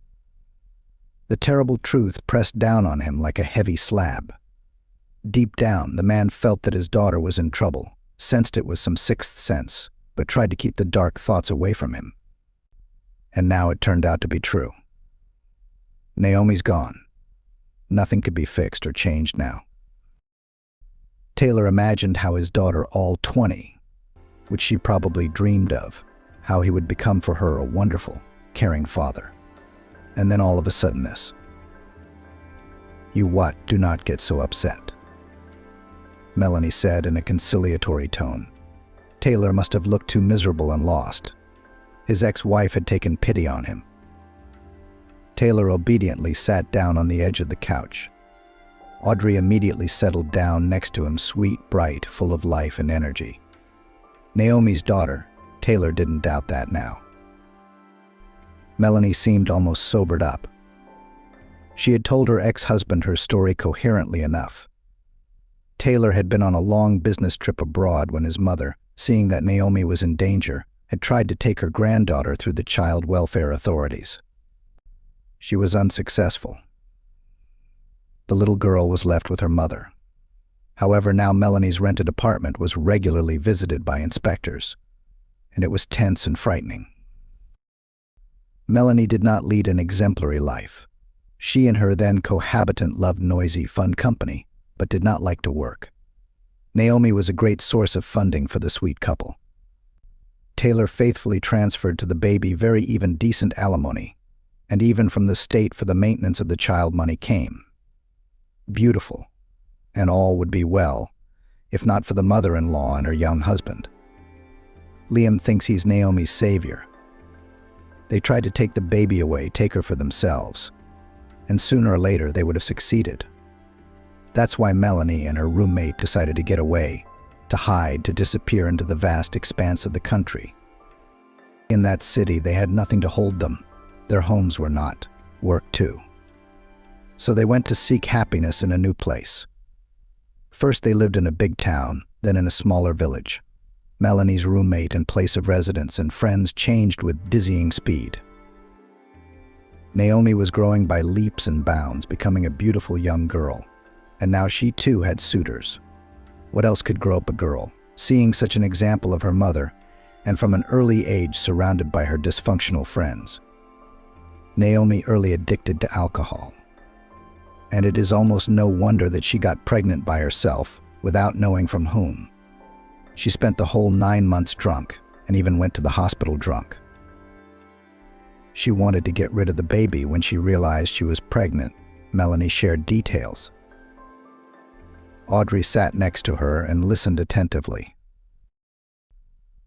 The terrible truth pressed down on him like a heavy slab. Deep down, the man felt that his daughter was in trouble, sensed it with some sixth sense, but tried to keep the dark thoughts away from him. And now it turned out to be true. Naomi's gone. Nothing could be fixed or changed now. Taylor imagined how his daughter, all 20, which she probably dreamed of, how he would become for her a wonderful, caring father. And then all of a sudden this. "You what? Do not get so upset," Melanie said in a conciliatory tone. Taylor must have looked too miserable and lost. His ex-wife had taken pity on him. Taylor obediently sat down on the edge of the couch. Audrey immediately settled down next to him, sweet, bright, full of life and energy. Naomi's daughter, Taylor didn't doubt that now. Melanie seemed almost sobered up. She had told her ex-husband her story coherently enough. Taylor had been on a long business trip abroad when his mother, seeing that Naomi was in danger, had tried to take her granddaughter through the child welfare authorities. She was unsuccessful. The little girl was left with her mother. However, now Melanie's rented apartment was regularly visited by inspectors, and it was tense and frightening. Melanie did not lead an exemplary life. She and her then cohabitant loved noisy, fun company, but did not like to work. Naomi was a great source of funding for the sweet couple. Taylor faithfully transferred to the baby very even decent alimony, and even from the state for the maintenance of the child money came. Beautiful, and all would be well, if not for the mother-in-law and her young husband. Liam thinks he's Naomi's savior. They tried to take the baby away, take her for themselves, and sooner or later they would have succeeded. That's why Melanie and her roommate decided to get away, to hide, to disappear into the vast expanse of the country. In that city, they had nothing to hold them. Their homes were not. Work too. So they went to seek happiness in a new place. First they lived in a big town, then in a smaller village. Melanie's roommate and place of residence and friends changed with dizzying speed. Naomi was growing by leaps and bounds, becoming a beautiful young girl. And now she too had suitors. What else could grow up a girl, seeing such an example of her mother, and from an early age surrounded by her dysfunctional friends? Naomi early addicted to alcohol. And it is almost no wonder that she got pregnant by herself, without knowing from whom. She spent the whole 9 months drunk, and even went to the hospital drunk. She wanted to get rid of the baby. When she realized she was pregnant, Melanie shared details. Audrey sat next to her and listened attentively.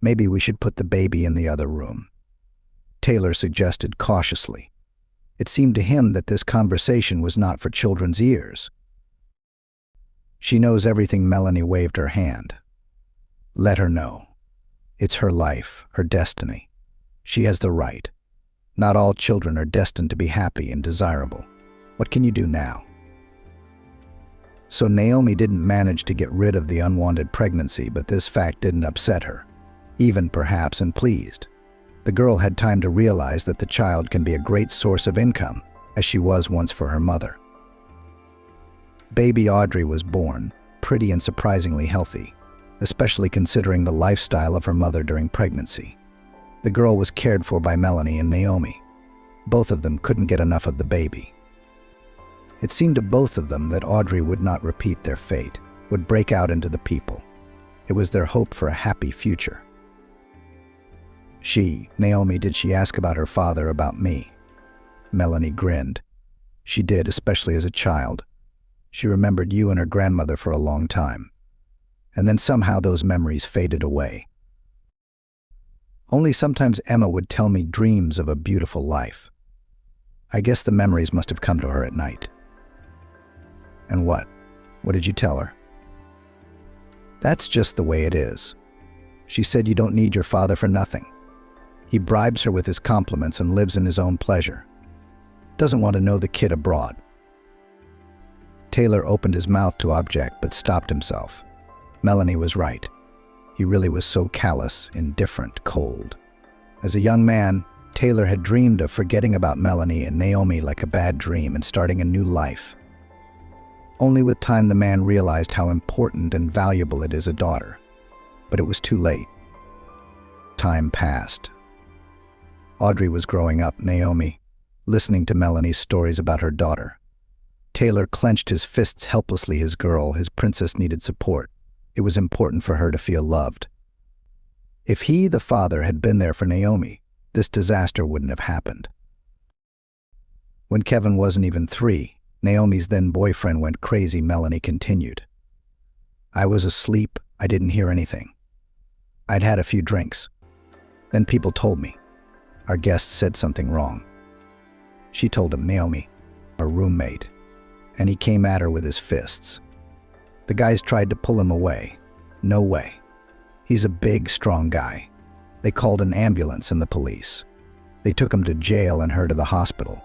"Maybe we should put the baby in the other room," Taylor suggested cautiously. It seemed to him that this conversation was not for children's ears. "She knows everything." Melanie waved her hand. "Let her know. It's her life, her destiny. She has the right. Not all children are destined to be happy and desirable. What can you do now?" So Naomi didn't manage to get rid of the unwanted pregnancy, but this fact didn't upset her, even perhaps, and pleased. The girl had time to realize that the child can be a great source of income, as she was once for her mother. Baby Audrey was born, pretty and surprisingly healthy, especially considering the lifestyle of her mother during pregnancy. The girl was cared for by Melanie and Naomi. Both of them couldn't get enough of the baby. It seemed to both of them that Audrey would not repeat their fate, would break out into the people. It was their hope for a happy future. Naomi, did she ask about her father, about me?" Melanie grinned. "She did, especially as a child. She remembered you and her grandmother for a long time. And then somehow those memories faded away. Only sometimes Emma would tell me dreams of a beautiful life. I guess the memories must have come to her at night." "And what? What did you tell her?" "That's just the way it is. She said you don't need your father for nothing. He bribes her with his compliments and lives in his own pleasure. Doesn't want to know the kid abroad." Taylor opened his mouth to object but stopped himself. Melanie was right. He really was so callous, indifferent, cold. As a young man, Taylor had dreamed of forgetting about Melanie and Naomi like a bad dream and starting a new life. Only with time the man realized how important and valuable it is a daughter. But it was too late. Time passed. Audrey was growing up, Naomi, listening to Melanie's stories about her daughter. Taylor clenched his fists helplessly. His girl, his princess, needed support. It was important for her to feel loved. If he, the father, had been there for Naomi, this disaster wouldn't have happened. When Kevin wasn't even 3, Naomi's then boyfriend went crazy. Melanie continued. I was asleep. I didn't hear anything. I'd had a few drinks. Then people told me. Our guest said something wrong. She told him, Naomi, our roommate, and he came at her with his fists. The guys tried to pull him away. No way. He's a big, strong guy. They called an ambulance and the police. They took him to jail and her to the hospital.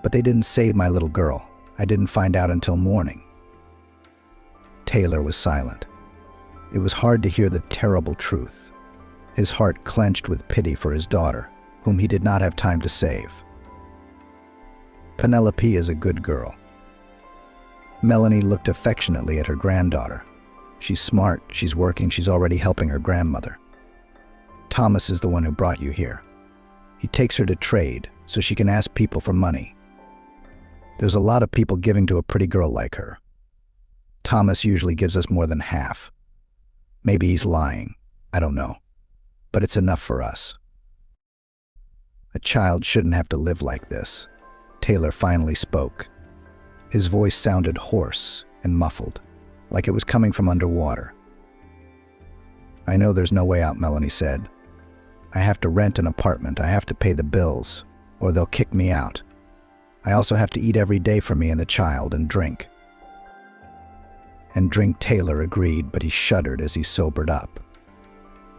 But they didn't save my little girl. I didn't find out until morning. Taylor was silent. It was hard to hear the terrible truth. His heart clenched with pity for his daughter, whom he did not have time to save. Penelope is a good girl. Melanie looked affectionately at her granddaughter. She's smart, she's working, she's already helping her grandmother. Thomas is the one who brought you here. He takes her to trade so she can ask people for money. There's a lot of people giving to a pretty girl like her. Thomas usually gives us more than half. Maybe he's lying, I don't know. But it's enough for us. A child shouldn't have to live like this. Taylor finally spoke. His voice sounded hoarse and muffled, like it was coming from underwater. I know there's no way out, Melanie said. I have to rent an apartment, I have to pay the bills, or they'll kick me out. I also have to eat every day for me and the child and drink. And drink, Taylor agreed, but he shuddered as he sobered up.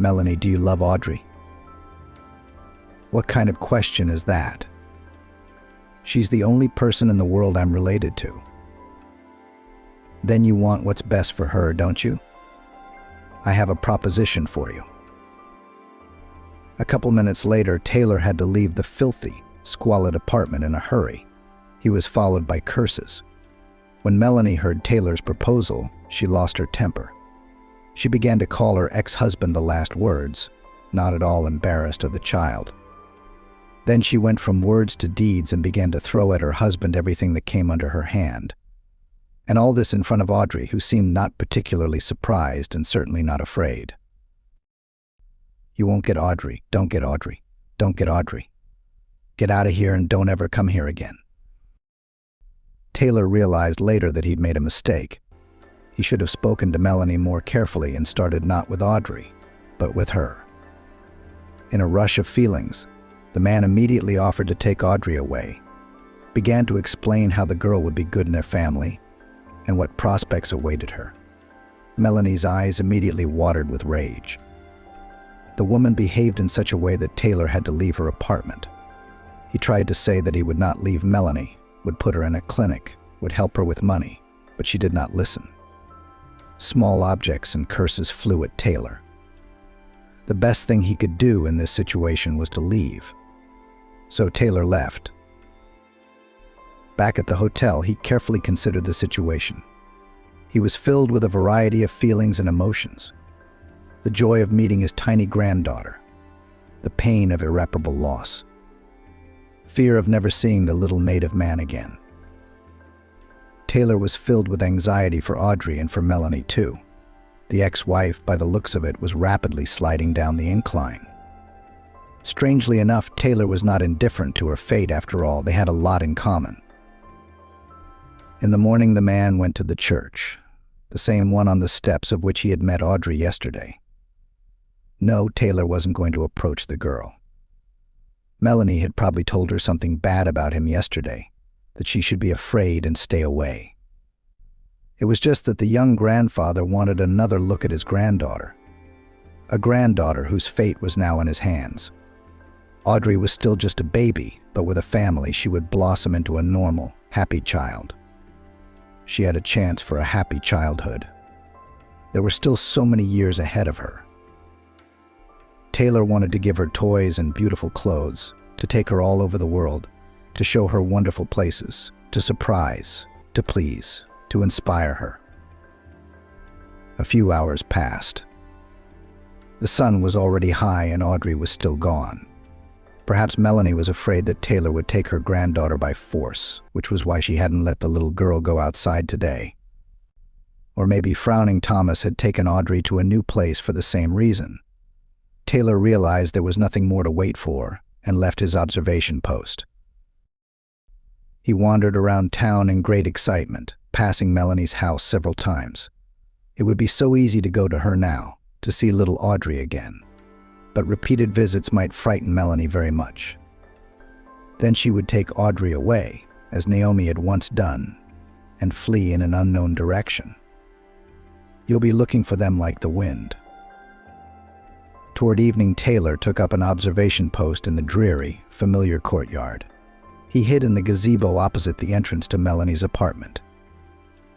Melanie, do you love Audrey? What kind of question is that? She's the only person in the world I'm related to. Then you want what's best for her, don't you? I have a proposition for you. A couple minutes later, Taylor had to leave the filthy, squalid apartment in a hurry. He was followed by curses. When Melanie heard Taylor's proposal, she lost her temper. She began to call her ex-husband the last words, not at all embarrassed of the child. Then she went from words to deeds and began to throw at her husband everything that came under her hand. And all this in front of Audrey, who seemed not particularly surprised and certainly not afraid. You won't get Audrey. Don't get Audrey. Don't get Audrey. Get out of here and don't ever come here again. Taylor realized later that he'd made a mistake. He should have spoken to Melanie more carefully and started not with Audrey, but with her. In a rush of feelings, the man immediately offered to take Audrey away, began to explain how the girl would be good in their family and what prospects awaited her. Melanie's eyes immediately watered with rage. The woman behaved in such a way that Taylor had to leave her apartment. He tried to say that he would not leave Melanie, would put her in a clinic, would help her with money, but she did not listen. Small objects and curses flew at Taylor. The best thing he could do in this situation was to leave. So Taylor left. Back at the hotel, he carefully considered the situation. He was filled with a variety of feelings and emotions. The joy of meeting his tiny granddaughter, the pain of irreparable loss, fear of never seeing the little native man again. Taylor was filled with anxiety for Audrey and for Melanie too. The ex-wife, by the looks of it, was rapidly sliding down the incline. Strangely enough, Taylor was not indifferent to her fate. After all, they had a lot in common. In the morning, the man went to the church, the same one on the steps of which he had met Audrey yesterday. No, Taylor wasn't going to approach the girl. Melanie had probably told her something bad about him yesterday, that she should be afraid and stay away. It was just that the young grandfather wanted another look at his granddaughter, a granddaughter whose fate was now in his hands. Audrey was still just a baby, but with a family she would blossom into a normal, happy child. She had a chance for a happy childhood. There were still so many years ahead of her. Taylor wanted to give her toys and beautiful clothes, to take her all over the world, to show her wonderful places, to surprise, to please, to inspire her. A few hours passed. The sun was already high and Audrey was still gone. Perhaps Melanie was afraid that Taylor would take her granddaughter by force, which was why she hadn't let the little girl go outside today. Or maybe frowning Thomas had taken Audrey to a new place for the same reason. Taylor realized there was nothing more to wait for and left his observation post. He wandered around town in great excitement, passing Melanie's house several times. It would be so easy to go to her now, to see little Audrey again. But repeated visits might frighten Melanie very much. Then she would take Audrey away, as Naomi had once done, and flee in an unknown direction. You'll be looking for them like the wind. Toward evening, Taylor took up an observation post in the dreary, familiar courtyard. He hid in the gazebo opposite the entrance to Melanie's apartment.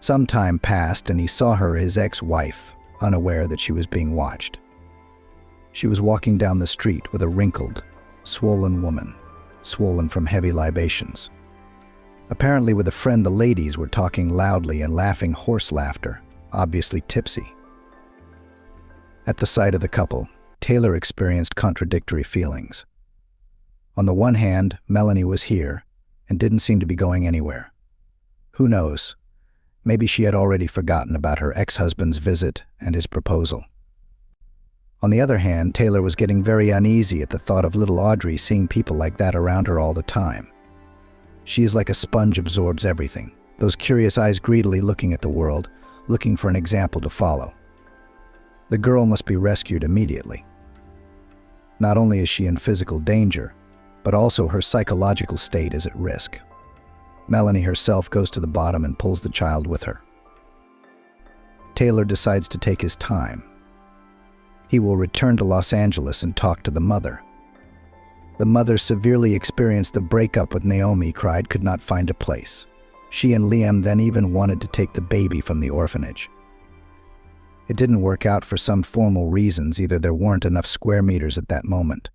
Some time passed and he saw her, his ex-wife, unaware that she was being watched. She was walking down the street with a wrinkled, swollen woman, swollen from heavy libations. Apparently with a friend, the ladies were talking loudly and laughing horse laughter, obviously tipsy. At the sight of the couple, Taylor experienced contradictory feelings. On the one hand, Melanie was here and didn't seem to be going anywhere. Who knows? Maybe she had already forgotten about her ex-husband's visit and his proposal. On the other hand, Taylor was getting very uneasy at the thought of little Audrey seeing people like that around her all the time. She is like a sponge, absorbs everything, those curious eyes greedily looking at the world, looking for an example to follow. The girl must be rescued immediately. Not only is she in physical danger, but also her psychological state is at risk. Melanie herself goes to the bottom and pulls the child with her. Taylor decides to take his time. He will return to Los Angeles and talk to the mother. The mother severely experienced the breakup with Naomi, cried, could not find a place. She and Liam then even wanted to take the baby from the orphanage. It didn't work out for some formal reasons. Either there weren't enough square meters at that moment,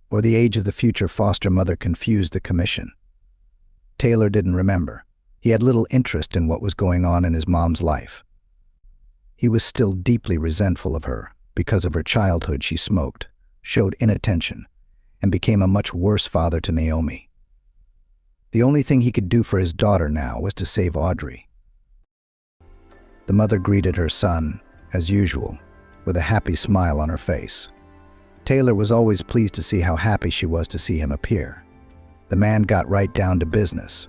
or the age of the future foster mother confused the commission. Taylor didn't remember. He had little interest in what was going on in his mom's life. He was still deeply resentful of her. Because of her childhood, she smoked, showed inattention, and became a much worse father to Naomi. The only thing he could do for his daughter now was to save Audrey. The mother greeted her son, as usual, with a happy smile on her face. Taylor was always pleased to see how happy she was to see him appear. The man got right down to business.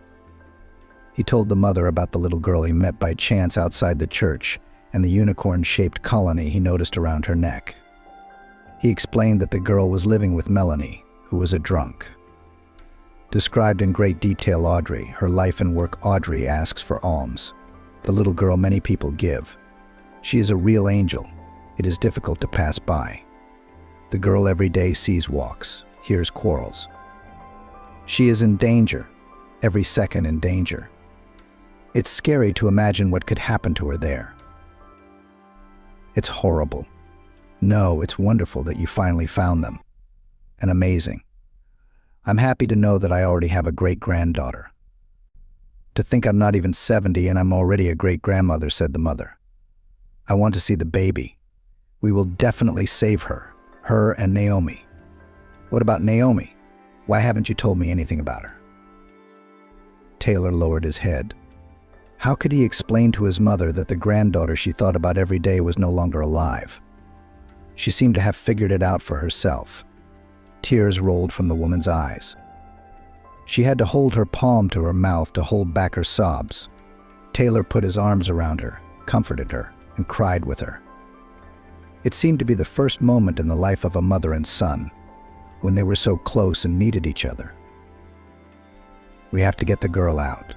He told the mother about the little girl he met by chance outside the church and the unicorn-shaped colony he noticed around her neck. He explained that the girl was living with Melanie, who was a drunk. Described in great detail Audrey, her life and work. Audrey asks for alms, the little girl many people give. She is a real angel. It is difficult to pass by. The girl every day sees walks, hears quarrels. She is in danger, every second in danger. It's scary to imagine what could happen to her there. It's horrible. No, it's wonderful that you finally found them. And amazing. I'm happy to know that I already have a great-granddaughter. To think I'm not even 70 and I'm already a great-grandmother, said the mother. I want to see the baby. We will definitely save her and Naomi. What about Naomi? Why haven't you told me anything about her? Taylor lowered his head. How could he explain to his mother that the granddaughter she thought about every day was no longer alive? She seemed to have figured it out for herself. Tears rolled from the woman's eyes. She had to hold her palm to her mouth to hold back her sobs. Taylor put his arms around her, comforted her, and cried with her. It seemed to be the first moment in the life of a mother and son, when they were so close and needed each other. We have to get the girl out,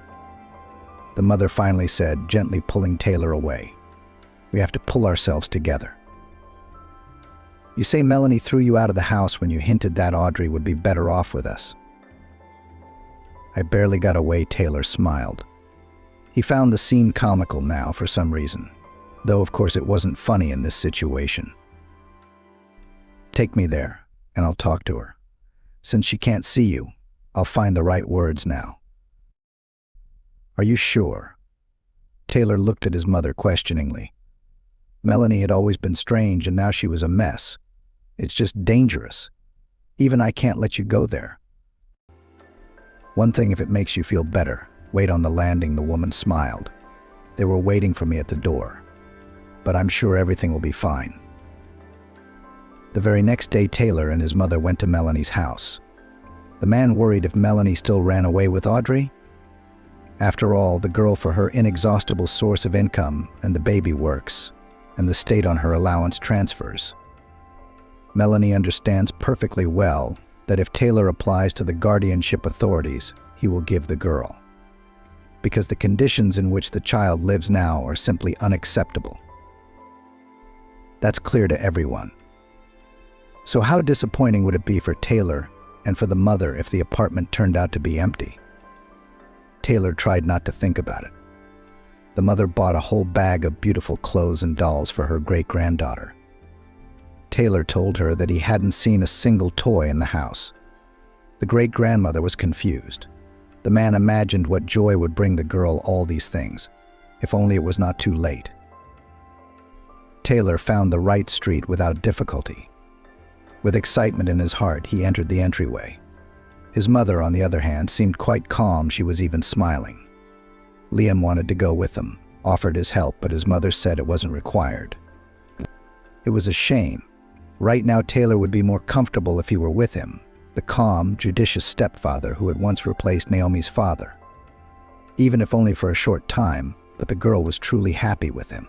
the mother finally said, gently pulling Taylor away. We have to pull ourselves together. You say Melanie threw you out of the house when you hinted that Audrey would be better off with us. I barely got away, Taylor smiled. He found the scene comical now for some reason, though of course it wasn't funny in this situation. Take me there, and I'll talk to her. Since she can't see you, I'll find the right words now. Are you sure? Taylor looked at his mother questioningly. Melanie had always been strange, and now she was a mess. It's just dangerous. Even I can't let you go there. One thing if it makes you feel better. Wait on the landing, the woman smiled. They were waiting for me at the door. But I'm sure everything will be fine. The very next day, Taylor and his mother went to Melanie's house. The man worried if Melanie still ran away with Audrey. After all, the girl for her inexhaustible source of income, and the baby works, and the state on her allowance transfers. Melanie understands perfectly well that if Taylor applies to the guardianship authorities, he will give the girl. Because the conditions in which the child lives now are simply unacceptable. That's clear to everyone. So how disappointing would it be for Taylor and for the mother if the apartment turned out to be empty? Taylor tried not to think about it. The mother bought a whole bag of beautiful clothes and dolls for her great-granddaughter. Taylor told her that he hadn't seen a single toy in the house. The great-grandmother was confused. The man imagined what joy would bring the girl all these things, if only it was not too late. Taylor found the right street without difficulty. With excitement in his heart, he entered the entryway. His mother, on the other hand, seemed quite calm. She was even smiling. Liam wanted to go with them, offered his help, but his mother said it wasn't required. It was a shame. Right now, Taylor would be more comfortable if he were with him, the calm, judicious stepfather who had once replaced Naomi's father. Even if only for a short time, but the girl was truly happy with him.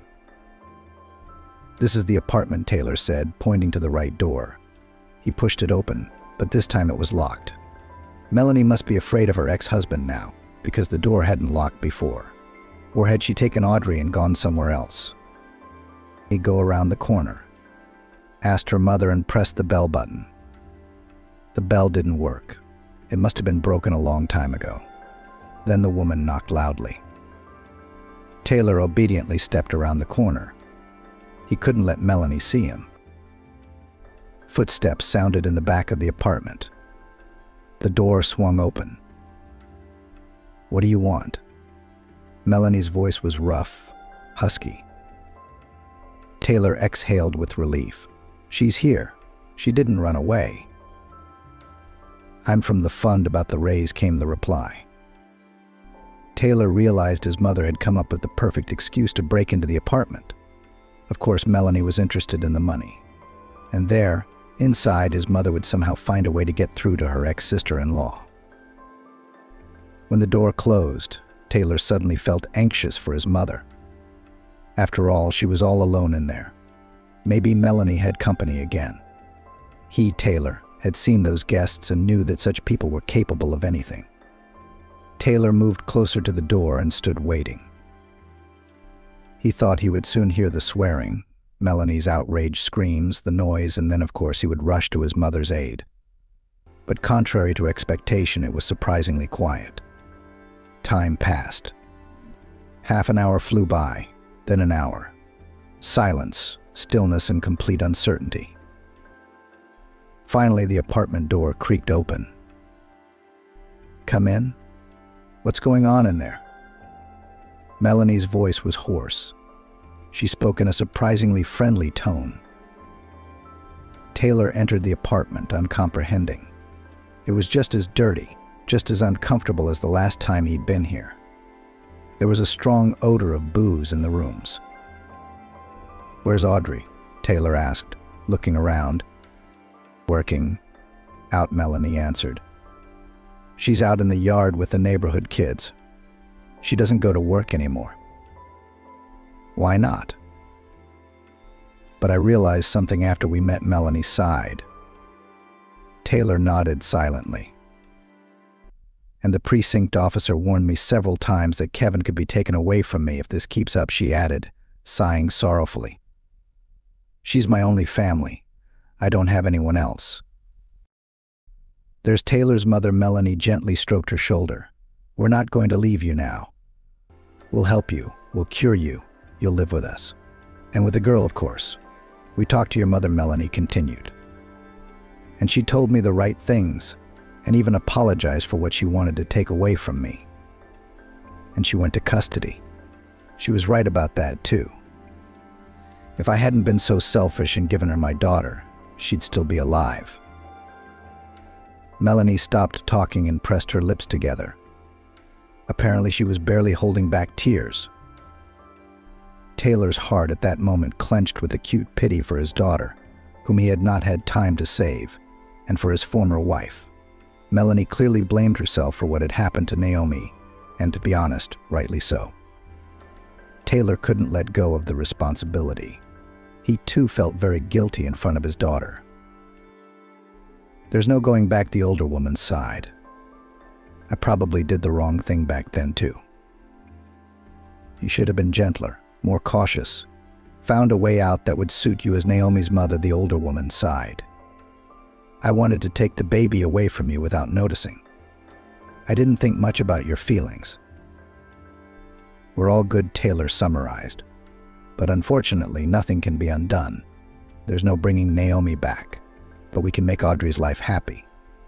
"This is the apartment," Taylor said, pointing to the right door. He pushed it open, but this time it was locked. Melanie must be afraid of her ex-husband now, because the door hadn't locked before. Or had she taken Audrey and gone somewhere else? He'd go around the corner, asked her mother, and pressed the bell button. The bell didn't work. It must have been broken a long time ago. Then the woman knocked loudly. Taylor obediently stepped around the corner. He couldn't let Melanie see him. Footsteps sounded in the back of the apartment. The door swung open. "What do you want?" Melanie's voice was rough, husky. Taylor exhaled with relief. "She's here. She didn't run away." "I'm from the fund about the raise," came the reply. Taylor realized his mother had come up with the perfect excuse to break into the apartment. Of course, Melanie was interested in the money. And there, inside, his mother would somehow find a way to get through to her ex-sister-in-law. When the door closed, Taylor suddenly felt anxious for his mother. After all, she was all alone in there. Maybe Melanie had company again. He, Taylor, had seen those guests and knew that such people were capable of anything. Taylor moved closer to the door and stood waiting. He thought he would soon hear the swearing, Melanie's outraged screams, the noise, and then, of course, he would rush to his mother's aid. But contrary to expectation, it was surprisingly quiet. Time passed. Half an hour flew by, then an hour. Silence, stillness, and complete uncertainty. Finally, the apartment door creaked open. "Come in? What's going on in there?" Melanie's voice was hoarse. She spoke in a surprisingly friendly tone. Taylor entered the apartment, uncomprehending. It was just as dirty, just as uncomfortable as the last time he'd been here. There was a strong odor of booze in the rooms. "Where's Audrey?" Taylor asked, looking around. "Working out," Melanie answered. "She's out in the yard with the neighborhood kids. She doesn't go to work anymore." "Why not?" But I realized something after we met Melanie's side. Taylor nodded silently. "And the precinct officer warned me several times that Kevin could be taken away from me if this keeps up," she added, sighing sorrowfully. "She's my only family. I don't have anyone else." There's Taylor's mother. Melanie gently stroked her shoulder. "We're not going to leave you now. We'll help you. We'll cure you. You'll live with us. And with the girl, of course. We talked to your mother," Melanie continued. "And she told me the right things, and even apologized for what she wanted to take away from me. And she went to custody. She was right about that, too. If I hadn't been so selfish and given her my daughter, she'd still be alive." Melanie stopped talking and pressed her lips together. Apparently, she was barely holding back tears. Taylor's heart at that moment clenched with acute pity for his daughter, whom he had not had time to save, and for his former wife. Melanie clearly blamed herself for what had happened to Naomi, and to be honest, rightly so. Taylor couldn't let go of the responsibility. He too felt very guilty in front of his daughter. There's no going back, the older woman's sighed. I probably did the wrong thing back then too. You should have been gentler, more cautious, found a way out that would suit you as Naomi's mother, the older woman sighed. I wanted to take the baby away from you without noticing. I didn't think much about your feelings. We're all good, Taylor summarized. But unfortunately, nothing can be undone. There's no bringing Naomi back. But we can make Audrey's life happy.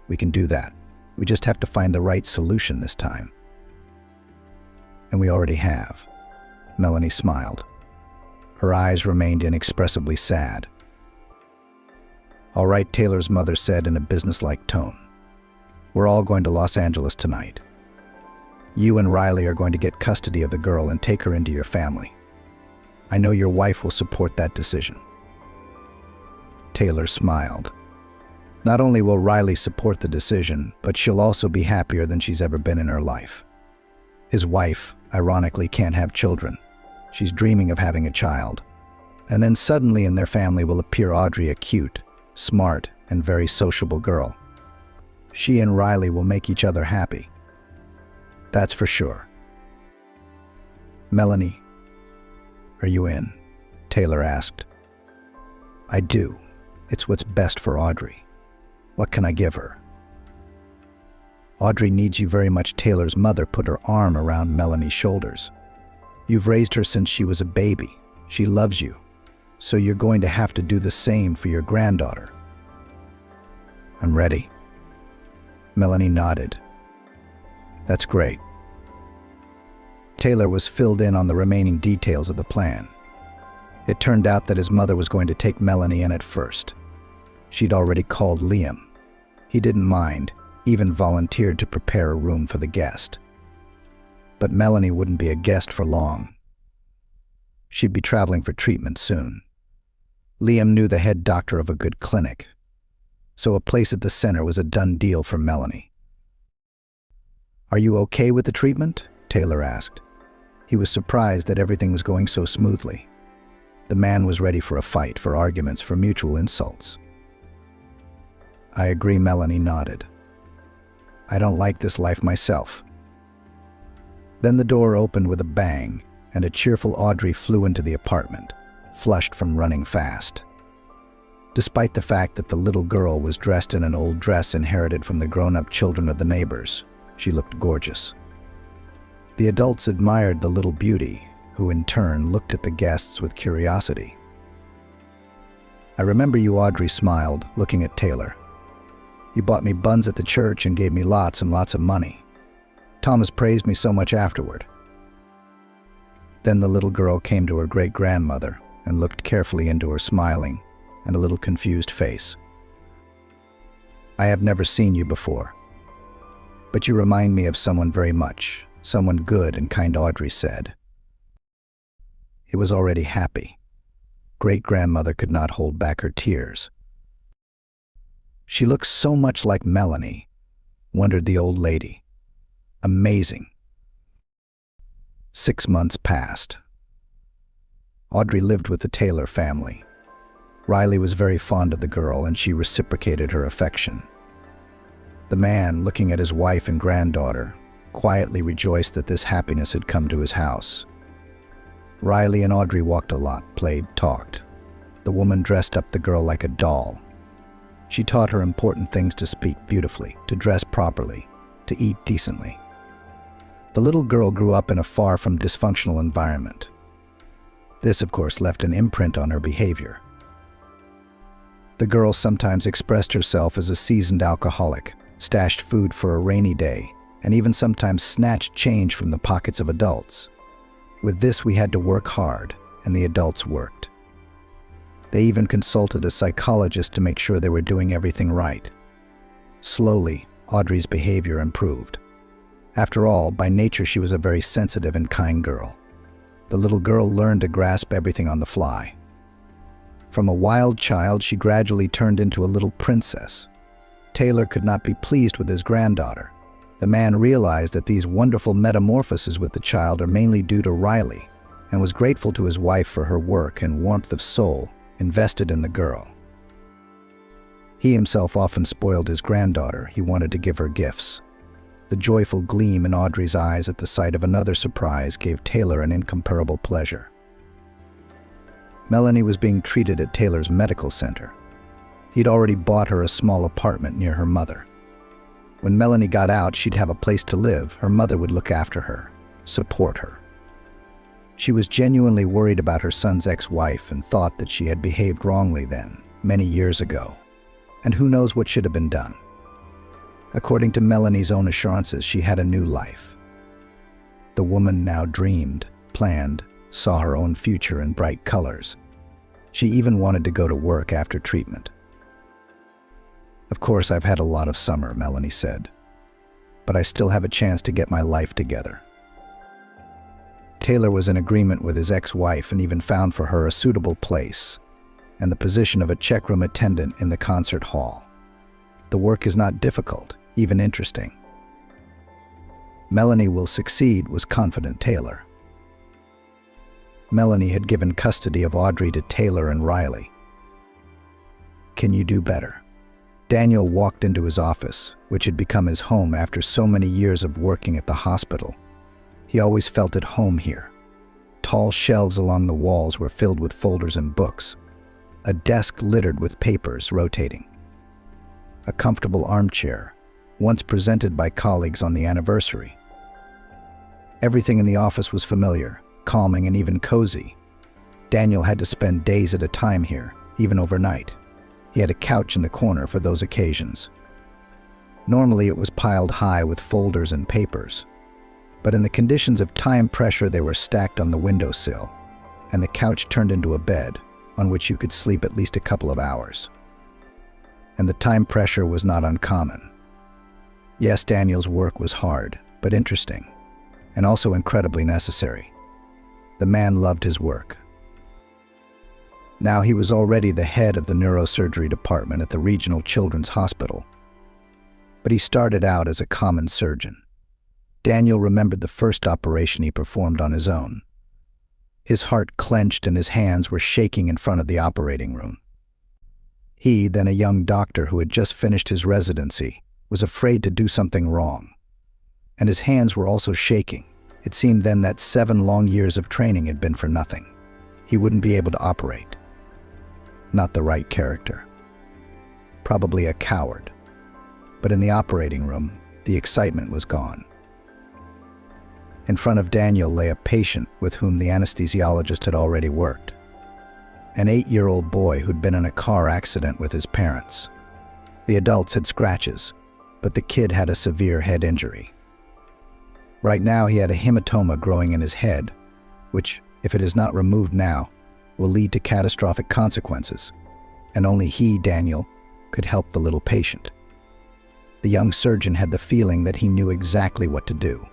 We can do that. We just have to find the right solution this time. And we already have. Melanie smiled. Her eyes remained inexpressibly sad. All right, Taylor's mother said in a businesslike tone. We're all going to Los Angeles tonight. You and Riley are going to get custody of the girl and take her into your family. I know your wife will support that decision. Taylor smiled. Not only will Riley support the decision, but she'll also be happier than she's ever been in her life. His wife, ironically, can't have children. She's dreaming of having a child. And then suddenly in their family will appear Audrey, a cute, smart, and very sociable girl. She and Riley will make each other happy. That's for sure. Melanie, are you in? Taylor asked. I do. It's what's best for Audrey. What can I give her? Audrey needs you very much. Taylor's mother put her arm around Melanie's shoulders. You've raised her since she was a baby. She loves you. So you're going to have to do the same for your granddaughter. I'm ready. Melanie nodded. That's great. Taylor was filled in on the remaining details of the plan. It turned out that his mother was going to take Melanie in at first. She'd already called Liam. He didn't mind, even volunteered to prepare a room for the guest. But Melanie wouldn't be a guest for long. She'd be traveling for treatment soon. Liam knew the head doctor of a good clinic, so a place at the center was a done deal for Melanie. Are you okay with the treatment? Taylor asked. He was surprised that everything was going so smoothly. The man was ready for a fight, for arguments, for mutual insults. I agree, Melanie nodded. I don't like this life myself. Then the door opened with a bang, and a cheerful Audrey flew into the apartment, flushed from running fast. Despite the fact that the little girl was dressed in an old dress inherited from the grown-up children of the neighbors, she looked gorgeous. The adults admired the little beauty, who in turn looked at the guests with curiosity. I remember you, Audrey smiled, looking at Taylor. You bought me buns at the church and gave me lots and lots of money. Thomas praised me so much afterward. Then the little girl came to her great-grandmother and looked carefully into her smiling and a little confused face. I have never seen you before, but you remind me of someone very much, someone good and kind, Audrey said. It was already happy. Great-grandmother could not hold back her tears. She looked so much like Melanie, wondered the old lady. Amazing. 6 months passed. Audrey lived with the Taylor family. Riley was very fond of the girl, and she reciprocated her affection. The man, looking at his wife and granddaughter, quietly rejoiced that this happiness had come to his house. Riley and Audrey walked a lot, played, talked. The woman dressed up the girl like a doll. She taught her important things: to speak beautifully, to dress properly, to eat decently. The little girl grew up in a far from dysfunctional environment. This, of course, left an imprint on her behavior. The girl sometimes expressed herself as a seasoned alcoholic, stashed food for a rainy day, and even sometimes snatched change from the pockets of adults. With this, we had to work hard, and the adults worked. They even consulted a psychologist to make sure they were doing everything right. Slowly, Audrey's behavior improved. After all, by nature she was a very sensitive and kind girl. The little girl learned to grasp everything on the fly. From a wild child, she gradually turned into a little princess. Taylor could not be pleased with his granddaughter. The man realized that these wonderful metamorphoses with the child are mainly due to Riley, and was grateful to his wife for her work and warmth of soul invested in the girl. He himself often spoiled his granddaughter. He wanted to give her gifts. The joyful gleam in Audrey's eyes at the sight of another surprise gave Taylor an incomparable pleasure. Melanie was being treated at Taylor's medical center. He'd already bought her a small apartment near her mother. When Melanie got out, she'd have a place to live. Her mother would look after her, support her. She was genuinely worried about her son's ex-wife and thought that she had behaved wrongly then, many years ago. And who knows what should have been done. According to Melanie's own assurances, she had a new life. The woman now dreamed, planned, saw her own future in bright colors. She even wanted to go to work after treatment. "Of course, I've had a lot of summer," Melanie said, "but I still have a chance to get my life together." Taylor was in agreement with his ex-wife and even found for her a suitable place and the position of a checkroom attendant in the concert hall. The work is not difficult, even interesting. "Melanie will succeed," was confident Taylor. Melanie had given custody of Audrey to Taylor and Riley. "Can you do better?" Daniel walked into his office, which had become his home after so many years of working at the hospital. He always felt at home here. Tall shelves along the walls were filled with folders and books. A desk littered with papers rotating. A comfortable armchair, once presented by colleagues on the anniversary. Everything in the office was familiar, calming, and even cozy. Daniel had to spend days at a time here, even overnight. He had a couch in the corner for those occasions. Normally it was piled high with folders and papers, but in the conditions of time pressure they were stacked on the windowsill, and the couch turned into a bed on which you could sleep at least a couple of hours. And the time pressure was not uncommon. Yes, Daniel's work was hard, but interesting, and also incredibly necessary. The man loved his work. Now he was already the head of the neurosurgery department at the regional children's hospital. But he started out as a common surgeon. Daniel remembered the first operation he performed on his own. His heart clenched and his hands were shaking in front of the operating room. He, then a young doctor who had just finished his residency, was afraid to do something wrong. And his hands were also shaking. It seemed then that 7 long years of training had been for nothing. He wouldn't be able to operate. Not the right character. Probably a coward. But in the operating room, the excitement was gone. In front of Daniel lay a patient with whom the anesthesiologist had already worked. An 8-year-old boy who'd been in a car accident with his parents. The adults had scratches, but the kid had a severe head injury. Right now he had a hematoma growing in his head, which, if it is not removed now, will lead to catastrophic consequences, and only he, Daniel, could help the little patient. The young surgeon had the feeling that he knew exactly what to do.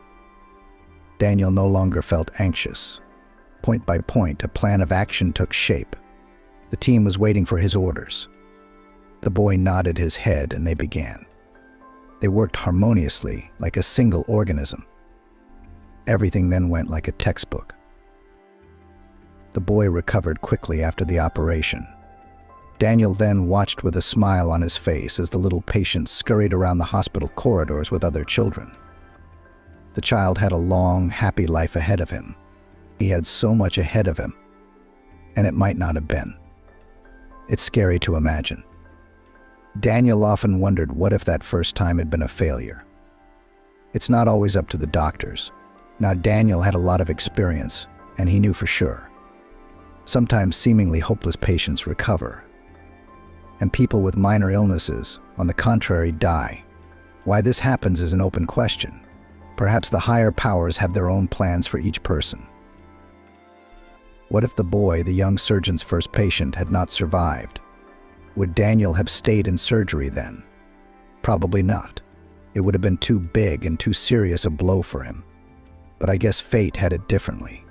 Daniel no longer felt anxious. Point by point, a plan of action took shape. The team was waiting for his orders. The boy nodded his head and they began. They worked harmoniously, like a single organism. Everything then went like a textbook. The boy recovered quickly after the operation. Daniel then watched with a smile on his face as the little patient scurried around the hospital corridors with other children. The child had a long, happy life ahead of him. He had so much ahead of him, and it might not have been. It's scary to imagine. Daniel often wondered what if that first time had been a failure. It's not always up to the doctors. Now Daniel had a lot of experience, and he knew for sure. Sometimes seemingly hopeless patients recover, and people with minor illnesses, on the contrary, die. Why this happens is an open question. Perhaps the higher powers have their own plans for each person. What if the boy, the young surgeon's first patient, had not survived? Would Daniel have stayed in surgery then? Probably not. It would have been too big and too serious a blow for him. But I guess fate had it differently.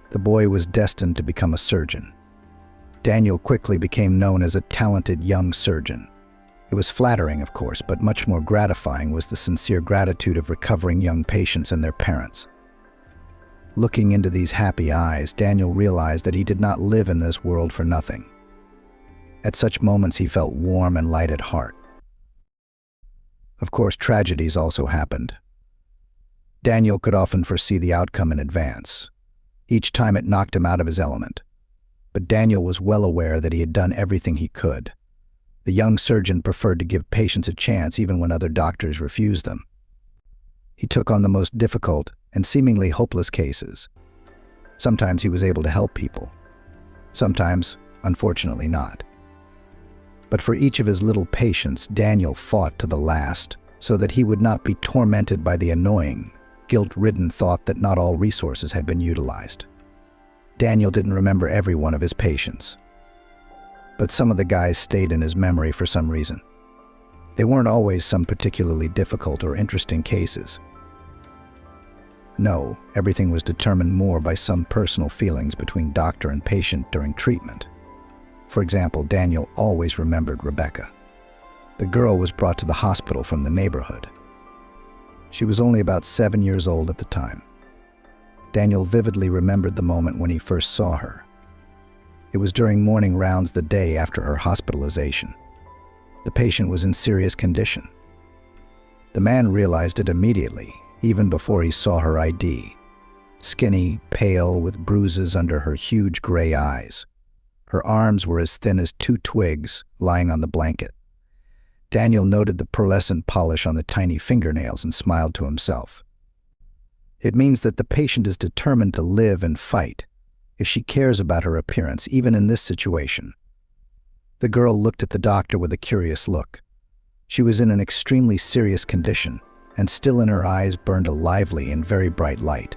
The boy was destined to become a surgeon. Daniel quickly became known as a talented young surgeon. It was flattering, of course, but much more gratifying was the sincere gratitude of recovering young patients and their parents. Looking into these happy eyes, Daniel realized that he did not live in this world for nothing. At such moments, he felt warm and light at heart. Of course, tragedies also happened. Daniel could often foresee the outcome in advance. Each time it knocked him out of his element. But Daniel was well aware that he had done everything he could. The young surgeon preferred to give patients a chance even when other doctors refused them. He took on the most difficult and seemingly hopeless cases. Sometimes he was able to help people. Sometimes, unfortunately, not. But for each of his little patients, Daniel fought to the last so that he would not be tormented by the annoying, guilt-ridden thought that not all resources had been utilized. Daniel didn't remember every one of his patients. But some of the guys stayed in his memory for some reason. They weren't always some particularly difficult or interesting cases. No, everything was determined more by some personal feelings between doctor and patient during treatment. For example, Daniel always remembered Rebecca. The girl was brought to the hospital from the neighborhood. She was only about 7 years old at the time. Daniel vividly remembered the moment when he first saw her. It was during morning rounds the day after her hospitalization. The patient was in serious condition. The man realized it immediately, even before he saw her ID. Skinny, pale, with bruises under her huge gray eyes. Her arms were as thin as 2 twigs lying on the blanket. Daniel noted the pearlescent polish on the tiny fingernails and smiled to himself. It means that the patient is determined to live and fight, if she cares about her appearance, even in this situation. The girl looked at the doctor with a curious look. She was in an extremely serious condition, and still in her eyes burned a lively and very bright light.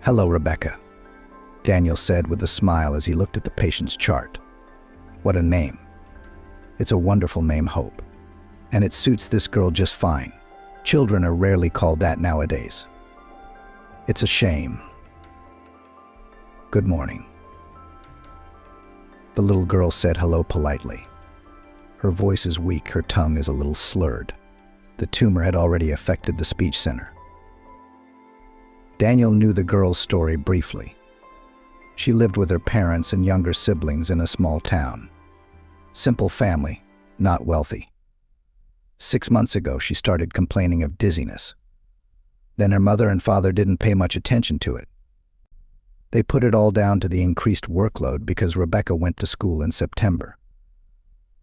"Hello, Rebecca," Daniel said with a smile as he looked at the patient's chart. "What a name. It's a wonderful name, Hope. And it suits this girl just fine. Children are rarely called that nowadays. It's a shame. Good morning." The little girl said hello politely. Her voice is weak, her tongue is a little slurred. The tumor had already affected the speech center. Daniel knew the girl's story briefly. She lived with her parents and younger siblings in a small town. Simple family, not wealthy. 6 months ago, she started complaining of dizziness. Then her mother and father didn't pay much attention to it. They put it all down to the increased workload because Rebecca went to school in September.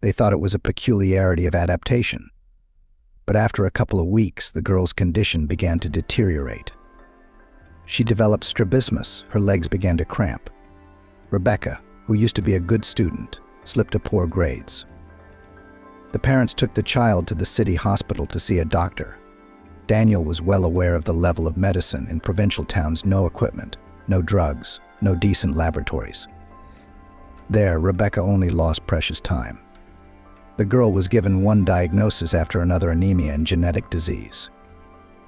They thought it was a peculiarity of adaptation. But after a couple of weeks, the girl's condition began to deteriorate. She developed strabismus, her legs began to cramp. Rebecca, who used to be a good student, slipped to poor grades. The parents took the child to the city hospital to see a doctor. Daniel was well aware of the level of medicine in provincial towns: no equipment, no drugs, no decent laboratories. There, Rebecca only lost precious time. The girl was given one diagnosis after another: anemia and genetic disease.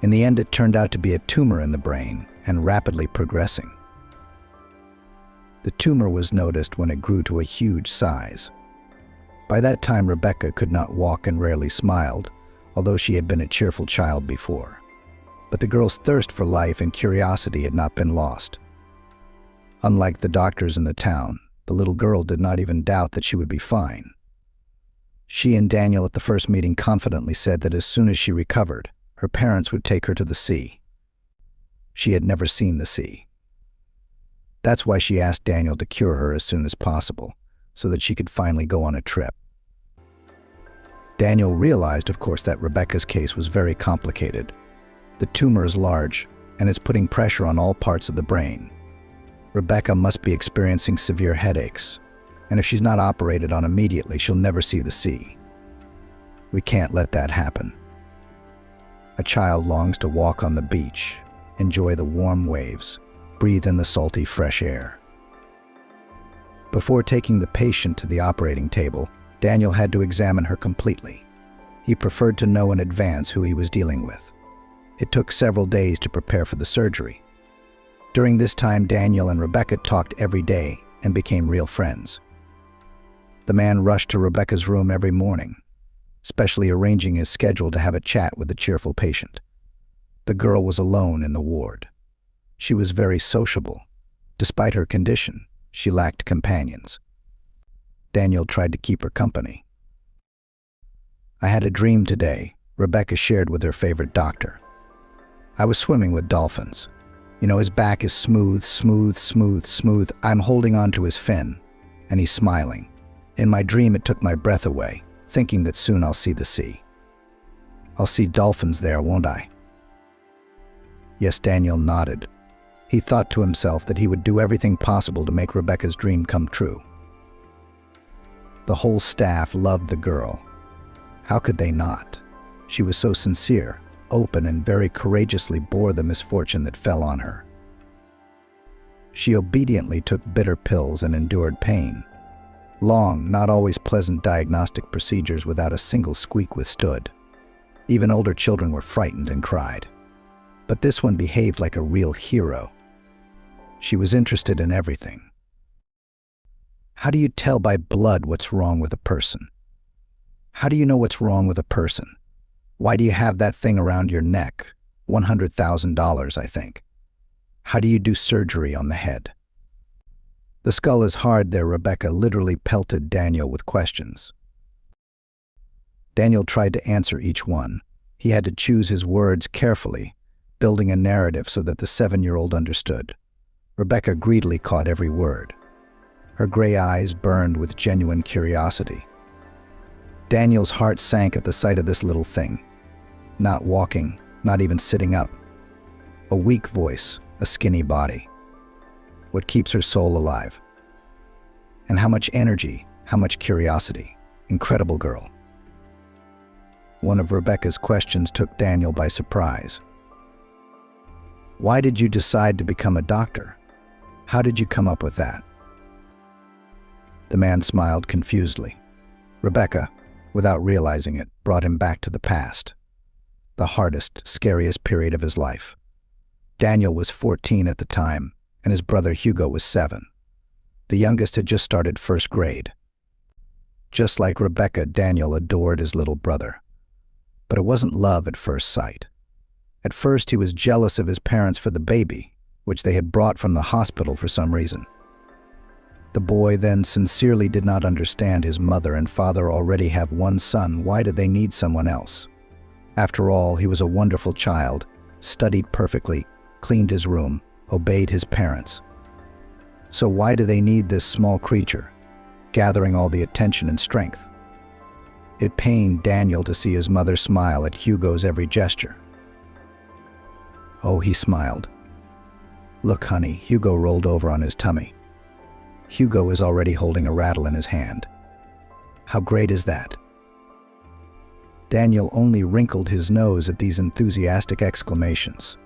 In the end, it turned out to be a tumor in the brain and rapidly progressing. The tumor was noticed when it grew to a huge size. By that time, Rebecca could not walk and rarely smiled, although she had been a cheerful child before. But the girl's thirst for life and curiosity had not been lost. Unlike the doctors in the town, the little girl did not even doubt that she would be fine. She and Daniel at the first meeting confidently said that as soon as she recovered, her parents would take her to the sea. She had never seen the sea. That's why she asked Daniel to cure her as soon as possible, so that she could finally go on a trip. Daniel realized, of course, that Rebecca's case was very complicated. The tumor is large, and it's putting pressure on all parts of the brain. Rebecca must be experiencing severe headaches, and if she's not operated on immediately, she'll never see the sea. We can't let that happen. A child longs to walk on the beach, enjoy the warm waves, breathe in the salty, fresh air. Before taking the patient to the operating table, Daniel had to examine her completely. He preferred to know in advance who he was dealing with. It took several days to prepare for the surgery. During this time, Daniel and Rebecca talked every day and became real friends. The man rushed to Rebecca's room every morning, specially arranging his schedule to have a chat with the cheerful patient. The girl was alone in the ward. She was very sociable. Despite her condition, she lacked companions. Daniel tried to keep her company. "I had a dream today," Rebecca shared with her favorite doctor. "I was swimming with dolphins. You know, his back is smooth, smooth, smooth, smooth. I'm holding on to his fin, and he's smiling. In my dream, it took my breath away, thinking that soon I'll see the sea. I'll see dolphins there, won't I?" Yes, Daniel nodded. He thought to himself that he would do everything possible to make Rebecca's dream come true. The whole staff loved the girl. How could they not? She was so sincere, open, and very courageously bore the misfortune that fell on her. She obediently took bitter pills and endured pain. Long, not always pleasant diagnostic procedures without a single squeak withstood. Even older children were frightened and cried. But this one behaved like a real hero. She was interested in everything. How do you tell by blood what's wrong with a person? How do you know what's wrong with a person? Why do you have that thing around your neck? $100,000, I think. How do you do surgery on the head? The skull is hard there, Rebecca literally pelted Daniel with questions. Daniel tried to answer each one. He had to choose his words carefully, building a narrative so that the 7-year-old understood. Rebecca greedily caught every word. Her gray eyes burned with genuine curiosity. Daniel's heart sank at the sight of this little thing. Not walking, not even sitting up. A weak voice, a skinny body. What keeps her soul alive? And how much energy, how much curiosity. Incredible girl. One of Rebecca's questions took Daniel by surprise. "Why did you decide to become a doctor? How did you come up with that?" The man smiled confusedly. Rebecca, without realizing it, brought him back to the past. The hardest, scariest period of his life. Daniel was 14 at the time, and his brother Hugo was 7. The youngest had just started first grade. Just like Rebecca, Daniel adored his little brother. But it wasn't love at first sight. At first, he was jealous of his parents for the baby, which they had brought from the hospital for some reason. The boy then sincerely did not understand his mother and father already have one son. Why did they need someone else? After all, he was a wonderful child, studied perfectly, cleaned his room, obeyed his parents. So why do they need this small creature, gathering all the attention and strength? It pained Daniel to see his mother smile at Hugo's every gesture. Oh, he smiled. "Look, honey," Hugo rolled over on his tummy. Hugo was already holding a rattle in his hand. "How great is that?" Daniel only wrinkled his nose at these enthusiastic exclamations.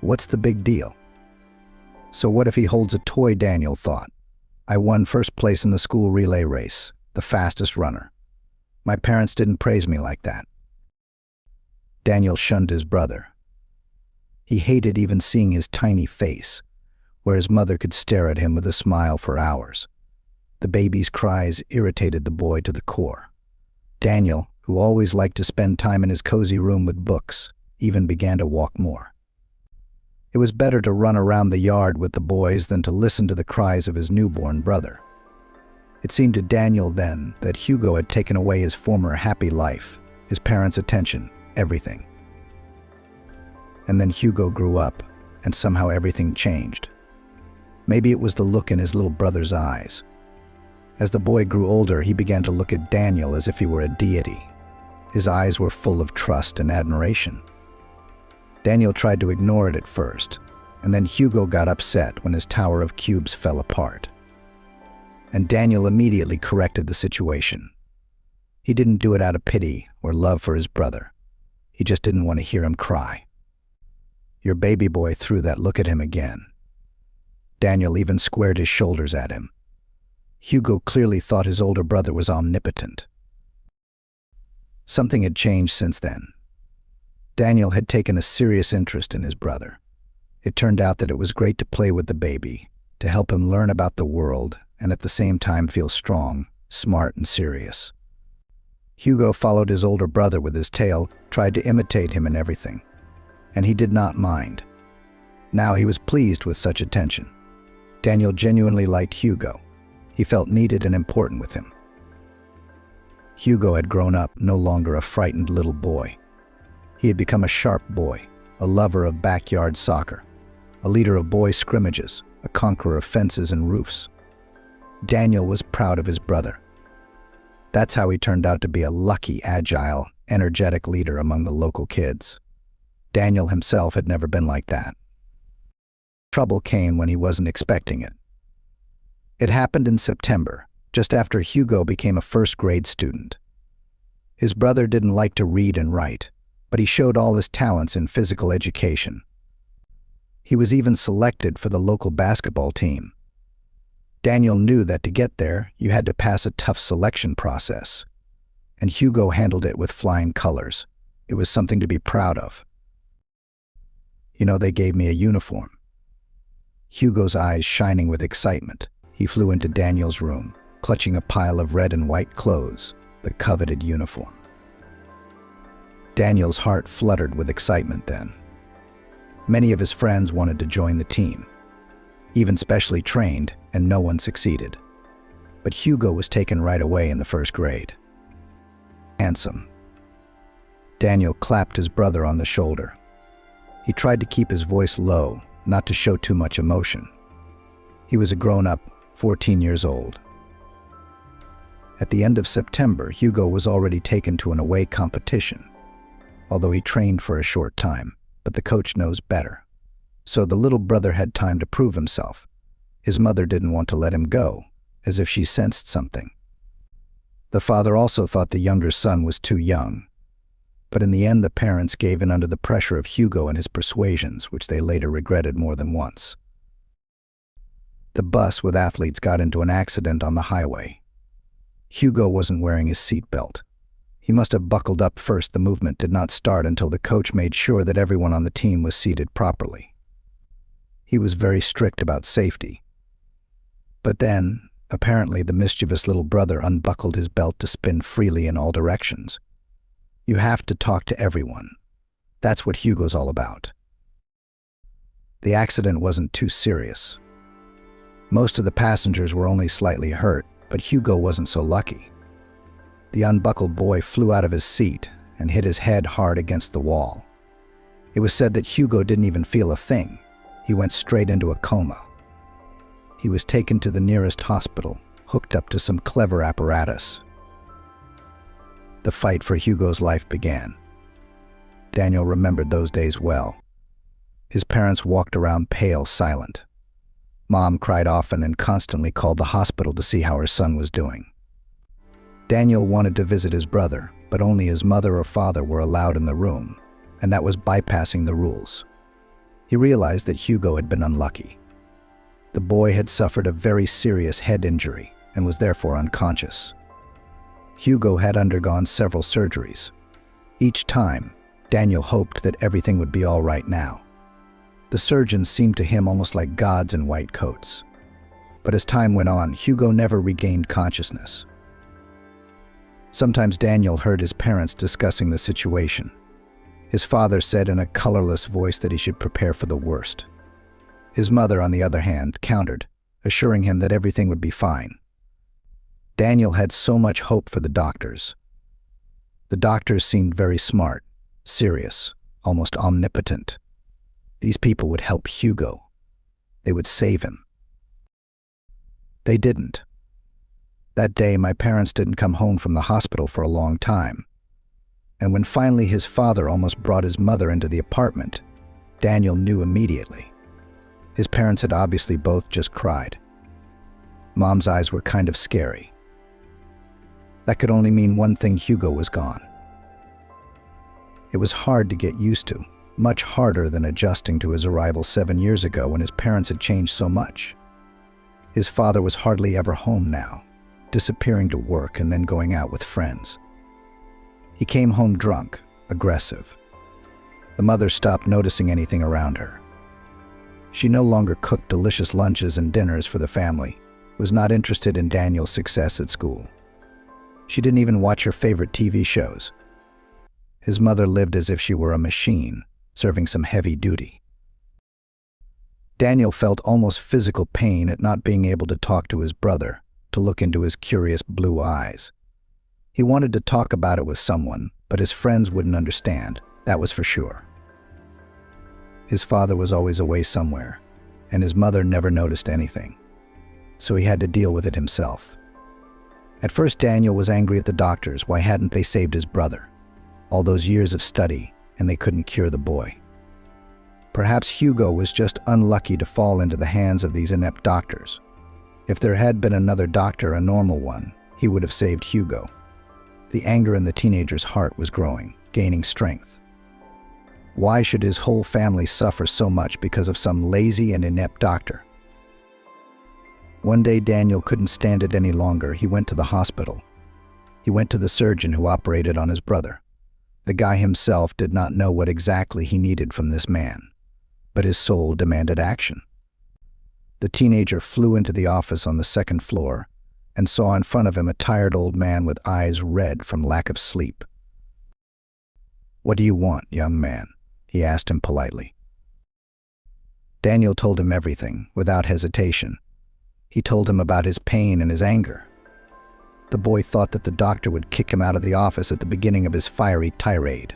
What's the big deal? So what if he holds a toy, Daniel thought. I won first place in the school relay race, the fastest runner. My parents didn't praise me like that. Daniel shunned his brother. He hated even seeing his tiny face, where his mother could stare at him with a smile for hours. The baby's cries irritated the boy to the core. Daniel, who always liked to spend time in his cozy room with books, even began to walk more. It was better to run around the yard with the boys than to listen to the cries of his newborn brother. It seemed to Daniel then that Hugo had taken away his former happy life, his parents' attention, everything. And then Hugo grew up, and somehow everything changed. Maybe it was the look in his little brother's eyes. As the boy grew older, he began to look at Daniel as if he were a deity. His eyes were full of trust and admiration. Daniel tried to ignore it at first, and then Hugo got upset when his tower of cubes fell apart. And Daniel immediately corrected the situation. He didn't do it out of pity or love for his brother. He just didn't want to hear him cry. Your baby boy threw that look at him again. Daniel even squared his shoulders at him. Hugo clearly thought his older brother was omnipotent. Something had changed since then. Daniel had taken a serious interest in his brother. It turned out that it was great to play with the baby, to help him learn about the world, and at the same time feel strong, smart, and serious. Hugo followed his older brother with his tail, tried to imitate him in everything, and he did not mind. Now he was pleased with such attention. Daniel genuinely liked Hugo. He felt needed and important with him. Hugo had grown up, no longer a frightened little boy. He had become a sharp boy, a lover of backyard soccer, a leader of boy scrimmages, a conqueror of fences and roofs. Daniel was proud of his brother. That's how he turned out to be a lucky, agile, energetic leader among the local kids. Daniel himself had never been like that. Trouble came when he wasn't expecting it. It happened in September, just after Hugo became a first-grade student. His brother didn't like to read and write, but he showed all his talents in physical education. He was even selected for the local basketball team. Daniel knew that to get there, you had to pass a tough selection process, and Hugo handled it with flying colors. It was something to be proud of. You know, they gave me a uniform. Hugo's eyes shining with excitement, he flew into Daniel's room, clutching a pile of red and white clothes, the coveted uniform. Daniel's heart fluttered with excitement then. Many of his friends wanted to join the team, even specially trained, and no one succeeded. But Hugo was taken right away in the first grade. Handsome. Daniel clapped his brother on the shoulder. He tried to keep his voice low, not to show too much emotion. He was a grown-up, 14 years old. At the end of September, Hugo was already taken to an away competition, although he trained for a short time, but the coach knows better. So the little brother had time to prove himself. His mother didn't want to let him go, as if she sensed something. The father also thought the younger son was too young, but in the end the parents gave in under the pressure of Hugo and his persuasions, which they later regretted more than once. The bus with athletes got into an accident on the highway. Hugo wasn't wearing his seatbelt. He must have buckled up first. The movement did not start until the coach made sure that everyone on the team was seated properly. He was very strict about safety. But then, apparently, the mischievous little brother unbuckled his belt to spin freely in all directions. You have to talk to everyone. That's what Hugo's all about. The accident wasn't too serious. Most of the passengers were only slightly hurt, but Hugo wasn't so lucky. The unbuckled boy flew out of his seat and hit his head hard against the wall. It was said that Hugo didn't even feel a thing. He went straight into a coma. He was taken to the nearest hospital, hooked up to some clever apparatus. The fight for Hugo's life began. Daniel remembered those days well. His parents walked around pale, silent. Mom cried often and constantly called the hospital to see how her son was doing. Daniel wanted to visit his brother, but only his mother or father were allowed in the room, and that was bypassing the rules. He realized that Hugo had been unlucky. The boy had suffered a very serious head injury and was therefore unconscious. Hugo had undergone several surgeries. Each time, Daniel hoped that everything would be all right now. The surgeons seemed to him almost like gods in white coats. But as time went on, Hugo never regained consciousness. Sometimes Daniel heard his parents discussing the situation. His father said in a colorless voice that he should prepare for the worst. His mother, on the other hand, countered, assuring him that everything would be fine. Daniel had so much hope for the doctors. The doctors seemed very smart, serious, almost omnipotent. These people would help Hugo. They would save him. They didn't. That day, my parents didn't come home from the hospital for a long time. And when finally his father almost brought his mother into the apartment, Daniel knew immediately. His parents had obviously both just cried. Mom's eyes were kind of scary. That could only mean one thing: Hugo was gone. It was hard to get used to, much harder than adjusting to his arrival 7 years ago when his parents had changed so much. His father was hardly ever home now, disappearing to work and then going out with friends. He came home drunk, aggressive. The mother stopped noticing anything around her. She no longer cooked delicious lunches and dinners for the family, was not interested in Daniel's success at school. She didn't even watch her favorite TV shows. His mother lived as if she were a machine, serving some heavy duty. Daniel felt almost physical pain at not being able to talk to his brother, to look into his curious blue eyes. He wanted to talk about it with someone, but his friends wouldn't understand, that was for sure. His father was always away somewhere, and his mother never noticed anything, so he had to deal with it himself. At first, Daniel was angry at the doctors. Why hadn't they saved his brother? All those years of study, and they couldn't cure the boy. Perhaps Hugo was just unlucky to fall into the hands of these inept doctors. If there had been another doctor, a normal one, he would have saved Hugo. The anger in the teenager's heart was growing, gaining strength. Why should his whole family suffer so much because of some lazy and inept doctor? One day, Daniel couldn't stand it any longer. He went to the hospital. He went to the surgeon who operated on his brother. The guy himself did not know what exactly he needed from this man, but his soul demanded action. The teenager flew into the office on the second floor and saw in front of him a tired old man with eyes red from lack of sleep. "What do you want, young man?" he asked him politely. Daniel told him everything, without hesitation. He told him about his pain and his anger. The boy thought that the doctor would kick him out of the office at the beginning of his fiery tirade.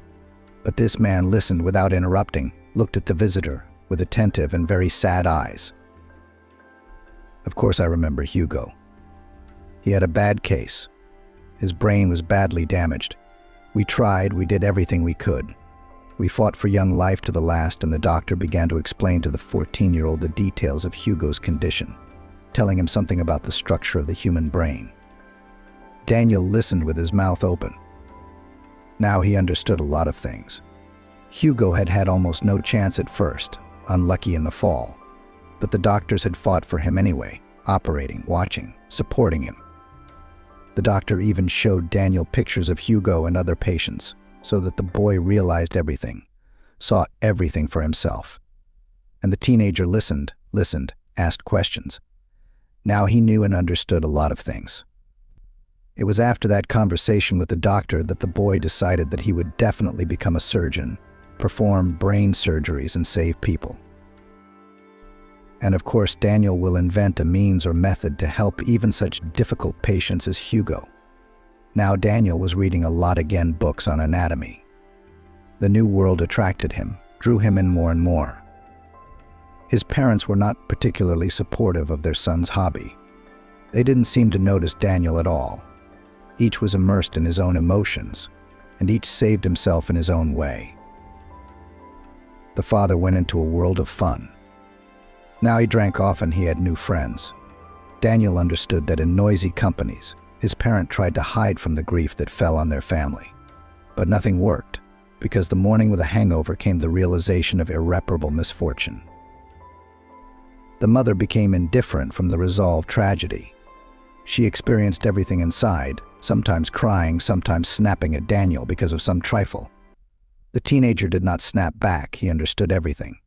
But this man listened without interrupting, looked at the visitor with attentive and very sad eyes. Of course I remember Hugo. He had a bad case. His brain was badly damaged. We tried, we did everything we could. We fought for young life to the last, and the doctor began to explain to the 14-year-old the details of Hugo's condition, telling him something about the structure of the human brain. Daniel listened with his mouth open. Now he understood a lot of things. Hugo had had almost no chance at first, unlucky in the fall. But the doctors had fought for him anyway, operating, watching, supporting him. The doctor even showed Daniel pictures of Hugo and other patients, so that the boy realized everything, saw everything for himself. And the teenager listened, asked questions. Now he knew and understood a lot of things. It was after that conversation with the doctor that the boy decided that he would definitely become a surgeon, perform brain surgeries and save people. And of course, Daniel will invent a means or method to help even such difficult patients as Hugo. Now Daniel was reading a lot again, books on anatomy. The new world attracted him, drew him in more and more. His parents were not particularly supportive of their son's hobby. They didn't seem to notice Daniel at all. Each was immersed in his own emotions, and each saved himself in his own way. The father went into a world of fun. Now he drank often, he had new friends. Daniel understood that in noisy companies, his parent tried to hide from the grief that fell on their family. But nothing worked, because the morning with a hangover came the realization of irreparable misfortune. The mother became indifferent from the resolved tragedy. She experienced everything inside, sometimes crying, sometimes snapping at Daniel because of some trifle. The teenager did not snap back, he understood everything.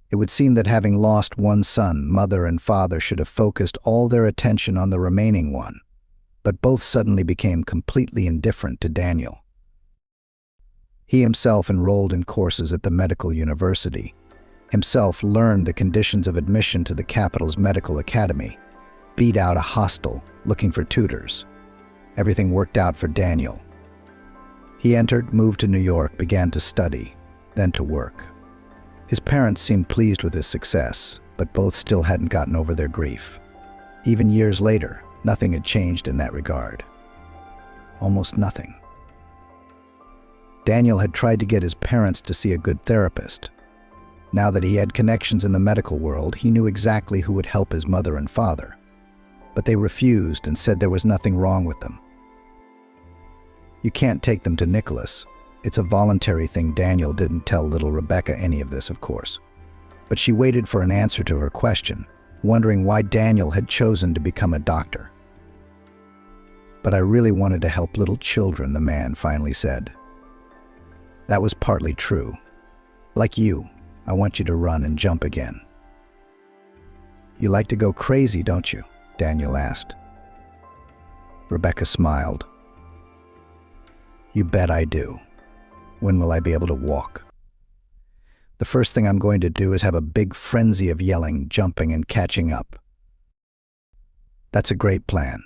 It would seem that having lost one son, mother and father should have focused all their attention on the remaining one, but both suddenly became completely indifferent to Daniel. He himself enrolled in courses at the medical university, himself learned the conditions of admission to the capital's medical academy, beat out a hostel looking for tutors. Everything worked out for Daniel. He entered, moved to New York, began to study, then to work. His parents seemed pleased with his success, but both still hadn't gotten over their grief. Even years later, nothing had changed in that regard. Almost nothing. Daniel had tried to get his parents to see a good therapist. Now that he had connections in the medical world, he knew exactly who would help his mother and father. But they refused and said there was nothing wrong with them. "You can't take them to Nicholas. It's a voluntary thing." Daniel didn't tell little Rebecca any of this, of course. But she waited for an answer to her question, wondering why Daniel had chosen to become a doctor. But I really wanted to help little children, the man finally said. That was partly true. Like you, I want you to run and jump again. You like to go crazy, don't you? Daniel asked. Rebecca smiled. You bet I do. When will I be able to walk? The first thing I'm going to do is have a big frenzy of yelling, jumping, and catching up. That's a great plan.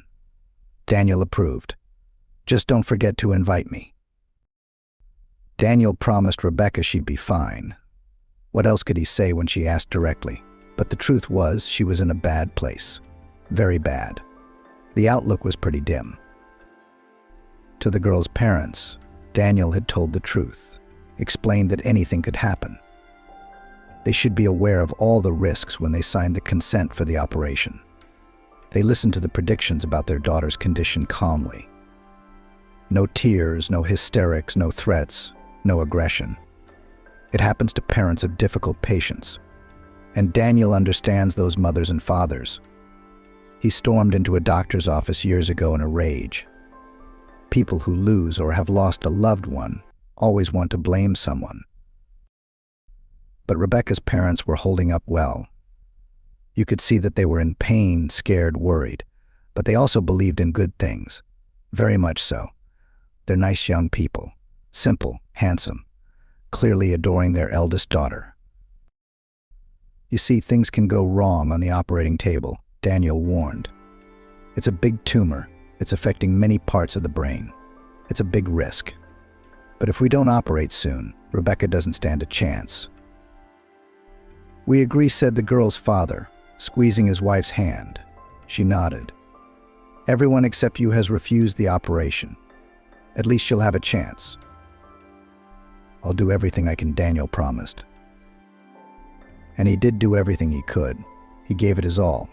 Daniel approved. Just don't forget to invite me. Daniel promised Rebecca she'd be fine. What else could he say when she asked directly? But the truth was, she was in a bad place. Very bad. The outlook was pretty dim. To the girl's parents, Daniel had told the truth, explained that anything could happen. They should be aware of all the risks when they signed the consent for the operation. They listened to the predictions about their daughter's condition calmly. No tears, no hysterics, no threats, no aggression. It happens to parents of difficult patients. And Daniel understands those mothers and fathers. He stormed into a doctor's office years ago in a rage. People who lose or have lost a loved one always want to blame someone. But Rebecca's parents were holding up well. You could see that they were in pain, scared, worried, but they also believed in good things. Very much so. They're nice young people, simple, handsome, clearly adoring their eldest daughter. You see, things can go wrong on the operating table, Daniel warned. It's a big tumor. It's affecting many parts of the brain. It's a big risk. But if we don't operate soon, Rebecca doesn't stand a chance. We agree, said the girl's father, squeezing his wife's hand. She nodded. Everyone except you has refused the operation. At least you'll have a chance. I'll do everything I can, Daniel promised. And he did do everything he could. He gave it his all.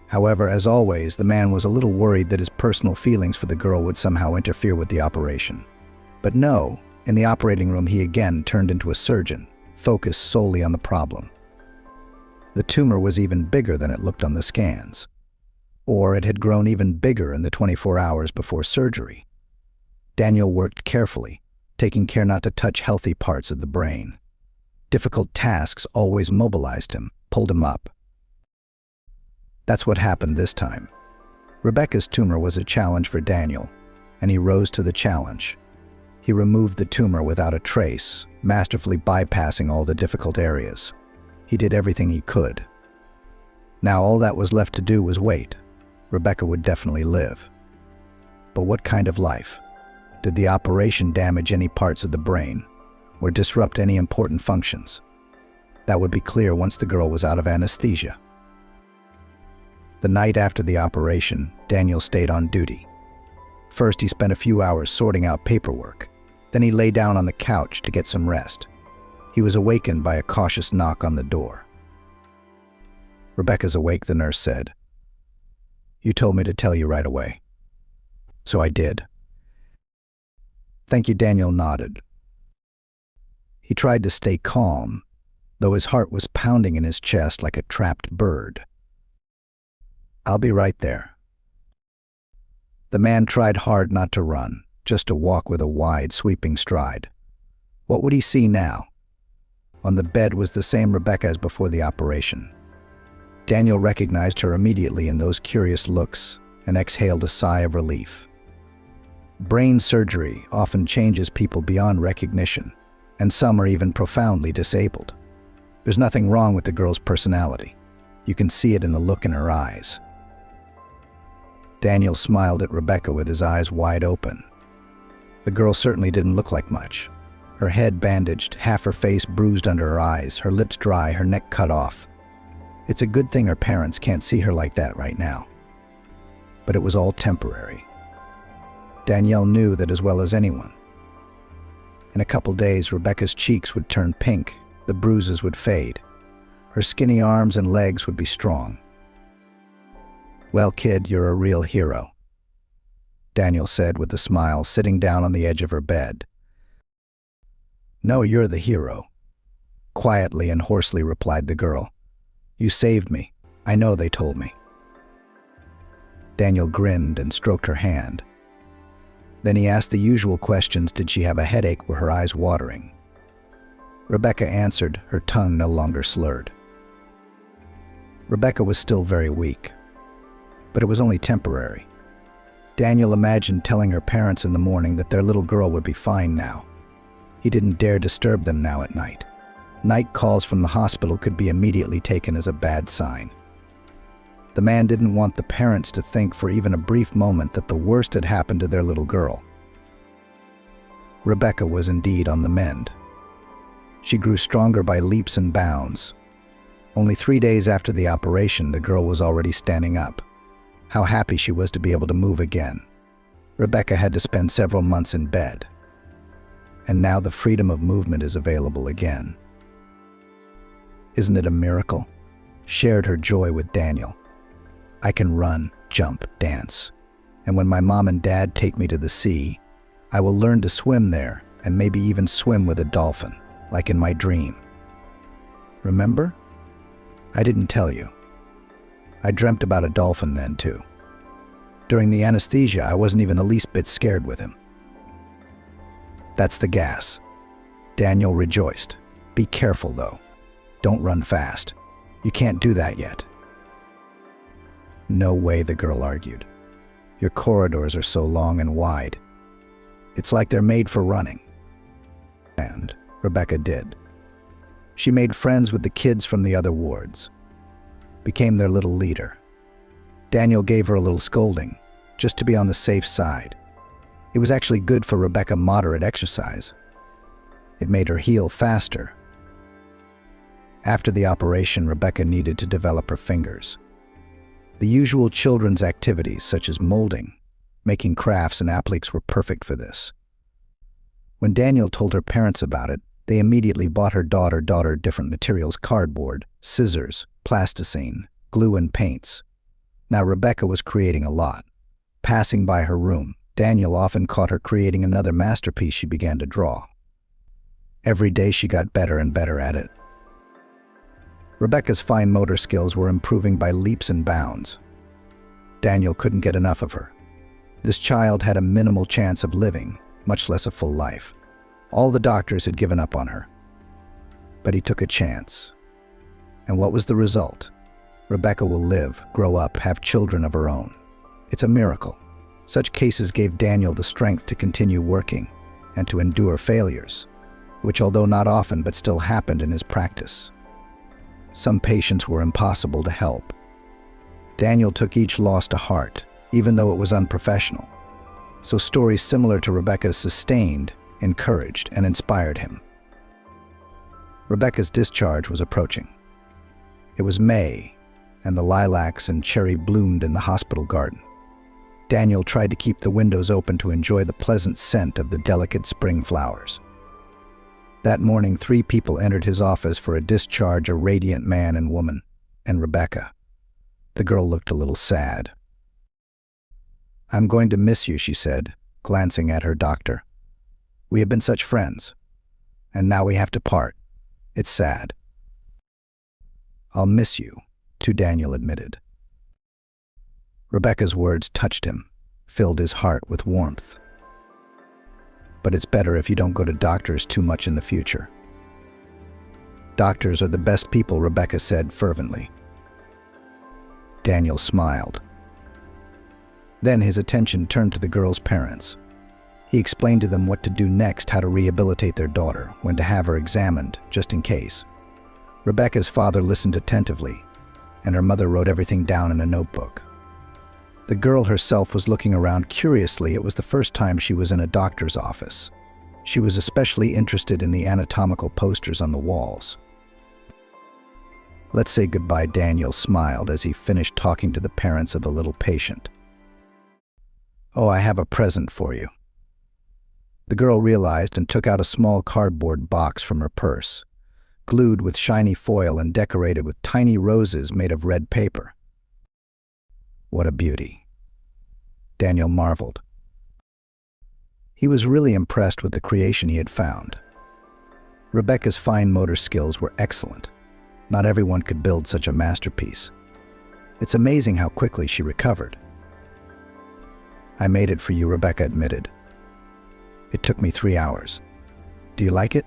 However, as always, the man was a little worried that his personal feelings for the girl would somehow interfere with the operation. But no, in the operating room he again turned into a surgeon, focused solely on the problem. The tumor was even bigger than it looked on the scans. Or it had grown even bigger in the 24 hours before surgery. Daniel worked carefully, taking care not to touch healthy parts of the brain. Difficult tasks always mobilized him, pulled him up. That's what happened this time. Rebecca's tumor was a challenge for Daniel, and he rose to the challenge. He removed the tumor without a trace, masterfully bypassing all the difficult areas. He did everything he could. Now all that was left to do was wait. Rebecca would definitely live. But what kind of life? Did the operation damage any parts of the brain, or disrupt any important functions? That would be clear once the girl was out of anesthesia. The night after the operation, Daniel stayed on duty. First, he spent a few hours sorting out paperwork. Then he lay down on the couch to get some rest. He was awakened by a cautious knock on the door. Rebecca's awake, the nurse said. You told me to tell you right away. So I did. Thank you, Daniel nodded. He tried to stay calm, though his heart was pounding in his chest like a trapped bird. I'll be right there. The man tried hard not to run, just to walk with a wide, sweeping stride. What would he see now? On the bed was the same Rebecca as before the operation. Daniel recognized her immediately in those curious looks and exhaled a sigh of relief. Brain surgery often changes people beyond recognition, and some are even profoundly disabled. There's nothing wrong with the girl's personality. You can see it in the look in her eyes. Daniel smiled at Rebecca with his eyes wide open. The girl certainly didn't look like much. Her head bandaged, half her face bruised under her eyes, her lips dry, her neck cut off. It's a good thing her parents can't see her like that right now. But it was all temporary. Danielle knew that as well as anyone. In a couple days, Rebecca's cheeks would turn pink, the bruises would fade. Her skinny arms and legs would be strong. Well, kid, you're a real hero, Daniel said with a smile, sitting down on the edge of her bed. No, you're the hero, quietly and hoarsely replied the girl. You saved me. I know, they told me. Daniel grinned and stroked her hand. Then he asked the usual questions. Did she have a headache? Were her eyes watering? Rebecca answered, her tongue no longer slurred. Rebecca was still very weak, but it was only temporary. Daniel imagined telling her parents in the morning that their little girl would be fine now. He didn't dare disturb them now at night. Night calls from the hospital could be immediately taken as a bad sign. The man didn't want the parents to think for even a brief moment that the worst had happened to their little girl. Rebecca was indeed on the mend. She grew stronger by leaps and bounds. Only 3 days after the operation, the girl was already standing up. How happy she was to be able to move again. Rebecca had to spend several months in bed. And now the freedom of movement is available again. Isn't it a miracle? Shared her joy with Daniel. I can run, jump, dance. And when my mom and dad take me to the sea, I will learn to swim there and maybe even swim with a dolphin, like in my dream. Remember? I didn't tell you. I dreamt about a dolphin then too. During the anesthesia, I wasn't even the least bit scared with him. That's the gas. Daniel rejoiced. Be careful though. Don't run fast. You can't do that yet. No way, the girl argued. Your corridors are so long and wide. It's like they're made for running. And Rebecca did. She made friends with the kids from the other wards, became their little leader. Daniel gave her a little scolding, just to be on the safe side. It was actually good for Rebecca, moderate exercise. It made her heal faster. After the operation, Rebecca needed to develop her fingers. The usual children's activities, such as molding, making crafts, and appliques were perfect for this. When Daniel told her parents about it, they immediately bought her daughter different materials: cardboard, scissors, plasticine, glue, and paints. Now Rebecca was creating a lot. Passing by her room, Daniel often caught her creating another masterpiece she began to draw. Every day she got better and better at it. Rebecca's fine motor skills were improving by leaps and bounds. Daniel couldn't get enough of her. This child had a minimal chance of living, much less a full life. All the doctors had given up on her. But he took a chance. And what was the result? Rebecca will live, grow up, have children of her own. It's a miracle. Such cases gave Daniel the strength to continue working and to endure failures, which, although not often, but still happened in his practice. Some patients were impossible to help. Daniel took each loss to heart, even though it was unprofessional. So stories similar to Rebecca's sustained, encouraged, and inspired him. Rebecca's discharge was approaching. It was May, and the lilacs and cherry bloomed in the hospital garden. Daniel tried to keep the windows open to enjoy the pleasant scent of the delicate spring flowers. That morning, 3 people entered his office for a discharge: a radiant man and woman, and Rebecca. The girl looked a little sad. I'm going to miss you, she said, glancing at her doctor. We have been such friends, and now we have to part. It's sad. I'll miss you, too, Daniel admitted. Rebecca's words touched him, filled his heart with warmth. But it's better if you don't go to doctors too much in the future. Doctors are the best people, Rebecca said fervently. Daniel smiled. Then his attention turned to the girl's parents. He explained to them what to do next, how to rehabilitate their daughter, when to have her examined, just in case. Rebecca's father listened attentively, and her mother wrote everything down in a notebook. The girl herself was looking around curiously. It was the first time she was in a doctor's office. She was especially interested in the anatomical posters on the walls. Let's say goodbye, Daniel smiled as he finished talking to the parents of the little patient. Oh, I have a present for you. The girl realized and took out a small cardboard box from her purse, glued with shiny foil and decorated with tiny roses made of red paper. What a beauty. Daniel marveled. He was really impressed with the creation he had found. Rebecca's fine motor skills were excellent. Not everyone could build such a masterpiece. It's amazing how quickly she recovered. I made it for you, Rebecca admitted. It took me 3 hours. Do you like it?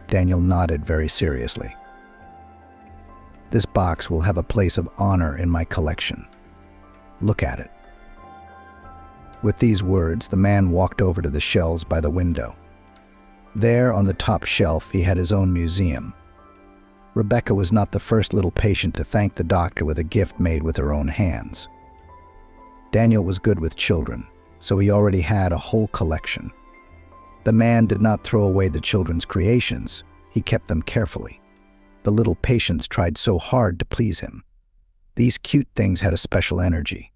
Daniel nodded very seriously. This box will have a place of honor in my collection. Look at it. With these words, the man walked over to the shelves by the window. There, on the top shelf, he had his own museum. Rebecca was not the first little patient to thank the doctor with a gift made with her own hands. Daniel was good with children, so he already had a whole collection. The man did not throw away the children's creations. He kept them carefully. The little patients tried so hard to please him. These cute things had a special energy.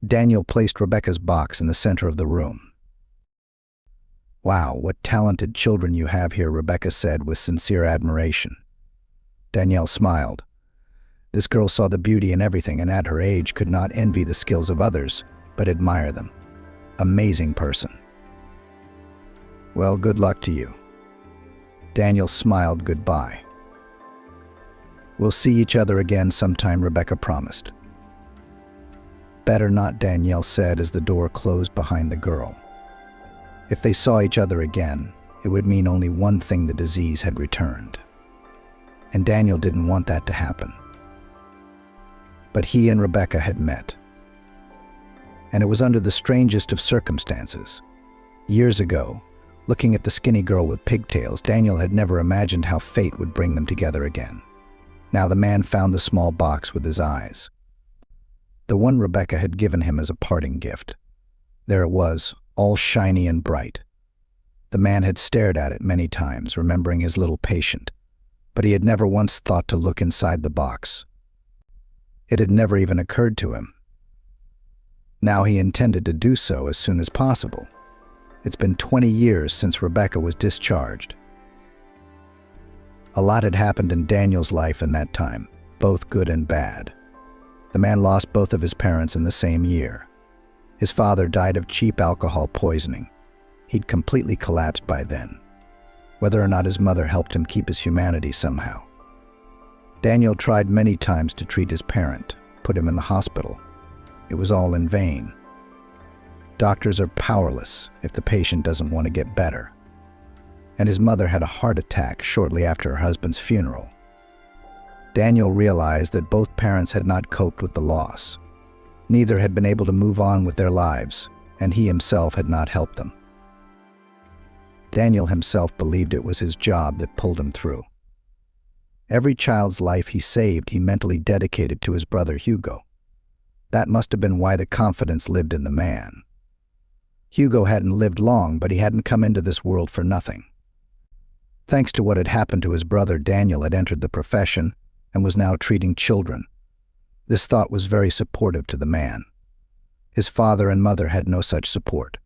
Daniel placed Rebecca's box in the center of the room. Wow, what talented children you have here, Rebecca said with sincere admiration. Danielle smiled. This girl saw the beauty in everything and at her age could not envy the skills of others, but admire them. Amazing person. Well, good luck to you. Daniel smiled goodbye. We'll see each other again sometime, Rebecca promised. Better not, Danielle said as the door closed behind the girl. If they saw each other again, it would mean only one thing: the disease had returned. And Daniel didn't want that to happen. But he and Rebecca had met. And it was under the strangest of circumstances. Years ago, looking at the skinny girl with pigtails, Daniel had never imagined how fate would bring them together again. Now the man found the small box with his eyes. The one Rebecca had given him as a parting gift. There it was, all shiny and bright. The man had stared at it many times, remembering his little patient, but he had never once thought to look inside the box. It had never even occurred to him. Now he intended to do so as soon as possible. It's been 20 years since Rebecca was discharged. A lot had happened in Daniel's life in that time, both good and bad. The man lost both of his parents in the same year. His father died of cheap alcohol poisoning. He'd completely collapsed by then, whether or not his mother helped him keep his humanity somehow. Daniel tried many times to treat his parent, put him in the hospital. It was all in vain. Doctors are powerless if the patient doesn't want to get better. And his mother had a heart attack shortly after her husband's funeral. Daniel realized that both parents had not coped with the loss. Neither had been able to move on with their lives, and he himself had not helped them. Daniel himself believed it was his job that pulled him through. Every child's life he saved, he mentally dedicated to his brother Hugo. That must have been why the confidence lived in the man. Hugo hadn't lived long, but he hadn't come into this world for nothing. Thanks to what had happened to his brother, Daniel had entered the profession and was now treating children. This thought was very supportive to the man. His father and mother had no such support.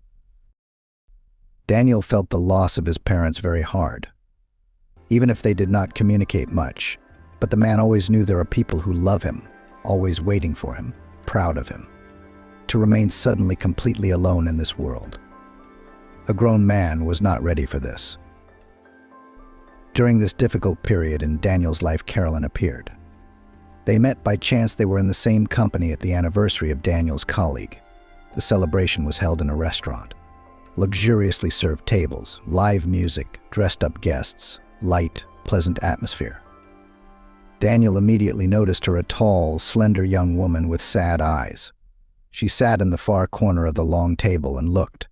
Daniel felt the loss of his parents very hard, even if they did not communicate much. But the man always knew there are people who love him, always waiting for him, proud of him. To remain suddenly completely alone in this world. A grown man was not ready for this. During this difficult period in Daniel's life, Carolyn appeared. They met by chance. They were in the same company at the anniversary of Daniel's colleague. The celebration was held in a restaurant. Luxuriously served tables, live music, dressed-up guests, light, pleasant atmosphere. Daniel immediately noticed her, a tall, slender young woman with sad eyes. She sat in the far corner of the long table and looked.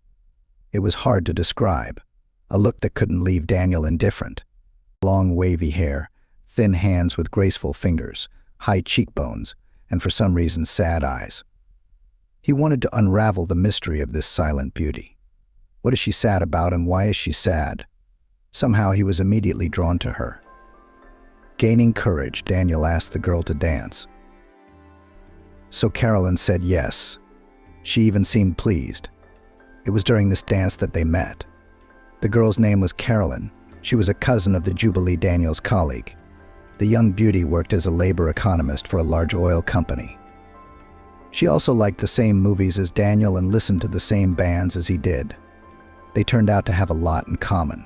It was hard to describe, a look that couldn't leave Daniel indifferent. Long wavy hair, thin hands with graceful fingers, high cheekbones, and for some reason sad eyes. He wanted to unravel the mystery of this silent beauty. What is she sad about, and why is she sad? Somehow he was immediately drawn to her. Gaining courage, Daniel asked the girl to dance. So Carolyn said yes. She even seemed pleased. It was during this dance that they met. The girl's name was Carolyn. She was a cousin of the Jubilee, Daniel's colleague. The young beauty worked as a labor economist for a large oil company. She also liked the same movies as Daniel and listened to the same bands as he did. They turned out to have a lot in common.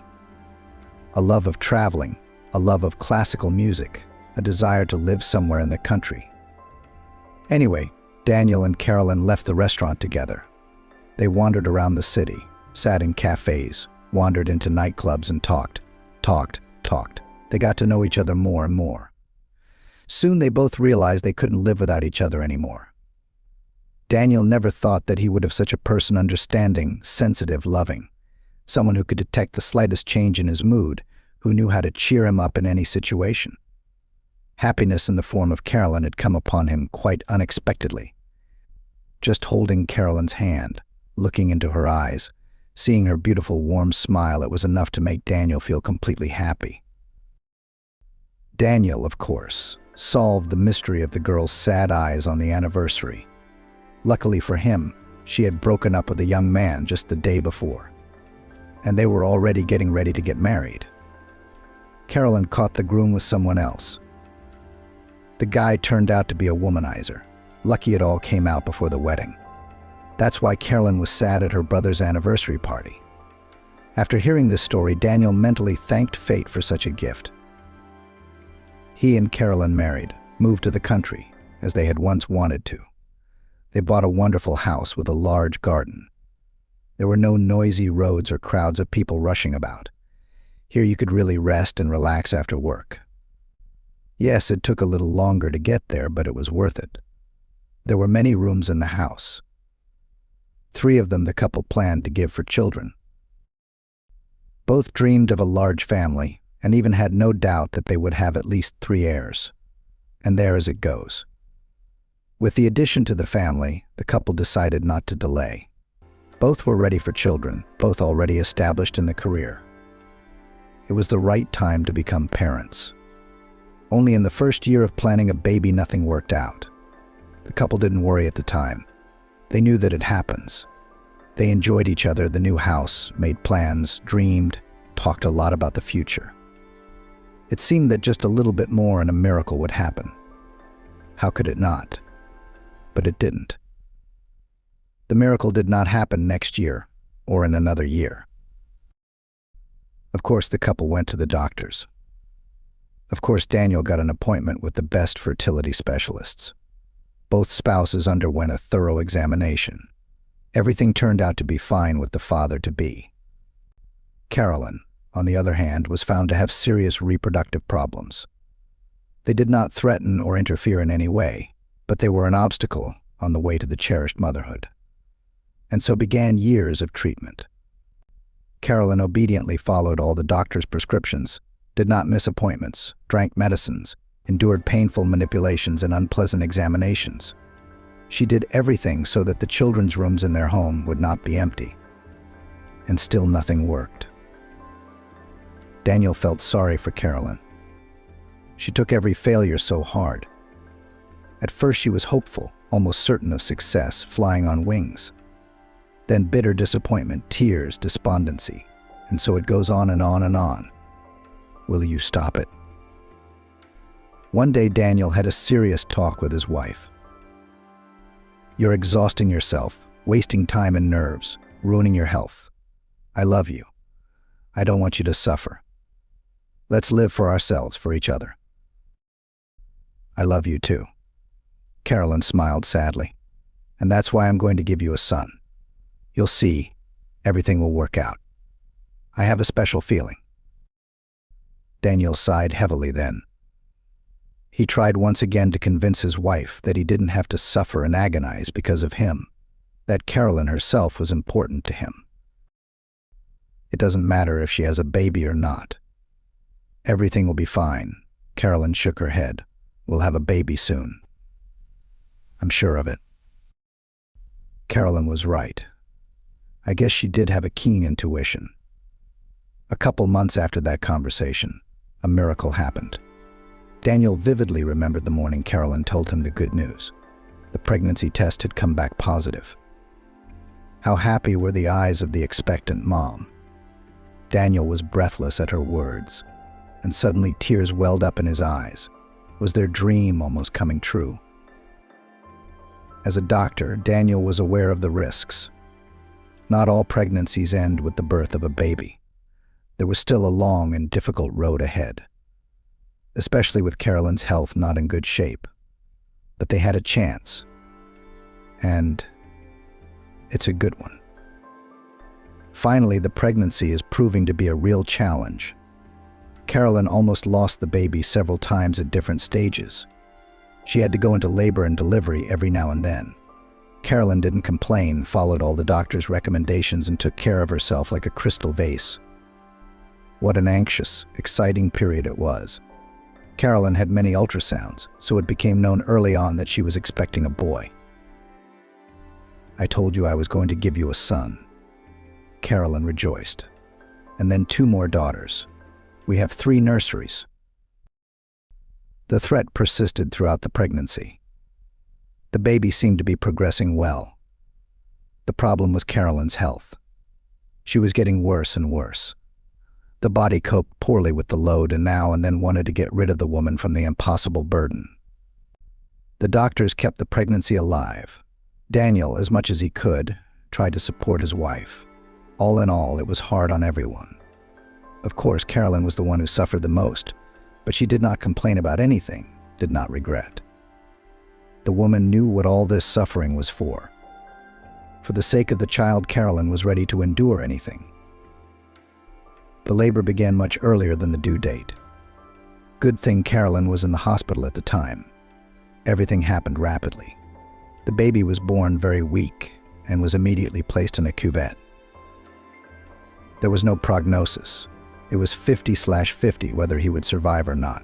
A love of traveling, a love of classical music, a desire to live somewhere in the country. Anyway, Daniel and Carolyn left the restaurant together. They wandered around the city, sat in cafes, wandered into nightclubs and talked. They got to know each other more and more. Soon they both realized they couldn't live without each other anymore. Daniel never thought that he would have such a person, understanding, sensitive, loving. Someone who could detect the slightest change in his mood, who knew how to cheer him up in any situation. Happiness in the form of Carolyn had come upon him quite unexpectedly. Just holding Carolyn's hand, looking into her eyes, seeing her beautiful warm smile, it was enough to make Daniel feel completely happy. Daniel, of course, solved the mystery of the girl's sad eyes on the anniversary. Luckily for him, she had broken up with a young man just the day before, and they were already getting ready to get married. Carolyn caught the groom with someone else. The guy turned out to be a womanizer. Lucky it all came out before the wedding. That's why Carolyn was sad at her brother's anniversary party. After hearing this story, Daniel mentally thanked fate for such a gift. He and Carolyn married, moved to the country, as they had once wanted to. They bought a wonderful house with a large garden. There were no noisy roads or crowds of people rushing about. Here you could really rest and relax after work. Yes, it took a little longer to get there, but it was worth it. There were many rooms in the house. 3 of them the couple planned to give for children. Both dreamed of a large family and even had no doubt that they would have at least 3 heirs. And there as it goes. With the addition to the family, the couple decided not to delay. Both were ready for children, both already established in the career. It was the right time to become parents. Only in the first year of planning a baby, nothing worked out. The couple didn't worry at the time. They knew that it happens. They enjoyed each other, the new house, made plans, dreamed, talked a lot about the future. It seemed that just a little bit more and a miracle would happen. How could it not? But it didn't. The miracle did not happen next year or in another year. Of course, the couple went to the doctors. Of course, Daniel got an appointment with the best fertility specialists. Both spouses underwent a thorough examination. Everything turned out to be fine with the father-to-be. Carolyn, on the other hand, was found to have serious reproductive problems. They did not threaten or interfere in any way, but they were an obstacle on the way to the cherished motherhood. And so began years of treatment. Carolyn obediently followed all the doctor's prescriptions, did not miss appointments, drank medicines, endured painful manipulations and unpleasant examinations. She did everything so that the children's rooms in their home would not be empty. And still nothing worked. Daniel felt sorry for Carolyn. She took every failure so hard. At first she was hopeful, almost certain of success, flying on wings. Then bitter disappointment, tears, despondency, and so it goes on and on and on. Will you stop it? One day Daniel had a serious talk with his wife. You're exhausting yourself, wasting time and nerves, ruining your health. I love you. I don't want you to suffer. Let's live for ourselves, for each other. I love you too. Carolyn smiled sadly. And that's why I'm going to give you a son. You'll see, everything will work out. I have a special feeling. Daniel sighed heavily then. He tried once again to convince his wife that he didn't have to suffer and agonize because of him, that Carolyn herself was important to him. It doesn't matter if she has a baby or not. Everything will be fine. Carolyn shook her head. We'll have a baby soon. I'm sure of it. Carolyn was right. I guess she did have a keen intuition. A couple months after that conversation, a miracle happened. Daniel vividly remembered the morning Carolyn told him the good news. The pregnancy test had come back positive. How happy were the eyes of the expectant mom. Daniel was breathless at her words, and suddenly tears welled up in his eyes. Was their dream almost coming true? As a doctor, Daniel was aware of the risks. Not all pregnancies end with the birth of a baby. There was still a long and difficult road ahead, especially with Carolyn's health not in good shape. But they had a chance. and it's a good one. Finally, the pregnancy is proving to be a real challenge. Carolyn almost lost the baby several times at different stages. She had to go into labor and delivery every now and then. Carolyn didn't complain, followed all the doctor's recommendations, and took care of herself like a crystal vase. What an anxious, exciting period it was. Carolyn had many ultrasounds, so it became known early on that she was expecting a boy. "I told you I was going to give you a son." Carolyn rejoiced. "And then 2 more daughters. We have 3 nurseries." The threat persisted throughout the pregnancy. The baby seemed to be progressing well. The problem was Carolyn's health. She was getting worse and worse. The body coped poorly with the load and now and then wanted to get rid of the woman from the impossible burden. The doctors kept the pregnancy alive. Daniel, as much as he could, tried to support his wife. All in all, it was hard on everyone. Of course, Carolyn was the one who suffered the most, but she did not complain about anything, did not regret. The woman knew what all this suffering was for. For the sake of the child, Carolyn was ready to endure anything. The labor began much earlier than the due date. Good thing Carolyn was in the hospital at the time. Everything happened rapidly. The baby was born very weak and was immediately placed in a cuvette. There was no prognosis. It was 50/50 whether he would survive or not.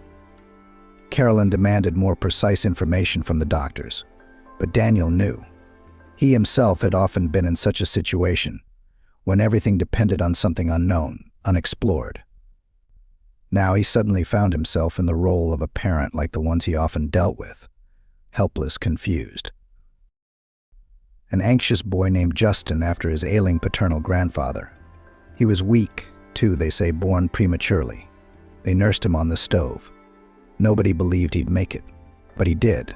Carolyn demanded more precise information from the doctors, but Daniel knew. He himself had often been in such a situation, when everything depended on something unknown, unexplored. Now he suddenly found himself in the role of a parent like the ones he often dealt with, helpless, confused. An anxious boy named Justin after his ailing paternal grandfather. He was weak, too, they say, born prematurely. They nursed him on the stove. Nobody believed he'd make it, but he did.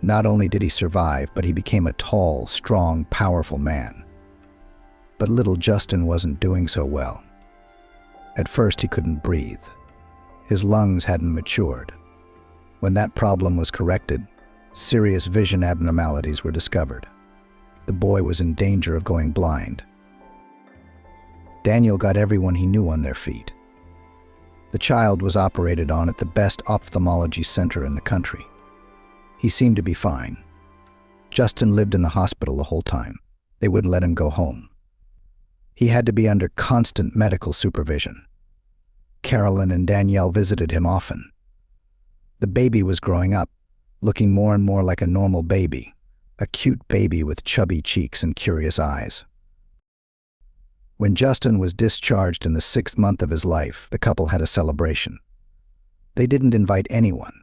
Not only did he survive, but he became a tall, strong, powerful man. But little Justin wasn't doing so well. At first, he couldn't breathe. His lungs hadn't matured. When that problem was corrected, serious vision abnormalities were discovered. The boy was in danger of going blind. Daniel got everyone he knew on their feet. The child was operated on at the best ophthalmology center in the country. He seemed to be fine. Justin lived in the hospital the whole time. They wouldn't let him go home. He had to be under constant medical supervision. Carolyn and Danielle visited him often. The baby was growing up, looking more and more like a normal baby, a cute baby with chubby cheeks and curious eyes. When Justin was discharged in the 6th month of his life, the couple had a celebration. They didn't invite anyone.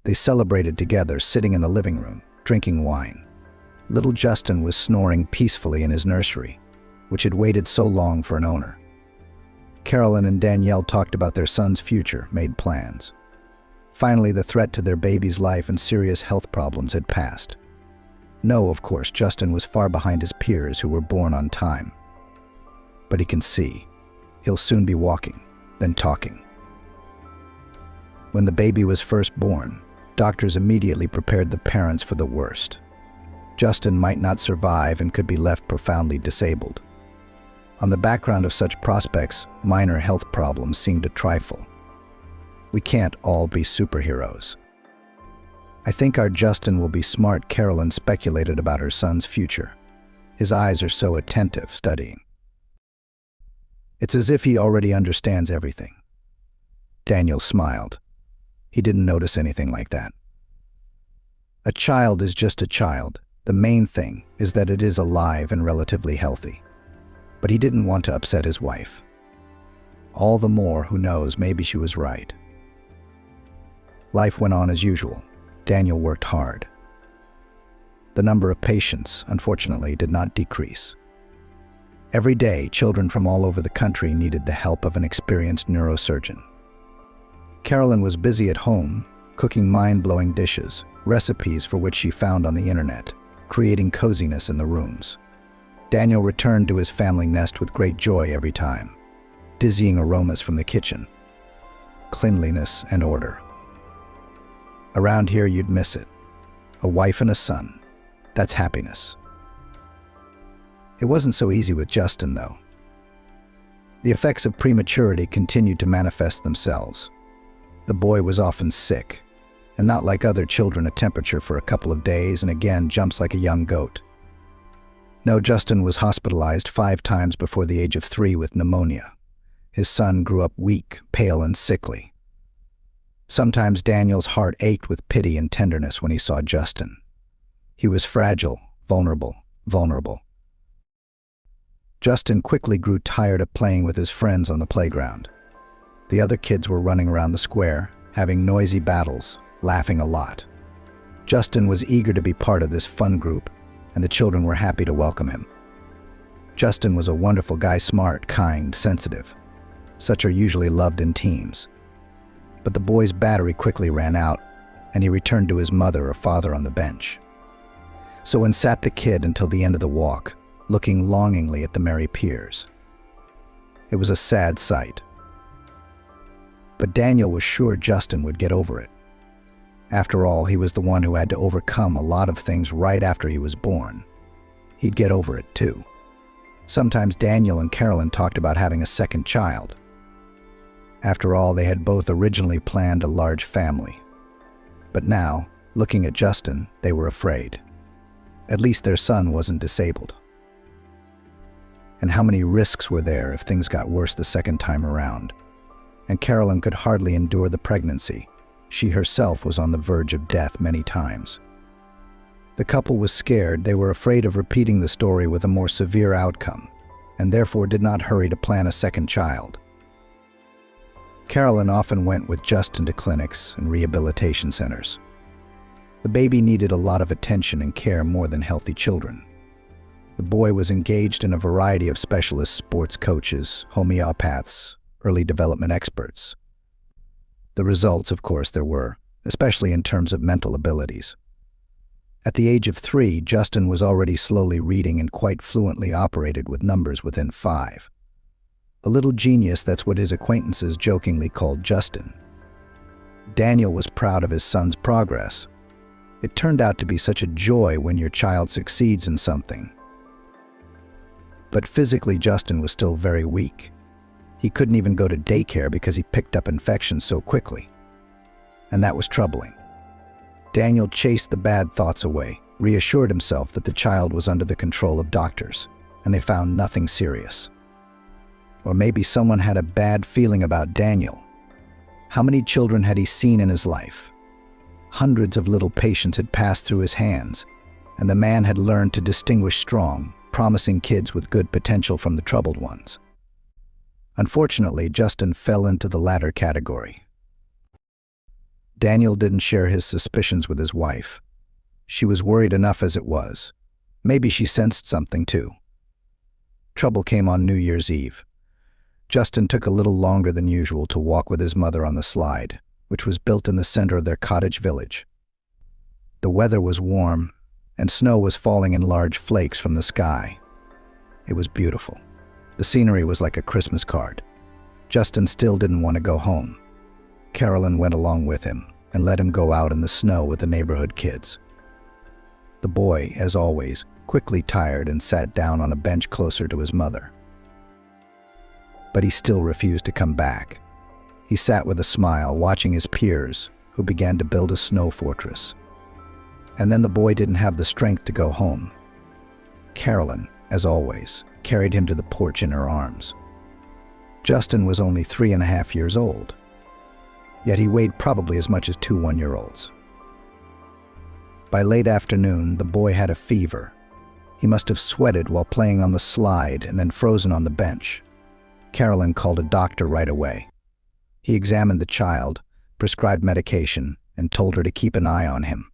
They celebrated together, sitting in the living room, drinking wine. Little Justin was snoring peacefully in his nursery, which had waited so long for an owner. Carolyn and Danielle talked about their son's future, made plans. Finally, the threat to their baby's life and serious health problems had passed. No, of course, Justin was far behind his peers who were born on time. But he can see. He'll soon be walking, then talking. When the baby was first born, doctors immediately prepared the parents for the worst. Justin might not survive and could be left profoundly disabled. On the background of such prospects, minor health problems seemed a trifle. We can't all be superheroes. "I think our Justin will be smart," Carolyn speculated about her son's future. "His eyes are so attentive, studying. It's as if he already understands everything." Daniel smiled. He didn't notice anything like that. A child is just a child. The main thing is that it is alive and relatively healthy. But he didn't want to upset his wife. All the more, who knows, maybe she was right. Life went on as usual. Daniel worked hard. The number of patients, unfortunately, did not decrease. Every day, children from all over the country needed the help of an experienced neurosurgeon. Carolyn was busy at home, cooking mind-blowing dishes, recipes for which she found on the internet, creating coziness in the rooms. Daniel returned to his family nest with great joy every time. Dizzying aromas from the kitchen. Cleanliness and order. Around here, you'd miss it. A wife and a son. That's happiness. It wasn't so easy with Justin, though. The effects of prematurity continued to manifest themselves. The boy was often sick, and not like other children, a temperature for a couple of days and again jumps like a young goat. No, Justin was hospitalized 5 times before the age of 3 with pneumonia. His son grew up weak, pale, and sickly. Sometimes Daniel's heart ached with pity and tenderness when he saw Justin. He was fragile, vulnerable. Justin quickly grew tired of playing with his friends on the playground. The other kids were running around the square, having noisy battles, laughing a lot. Justin was eager to be part of this fun group, and the children were happy to welcome him. Justin was a wonderful guy, smart, kind, sensitive. Such are usually loved in teams. But the boy's battery quickly ran out, and he returned to his mother or father on the bench. So in sat the kid until the end of the walk, looking longingly at the merry peers. It was a sad sight. But Daniel was sure Justin would get over it. After all, he was the one who had to overcome a lot of things right after he was born. He'd get over it too. Sometimes Daniel and Carolyn talked about having a second child. After all, they had both originally planned a large family. But now, looking at Justin, they were afraid. At least their son wasn't disabled. And how many risks were there if things got worse the second time around? And Carolyn could hardly endure the pregnancy. She herself was on the verge of death many times. The couple was scared. They were afraid of repeating the story with a more severe outcome, and therefore did not hurry to plan a second child. Carolyn often went with Justin to clinics and rehabilitation centers. The baby needed a lot of attention and care more than healthy children. The boy was engaged in a variety of specialists, sports coaches, homeopaths, early development experts. The results, of course, there were, especially in terms of mental abilities. At the age of 3, Justin was already slowly reading and quite fluently operated with numbers within 5. A little genius, that's what his acquaintances jokingly called Justin. Daniel was proud of his son's progress. It turned out to be such a joy when your child succeeds in something. But physically, Justin was still very weak. He couldn't even go to daycare because he picked up infections so quickly. And that was troubling. Daniel chased the bad thoughts away, reassured himself that the child was under the control of doctors, and they found nothing serious. Or maybe someone had a bad feeling about Daniel. How many children had he seen in his life? Hundreds of little patients had passed through his hands, and the man had learned to distinguish strong, promising kids with good potential from the troubled ones. Unfortunately, Justin fell into the latter category. Daniel didn't share his suspicions with his wife. She was worried enough as it was. Maybe she sensed something too. Trouble came on New Year's Eve. Justin took a little longer than usual to walk with his mother on the slide, which was built in the center of their cottage village. The weather was warm, and snow was falling in large flakes from the sky. It was beautiful. The scenery was like a Christmas card. Justin still didn't want to go home. Carolyn went along with him and let him go out in the snow with the neighborhood kids. The boy, as always, quickly tired and sat down on a bench closer to his mother. But he still refused to come back. He sat with a smile, watching his peers, who began to build a snow fortress. And then the boy didn't have the strength to go home. Carolyn, as always, carried him to the porch in her arms. Justin was only 3.5 years old, yet he weighed probably as much as 2 one-year-olds. By late afternoon, the boy had a fever. He must have sweated while playing on the slide and then frozen on the bench. Carolyn called a doctor right away. He examined the child, prescribed medication, and told her to keep an eye on him.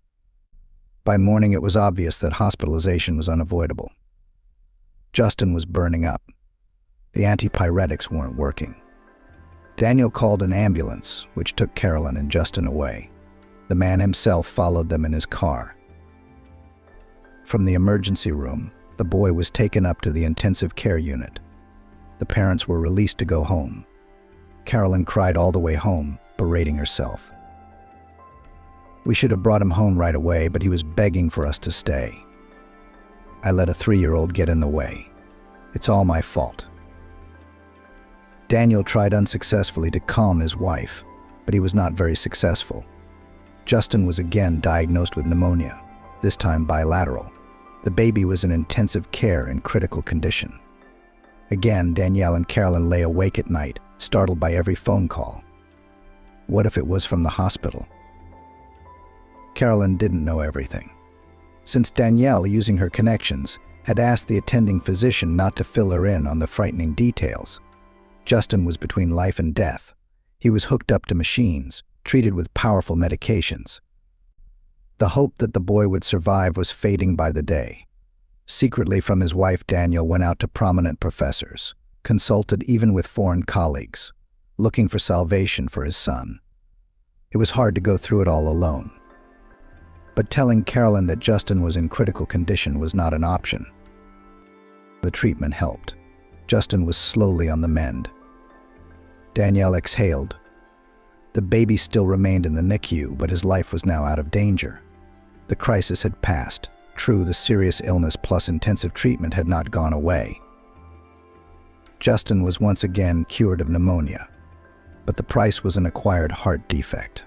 By morning, it was obvious that hospitalization was unavoidable. Justin was burning up. The antipyretics weren't working. Daniel called an ambulance, which took Carolyn and Justin away. The man himself followed them in his car. From the emergency room, the boy was taken up to the intensive care unit. The parents were released to go home. Carolyn cried all the way home, berating herself. We should have brought him home right away, but he was begging for us to stay. I let a 3-year-old get in the way. It's all my fault." Daniel tried unsuccessfully to calm his wife, but he was not very successful. Justin was again diagnosed with pneumonia, this time bilateral. The baby was in intensive care in critical condition. Again, Danielle and Carolyn lay awake at night, startled by every phone call. What if it was from the hospital? Carolyn didn't know everything. Since Danielle, using her connections, had asked the attending physician not to fill her in on the frightening details, Justin was between life and death. He was hooked up to machines, treated with powerful medications. The hope that the boy would survive was fading by the day. Secretly from his wife, Daniel went out to prominent professors, consulted even with foreign colleagues, looking for salvation for his son. It was hard to go through it all alone. But telling Carolyn that Justin was in critical condition was not an option. The treatment helped. Justin was slowly on the mend. Danielle exhaled. The baby still remained in the NICU, but his life was now out of danger. The crisis had passed. True, the serious illness plus intensive treatment had not gone away. Justin was once again cured of pneumonia, but the price was an acquired heart defect.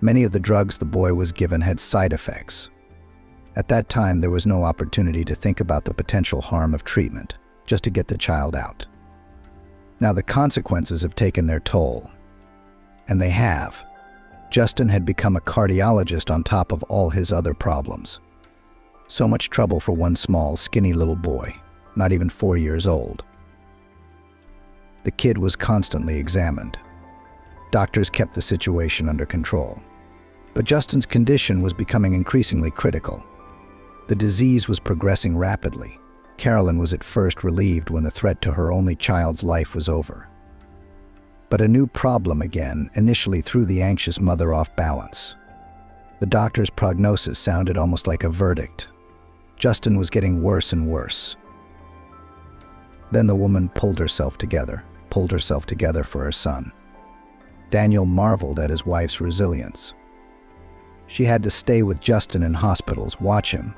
Many of the drugs the boy was given had side effects. At that time, there was no opportunity to think about the potential harm of treatment, just to get the child out. Now the consequences have taken their toll. And they have. Justin had become a cardiologist on top of all his other problems. So much trouble for one small, skinny little boy, not even 4 years old. The kid was constantly examined. Doctors kept the situation under control. But Justin's condition was becoming increasingly critical. The disease was progressing rapidly. Carolyn was at first relieved when the threat to her only child's life was over. But a new problem again initially threw the anxious mother off balance. The doctor's prognosis sounded almost like a verdict. Justin was getting worse and worse. Then the woman pulled herself together for her son. Daniel marveled at his wife's resilience. She had to stay with Justin in hospitals, watch him,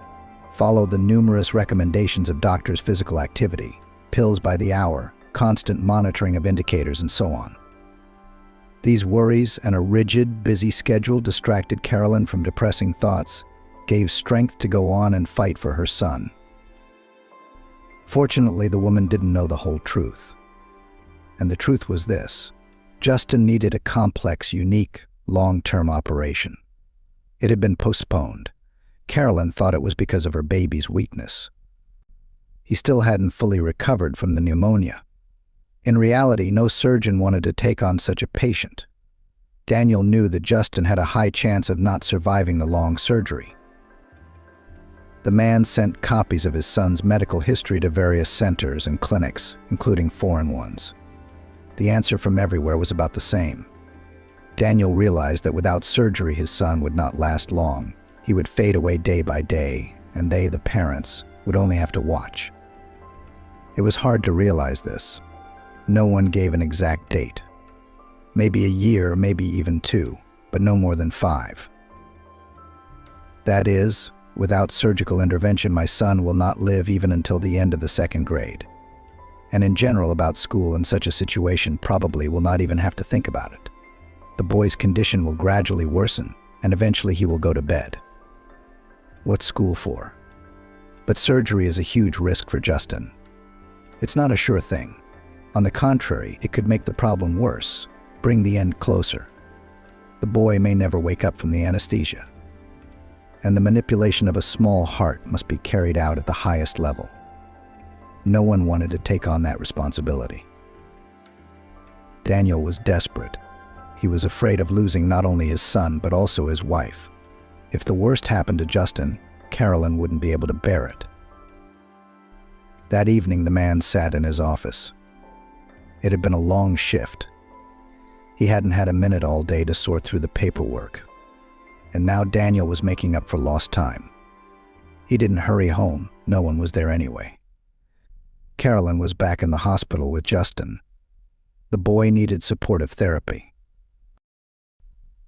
follow the numerous recommendations of doctors' physical activity, pills by the hour, constant monitoring of indicators, and so on. These worries and a rigid, busy schedule distracted Carolyn from depressing thoughts, gave strength to go on and fight for her son. Fortunately, the woman didn't know the whole truth. And the truth was this: Justin needed a complex, unique, long-term operation. It had been postponed. Carolyn thought it was because of her baby's weakness. He still hadn't fully recovered from the pneumonia. In reality, no surgeon wanted to take on such a patient. Daniel knew that Justin had a high chance of not surviving the long surgery. The man sent copies of his son's medical history to various centers and clinics, including foreign ones. The answer from everywhere was about the same. Daniel realized that without surgery, his son would not last long. He would fade away day by day, and they, the parents, would only have to watch. It was hard to realize this. No one gave an exact date. Maybe a year, maybe even 2, but no more than 5. That is, without surgical intervention, my son will not live even until the end of the 2nd grade. And in general, about school in such a situation, probably will not even have to think about it. The boy's condition will gradually worsen, and eventually he will go to bed. What's school for? But surgery is a huge risk for Justin. It's not a sure thing. On the contrary, it could make the problem worse, bring the end closer. The boy may never wake up from the anesthesia. And the manipulation of a small heart must be carried out at the highest level. No one wanted to take on that responsibility. Daniel was desperate. He was afraid of losing not only his son, but also his wife. If the worst happened to Justin, Carolyn wouldn't be able to bear it. That evening, the man sat in his office. It had been a long shift. He hadn't had a minute all day to sort through the paperwork. And now Daniel was making up for lost time. He didn't hurry home. No one was there anyway. Carolyn was back in the hospital with Justin. The boy needed supportive therapy.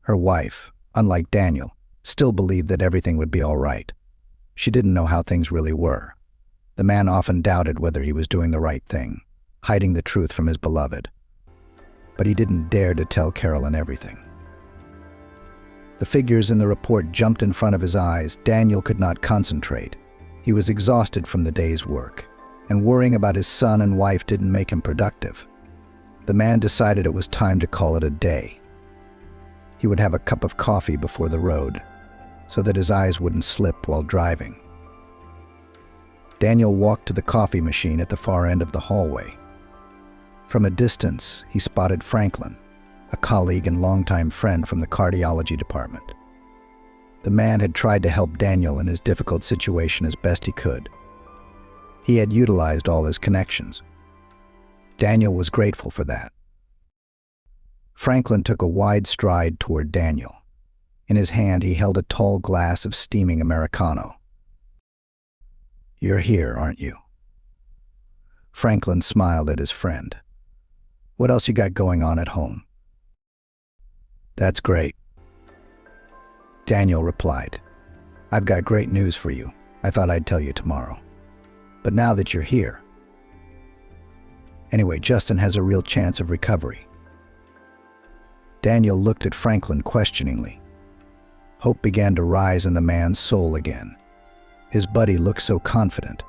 Her wife, unlike Daniel, still believed that everything would be all right. She didn't know how things really were. The man often doubted whether he was doing the right thing, hiding the truth from his beloved. But he didn't dare to tell Carolyn everything. The figures in the report jumped in front of his eyes. Daniel could not concentrate. He was exhausted from the day's work, and worrying about his son and wife didn't make him productive. The man decided it was time to call it a day. He would have a cup of coffee before the road, so that his eyes wouldn't slip while driving. Daniel walked to the coffee machine at the far end of the hallway. From a distance, he spotted Franklin, a colleague and longtime friend from the cardiology department. The man had tried to help Daniel in his difficult situation as best he could. He had utilized all his connections. Daniel was grateful for that. Franklin took a wide stride toward Daniel. In his hand, he held a tall glass of steaming Americano. "You're here, aren't you?" Franklin smiled at his friend. "What else you got going on at home?" "That's great," Daniel replied. "I've got great news for you. I thought I'd tell you tomorrow. But now that you're here. Anyway, Justin has a real chance of recovery." Daniel looked at Franklin questioningly. Hope began to rise in the man's soul again. His buddy looked so confident.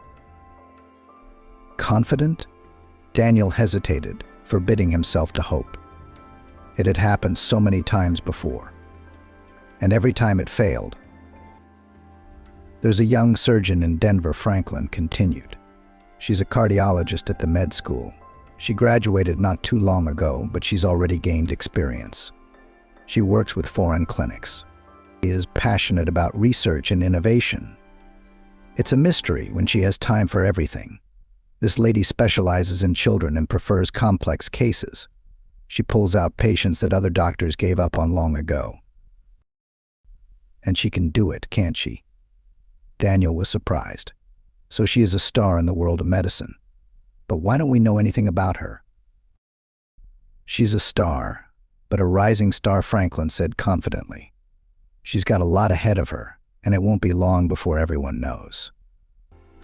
Confident? Daniel hesitated, forbidding himself to hope. It had happened so many times before, and every time it failed. "There's a young surgeon in Denver," Franklin continued. "She's a cardiologist at the med school. She graduated not too long ago, but she's already gained experience. She works with foreign clinics. She is passionate about research and innovation. It's a mystery when she has time for everything. This lady specializes in children and prefers complex cases. She pulls out patients that other doctors gave up on long ago. And she can do it, can't she?" Daniel was surprised. "So she is a star in the world of medicine. But why don't we know anything about her?" "She's a star, but a rising star," Franklin said confidently. "She's got a lot ahead of her, and it won't be long before everyone knows.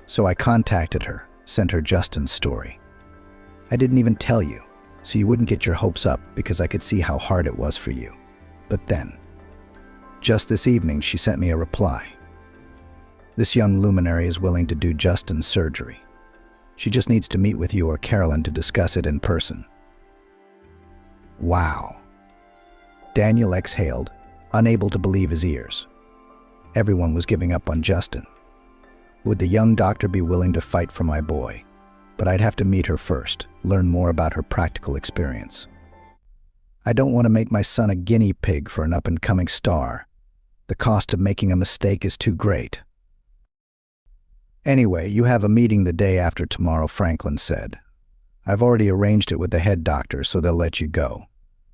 So I contacted her, sent her Justin's story. I didn't even tell you, so you wouldn't get your hopes up because I could see how hard it was for you. But then, just this evening, she sent me a reply. This young luminary is willing to do Justin's surgery. She just needs to meet with you or Carolyn to discuss it in person." Wow. Daniel exhaled, unable to believe his ears. Everyone was giving up on Justin. Would the young doctor be willing to fight for my boy? But I'd have to meet her first, learn more about her practical experience. I don't want to make my son a guinea pig for an up-and-coming star. The cost of making a mistake is too great. "Anyway, you have a meeting the day after tomorrow," Franklin said. "I've already arranged it with the head doctor, so they'll let you go.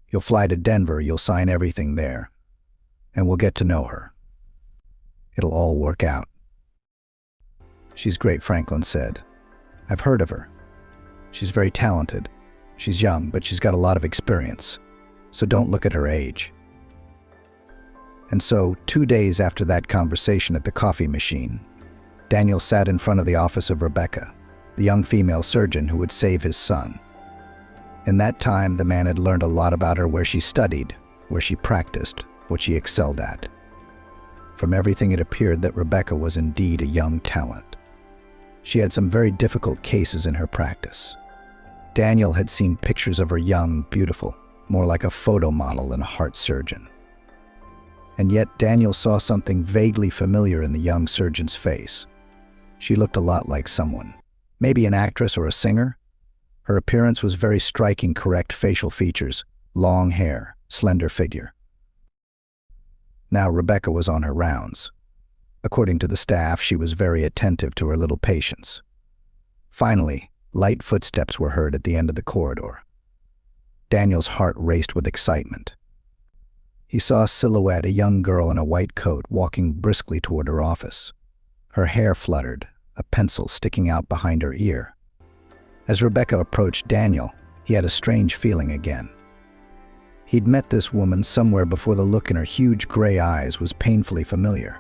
You'll fly to Denver, you'll sign everything there, and we'll get to know her. It'll all work out." "She's great," Franklin said. "I've heard of her. She's very talented. She's young, but she's got a lot of experience, so don't look at her age." And so, 2 days after that conversation at the coffee machine, Daniel sat in front of the office of Rebecca, the young female surgeon who would save his son. In that time, the man had learned a lot about her, where she studied, where she practiced, what she excelled at. From everything, it appeared that Rebecca was indeed a young talent. She had some very difficult cases in her practice. Daniel had seen pictures of her young, beautiful, more like a photo model than a heart surgeon. And yet Daniel saw something vaguely familiar in the young surgeon's face. She looked a lot like someone, maybe an actress or a singer. Her appearance was very striking, correct facial features, long hair, slender figure. Now Rebecca was on her rounds. According to the staff, she was very attentive to her little patients. Finally, light footsteps were heard at the end of the corridor. Daniel's heart raced with excitement. He saw a silhouette, a young girl in a white coat, walking briskly toward her office. Her hair fluttered, a pencil sticking out behind her ear. As Rebecca approached Daniel, he had a strange feeling again. He'd met this woman somewhere before. The look in her huge gray eyes was painfully familiar.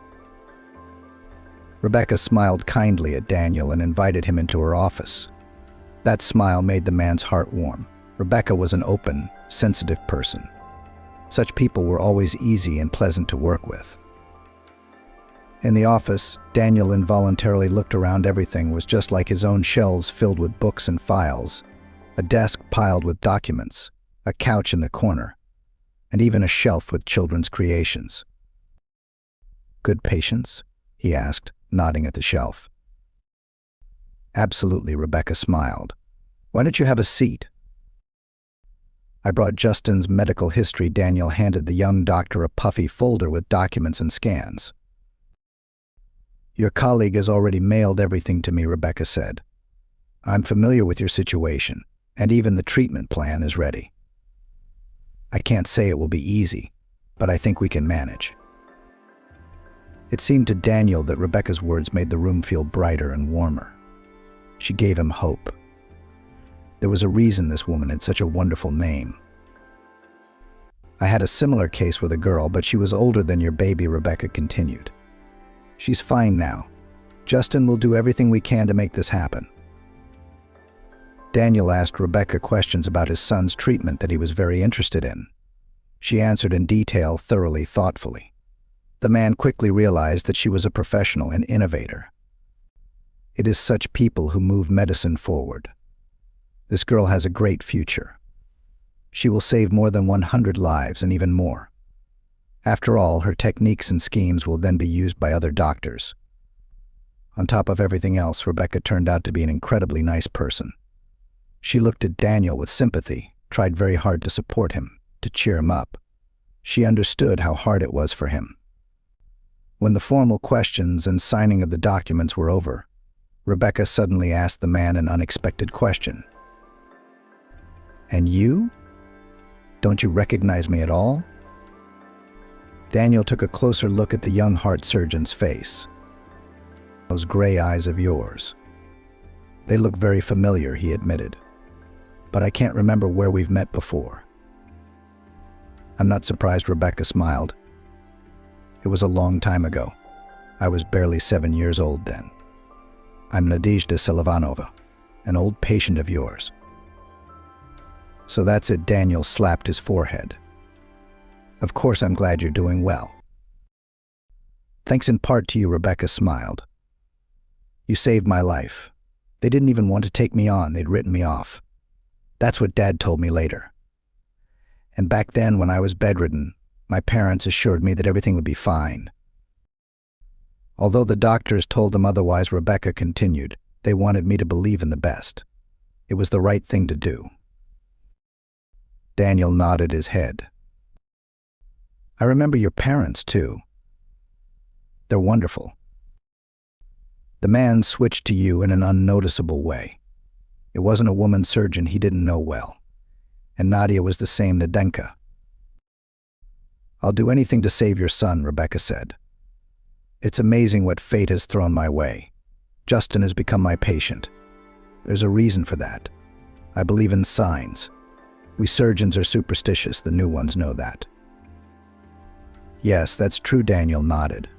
Rebecca smiled kindly at Daniel and invited him into her office. That smile made the man's heart warm. Rebecca was an open, sensitive person. Such people were always easy and pleasant to work with. In the office, Daniel involuntarily looked around. Everything was just like his own, shelves filled with books and files, a desk piled with documents, a couch in the corner, and even a shelf with children's creations. "Good patients?" he asked, nodding at the shelf. "Absolutely," Rebecca smiled. "Why don't you have a seat?" "I brought Justin's medical history." Daniel handed the young doctor a puffy folder with documents and scans. "Your colleague has already mailed everything to me," Rebecca said. "I'm familiar with your situation, and even the treatment plan is ready. I can't say it will be easy, but I think we can manage." It seemed to Daniel that Rebecca's words made the room feel brighter and warmer. She gave him hope. There was a reason this woman had such a wonderful name. "I had a similar case with a girl, but she was older than your baby," Rebecca continued. "She's fine now. Justin will do everything we can to make this happen." Daniel asked Rebecca questions about his son's treatment that he was very interested in. She answered in detail, thoroughly, thoughtfully. The man quickly realized that she was a professional and innovator. It is such people who move medicine forward. This girl has a great future. She will save more than 100 lives and even more. After all, her techniques and schemes will then be used by other doctors. On top of everything else, Rebecca turned out to be an incredibly nice person. She looked at Daniel with sympathy, tried very hard to support him, to cheer him up. She understood how hard it was for him. When the formal questions and signing of the documents were over, Rebecca suddenly asked the man an unexpected question. "And you? Don't you recognize me at all?" Daniel took a closer look at the young heart surgeon's face. "Those gray eyes of yours. They look very familiar," he admitted. "But I can't remember where we've met before." "I'm not surprised," Rebecca smiled. "It was a long time ago. I was barely 7 years old then. I'm Nadezhda Selivanova, an old patient of yours." "So that's it." Daniel slapped his forehead. "Of course I'm glad you're doing well." "Thanks in part to you," Rebecca smiled. "You saved my life. They didn't even want to take me on. They'd written me off. That's what Dad told me later. And back then, when I was bedridden, my parents assured me that everything would be fine. Although the doctors told them otherwise," Rebecca continued, "they wanted me to believe in the best. It was the right thing to do." Daniel nodded his head. "I remember your parents, too. They're wonderful." The man switched to you in an unnoticeable way. It wasn't a woman surgeon he didn't know well. And Nadia was the same, Nadenka. "I'll do anything to save your son," Rebecca said. "It's amazing what fate has thrown my way. Justin has become my patient. There's a reason for that. I believe in signs. We surgeons are superstitious, the new ones know that." "Yes, that's true," Daniel nodded.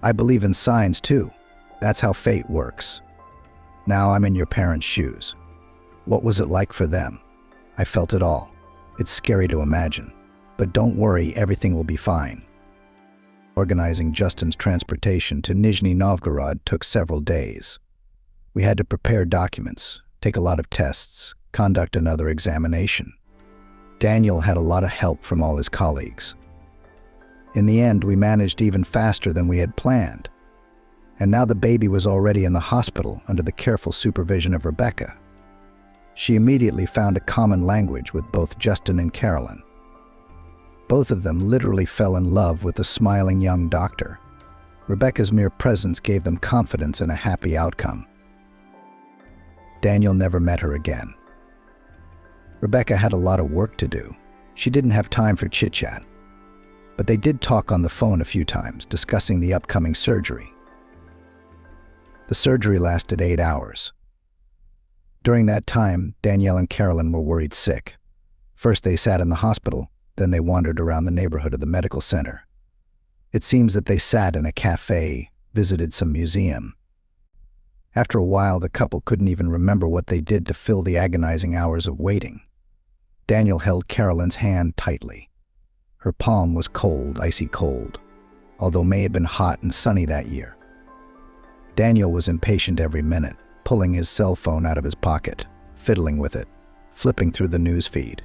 "I believe in signs too. That's how fate works. Now I'm in your parents' shoes. What was it like for them? I felt it all. It's scary to imagine. But don't worry, everything will be fine." Organizing Justin's transportation to Nizhny Novgorod took several days. We had to prepare documents, take a lot of tests, conduct another examination. Daniel had a lot of help from all his colleagues. In the end, we managed even faster than we had planned. And now the baby was already in the hospital under the careful supervision of Rebecca. She immediately found a common language with both Justin and Carolyn. Both of them literally fell in love with the smiling young doctor. Rebecca's mere presence gave them confidence in a happy outcome. Daniel never met her again. Rebecca had a lot of work to do. She didn't have time for chit-chat. But they did talk on the phone a few times, discussing the upcoming surgery. The surgery lasted 8 hours. During that time, Danielle and Carolyn were worried sick. First they sat in the hospital, then they wandered around the neighborhood of the medical center. It seems that they sat in a cafe, visited some museum. After a while, the couple couldn't even remember what they did to fill the agonizing hours of waiting. Daniel held Carolyn's hand tightly. Her palm was cold, icy cold, although May had been hot and sunny that year. Daniel was impatient every minute, pulling his cell phone out of his pocket, fiddling with it, flipping through the news feed.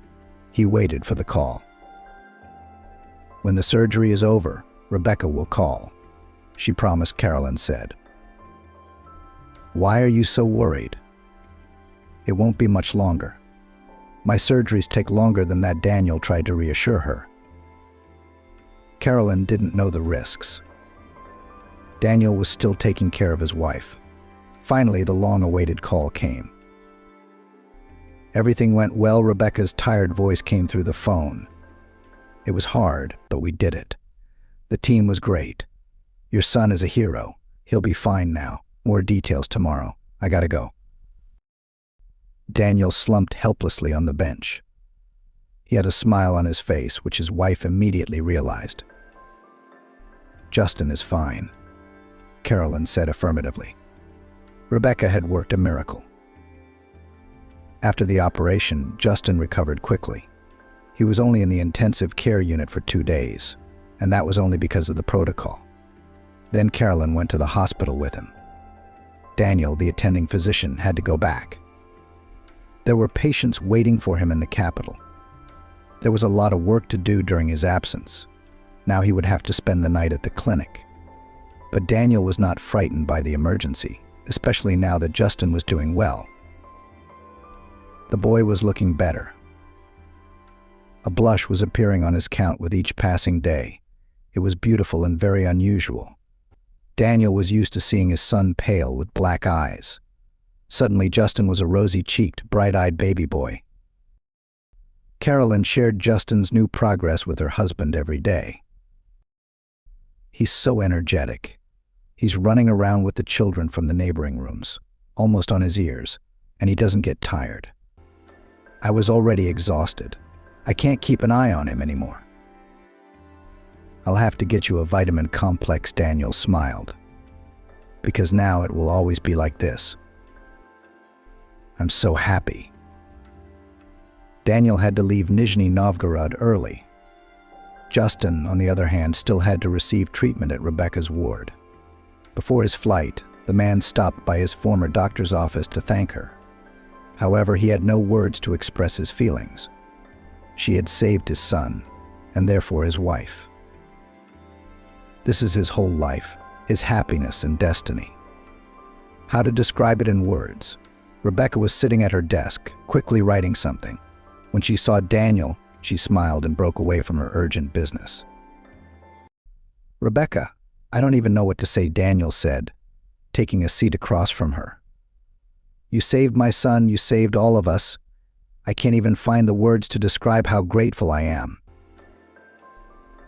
He waited for the call. "When the surgery is over, Rebecca will call," she promised, Carolyn said. "Why are you so worried?" "It won't be much longer. My surgeries take longer than that," Daniel tried to reassure her. Carolyn didn't know the risks. Daniel was still taking care of his wife. Finally, the long-awaited call came. "Everything went well," Rebecca's tired voice came through the phone. "It was hard, but we did it. The team was great. Your son is a hero. He'll be fine now. More details tomorrow. I gotta go." Daniel slumped helplessly on the bench. He had a smile on his face, which his wife immediately realized. "Justin is fine," Carolyn said affirmatively. Rebecca had worked a miracle. After the operation, Justin recovered quickly. He was only in the intensive care unit for 2 days, and that was only because of the protocol. Then Carolyn went to the hospital with him. Daniel, the attending physician, had to go back. There were patients waiting for him in the capital. There was a lot of work to do during his absence. Now he would have to spend the night at the clinic. But Daniel was not frightened by the emergency, especially now that Justin was doing well. The boy was looking better. A blush was appearing on his count with each passing day. It was beautiful and very unusual. Daniel was used to seeing his son pale with black eyes. Suddenly, Justin was a rosy-cheeked, bright-eyed baby boy. Carolyn shared Justin's new progress with her husband every day. "He's so energetic. He's running around with the children from the neighboring rooms, almost on his ears, and he doesn't get tired. I was already exhausted. I can't keep an eye on him anymore." "I'll have to get you a vitamin complex," Daniel smiled, "because now it will always be like this." "I'm so happy." Daniel had to leave Nizhny Novgorod early. Justin, on the other hand, still had to receive treatment at Rebecca's ward. Before his flight, the man stopped by his former doctor's office to thank her. However, he had no words to express his feelings. She had saved his son, and therefore his wife. This is his whole life, his happiness and destiny. How to describe it in words? Rebecca was sitting at her desk, quickly writing something. When she saw Daniel, she smiled and broke away from her urgent business. "Rebecca, I don't even know what to say," Daniel said, taking a seat across from her. "You saved my son, you saved all of us. I can't even find the words to describe how grateful I am."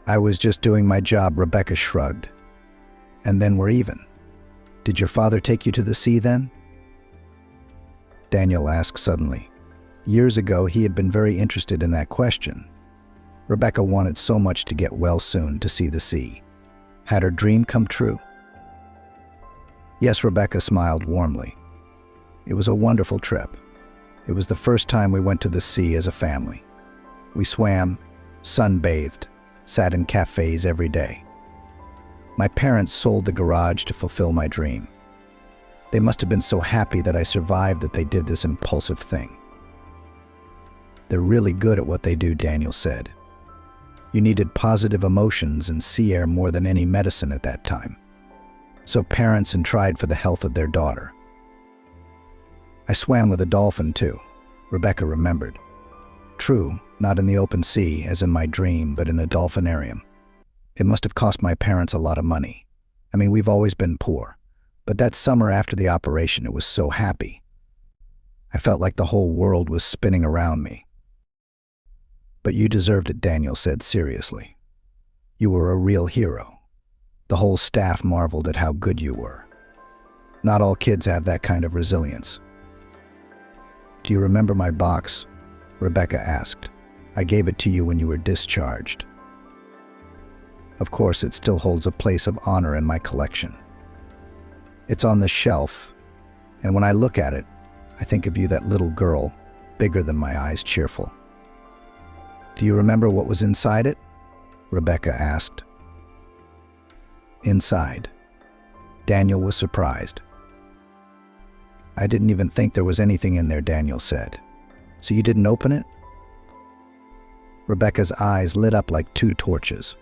"I was just doing my job," Rebecca shrugged. "And then we're even. Did your father take you to the sea then?" Daniel asked suddenly. Years ago, he had been very interested in that question. Rebecca wanted so much to get well soon, to see the sea. Had her dream come true? Yes, Rebecca smiled warmly. It was a wonderful trip. It was the first time we went to the sea as a family. We swam, sunbathed, sat in cafes every day. My parents sold the garage to fulfill my dream. They must have been so happy that I survived that they did this impulsive thing. "They're really good at what they do," Daniel said. "You needed positive emotions and sea air more than any medicine at that time. So parents and tried for the health of their daughter." "I swam with a dolphin too," Rebecca remembered. "True, not in the open sea, as in my dream, but in a dolphinarium. It must have cost my parents a lot of money. I mean, we've always been poor. But that summer after the operation, it was so happy. I felt like the whole world was spinning around me." "But you deserved it," Daniel said seriously. "You were a real hero. The whole staff marveled at how good you were. Not all kids have that kind of resilience." "Do you remember my box?" Rebecca asked. "I gave it to you when you were discharged." "Of course, it still holds a place of honor in my collection. It's on the shelf, and when I look at it, I think of you, that little girl, bigger than my eyes, cheerful. Do you remember what was inside it? Rebecca asked. Inside. Daniel was surprised. I didn't even think there was anything in there, Daniel said. So you didn't open it? Rebecca's eyes lit up like two torches.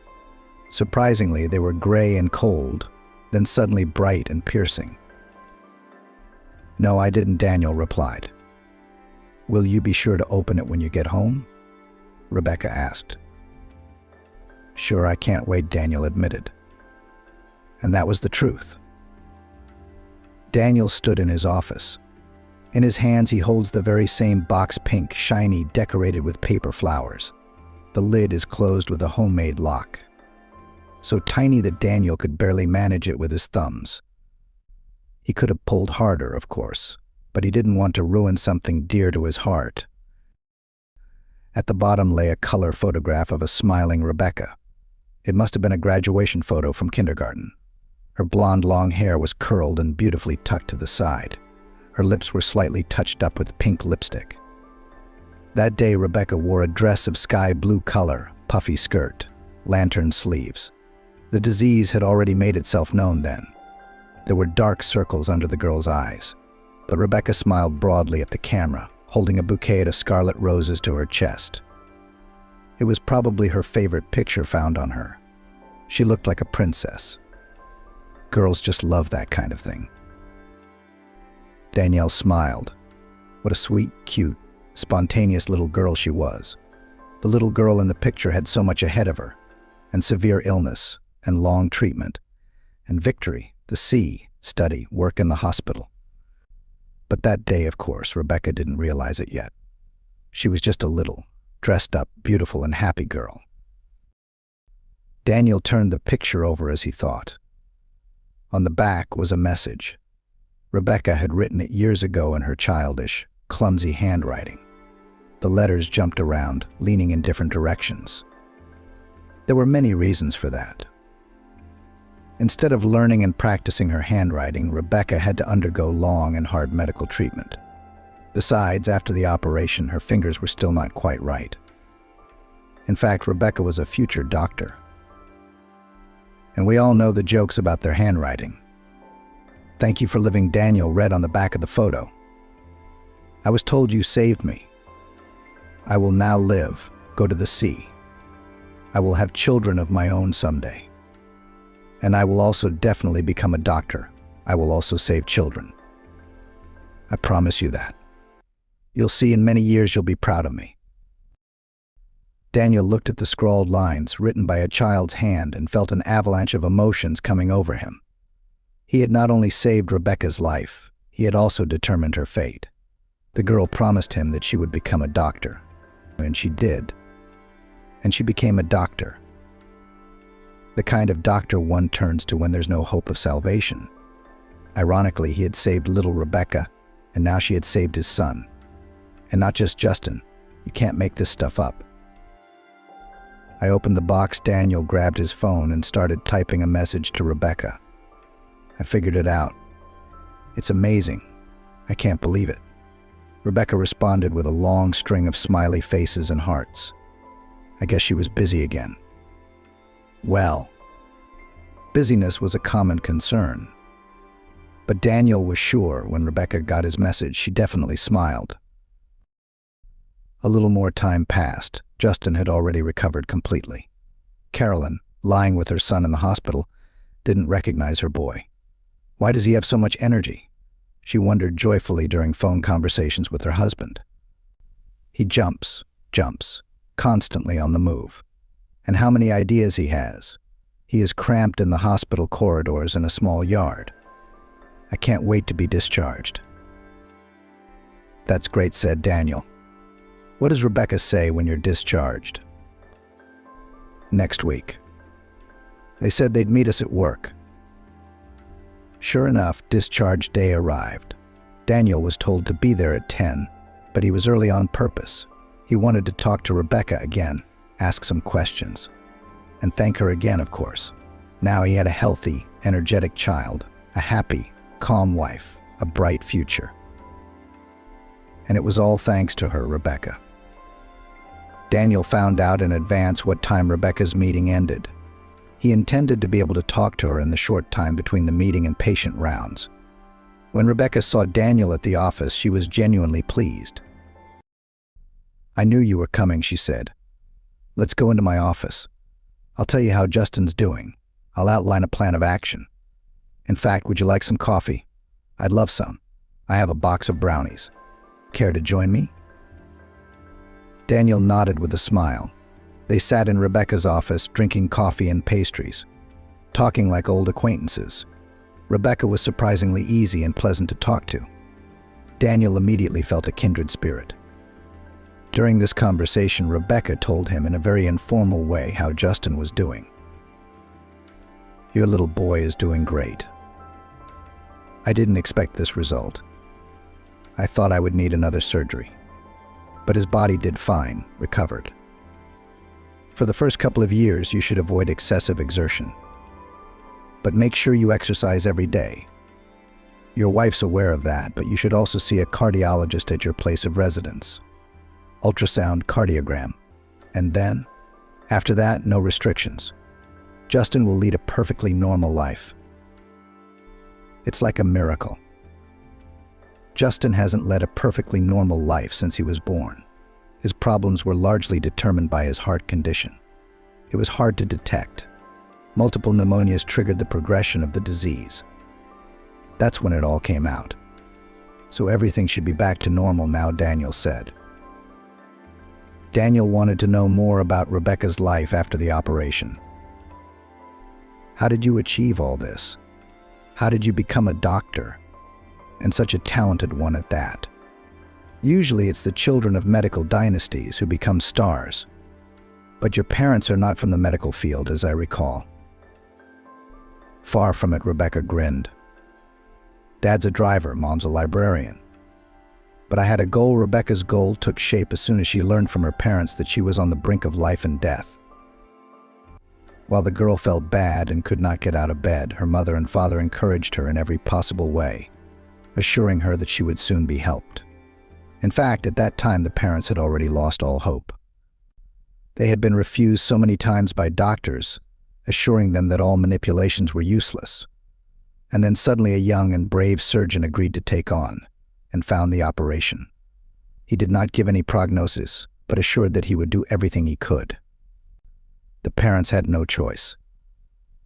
Surprisingly, they were gray and cold, then suddenly bright and piercing. No, I didn't, Daniel replied. Will you be sure to open it when you get home? Rebecca asked. Sure, I can't wait, Daniel admitted. And that was the truth. Daniel stood in his office. In his hands, he holds the very same box, pink, shiny, decorated with paper flowers. The lid is closed with a homemade lock, so tiny that Daniel could barely manage it with his thumbs. He could have pulled harder, of course, but he didn't want to ruin something dear to his heart. At the bottom lay a color photograph of a smiling Rebecca. It must have been a graduation photo from kindergarten. Her blonde long hair was curled and beautifully tucked to the side. Her lips were slightly touched up with pink lipstick. That day, Rebecca wore a dress of sky blue color, puffy skirt, lantern sleeves. The disease had already made itself known then. There were dark circles under the girl's eyes, but Rebecca smiled broadly at the camera, holding a bouquet of scarlet roses to her chest. It was probably her favorite picture found on her. She looked like a princess. Girls just love that kind of thing. Danielle smiled. What a sweet, cute, spontaneous little girl she was. The little girl in the picture had so much ahead of her, and severe illness, and long treatment, and victory, the sea, study, work in the hospital. But that day, of course, Rebecca didn't realize it yet. She was just a little, dressed up, beautiful and happy girl. Daniel turned the picture over as he thought. On the back was a message. Rebecca had written it years ago in her childish, clumsy handwriting. The letters jumped around, leaning in different directions. There were many reasons for that. Instead of learning and practicing her handwriting, Rebecca had to undergo long and hard medical treatment. Besides, after the operation, her fingers were still not quite right. In fact, Rebecca was a future doctor. And we all know the jokes about their handwriting. Thank you for living, Daniel read on the back of the photo. I was told you saved me. I will now live, go to the sea. I will have children of my own someday. And I will also definitely become a doctor. I will also save children. I promise you that. You'll see in many years you'll be proud of me. Daniel looked at the scrawled lines written by a child's hand and felt an avalanche of emotions coming over him. He had not only saved Rebecca's life, he had also determined her fate. The girl promised him that she would become a doctor, and she did. And she became a doctor. The kind of doctor one turns to when there's no hope of salvation. Ironically, he had saved little Rebecca, and now she had saved his son. And not just Justin. You can't make this stuff up. I opened the box. Daniel grabbed his phone and started typing a message to Rebecca. I figured it out. It's amazing. I can't believe it. Rebecca responded with a long string of smiley faces and hearts. I guess she was busy again. Well, busyness was a common concern. But Daniel was sure when Rebecca got his message, she definitely smiled. A little more time passed. Justin had already recovered completely. Carolyn, lying with her son in the hospital, didn't recognize her boy. Why does he have so much energy? She wondered joyfully during phone conversations with her husband. He jumps, constantly on the move. And how many ideas he has. He is cramped in the hospital corridors in a small yard. I can't wait to be discharged. That's great, said Daniel. What does Rebecca say when you're discharged? Next week. They said they'd meet us at work. Sure enough, discharge day arrived. Daniel was told to be there at 10, but he was early on purpose. He wanted to talk to Rebecca again, ask some questions, and thank her again, of course. Now he had a healthy, energetic child, a happy, calm wife, a bright future. And it was all thanks to her, Rebecca. Daniel found out in advance what time Rebecca's meeting ended. He intended to be able to talk to her in the short time between the meeting and patient rounds. When Rebecca saw Daniel at the office, she was genuinely pleased. "I knew you were coming," she said. "Let's go into my office. I'll tell you how Justin's doing. I'll outline a plan of action. In fact, would you like some coffee? I'd love some. I have a box of brownies. Care to join me?" Daniel nodded with a smile. They sat in Rebecca's office, drinking coffee and pastries, talking like old acquaintances. Rebecca was surprisingly easy and pleasant to talk to. Daniel immediately felt a kindred spirit. During this conversation, Rebecca told him in a very informal way how Justin was doing. "Your little boy is doing great. I didn't expect this result. I thought I would need another surgery. But his body did fine, recovered. For the first couple of years, you should avoid excessive exertion. But make sure you exercise every day. Your wife's aware of that, but you should also see a cardiologist at your place of residence. Ultrasound, cardiogram. And then, after that, no restrictions. Justin will lead a perfectly normal life." It's like a miracle. Justin hasn't led a perfectly normal life since he was born. His problems were largely determined by his heart condition. It was hard to detect. Multiple pneumonias triggered the progression of the disease. That's when it all came out. So everything should be back to normal now, Daniel said. Daniel wanted to know more about Rebecca's life after the operation. "How did you achieve all this? How did you become a doctor? And such a talented one at that. Usually it's the children of medical dynasties who become stars. But your parents are not from the medical field, as I recall." "Far from it," Rebecca grinned. "Dad's a driver, Mom's a librarian. But I had a goal." Rebecca's goal took shape as soon as she learned from her parents that she was on the brink of life and death. While the girl felt bad and could not get out of bed, her mother and father encouraged her in every possible way, assuring her that she would soon be helped. In fact, at that time, the parents had already lost all hope. They had been refused so many times by doctors, assuring them that all manipulations were useless. And then suddenly a young and brave surgeon agreed to take on and found the operation. He did not give any prognosis, but assured that he would do everything he could. The parents had no choice.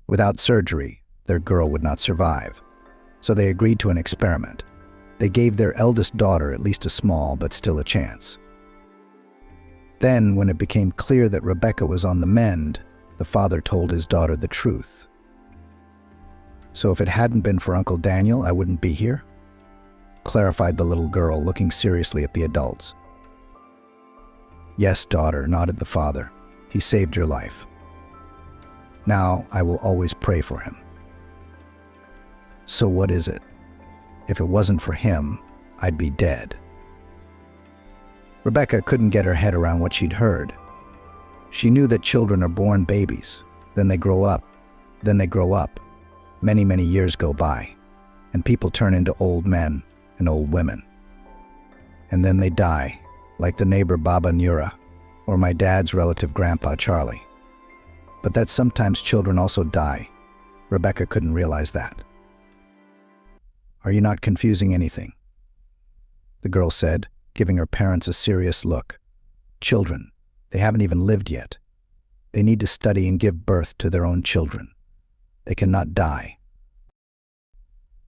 Without surgery, their girl would not survive. So they agreed to an experiment. They gave their eldest daughter at least a small but still a chance. Then, when it became clear that Rebecca was on the mend, the father told his daughter the truth. "So if it hadn't been for Uncle Daniel, I wouldn't be here?" clarified the little girl, looking seriously at the adults. "Yes, daughter," nodded the father. "He saved your life. Now I will always pray for him." "So what is it? If it wasn't for him, I'd be dead." Rebecca couldn't get her head around what she'd heard. She knew that children are born babies, then they grow up, many, many years go by, and people turn into old men and old women. And then they die, like the neighbor Baba Nura, or my dad's relative Grandpa Charlie. But that sometimes children also die. Rebecca couldn't realize that. "Are you not confusing anything?" the girl said, giving her parents a serious look. "Children, they haven't even lived yet. They need to study and give birth to their own children. They cannot die."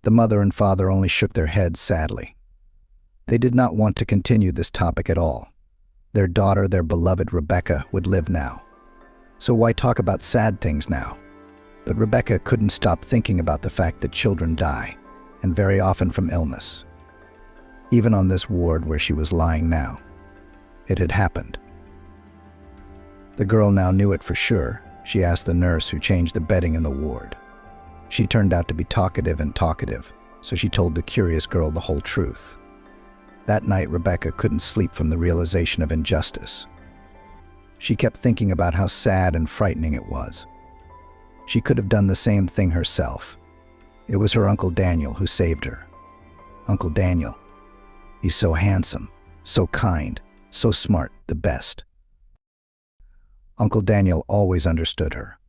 The mother and father only shook their heads sadly. They did not want to continue this topic at all. Their daughter, their beloved Rebecca, would live now. So why talk about sad things now? But Rebecca couldn't stop thinking about the fact that children die, and very often from illness. Even on this ward where she was lying now, it had happened. The girl now knew it for sure. She asked the nurse who changed the bedding in the ward. She turned out to be talkative, so she told the curious girl the whole truth. That night, Rebecca couldn't sleep from the realization of injustice. She kept thinking about how sad and frightening it was. She could have done the same thing herself. It was her Uncle Daniel who saved her. Uncle Daniel. He's so handsome, so kind, so smart, the best. Uncle Daniel always understood her.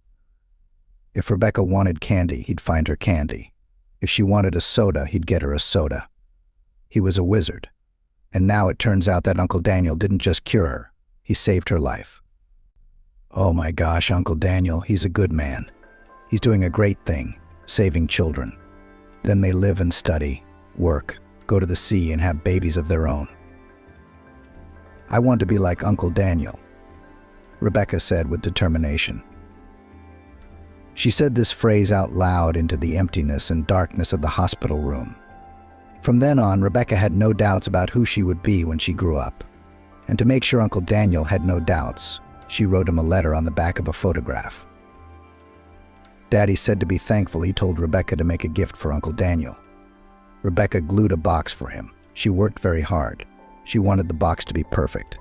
If Rebecca wanted candy, he'd find her candy. If she wanted a soda, he'd get her a soda. He was a wizard. And now it turns out that Uncle Daniel didn't just cure her, he saved her life. Oh my gosh, Uncle Daniel, he's a good man. He's doing a great thing, saving children. Then they live and study, work, go to the sea and have babies of their own. I want to be like Uncle Daniel, Rebecca said with determination. She said this phrase out loud into the emptiness and darkness of the hospital room. From then on, Rebecca had no doubts about who she would be when she grew up. And to make sure Uncle Daniel had no doubts, she wrote him a letter on the back of a photograph. Daddy said to be thankful he told Rebecca to make a gift for Uncle Daniel. Rebecca glued a box for him. She worked very hard. She wanted the box to be perfect.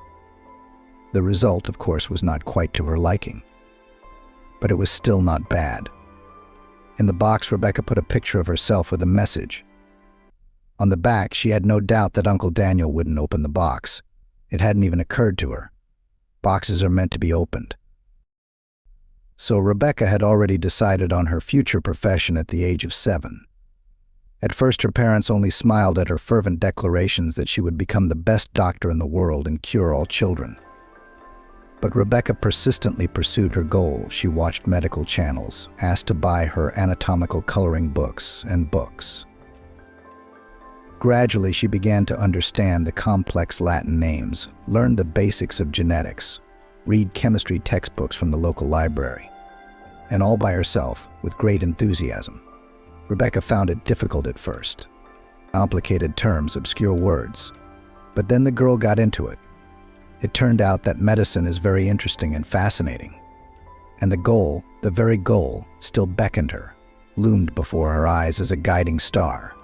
The result, of course, was not quite to her liking. But it was still not bad. In the box, Rebecca put a picture of herself with a message. On the back, she had no doubt that Uncle Daniel wouldn't open the box. It hadn't even occurred to her. Boxes are meant to be opened. So Rebecca had already decided on her future profession at the age of 7. At first, her parents only smiled at her fervent declarations that she would become the best doctor in the world and cure all children. But Rebecca persistently pursued her goal. She watched medical channels, asked to buy her anatomical coloring books and books. Gradually, she began to understand the complex Latin names, learned the basics of genetics, read chemistry textbooks from the local library, and all by herself, with great enthusiasm. Rebecca found it difficult at first. Complicated terms, obscure words. But then the girl got into it. It turned out that medicine is very interesting and fascinating. And the goal, the very goal, still beckoned her, loomed before her eyes as a guiding star.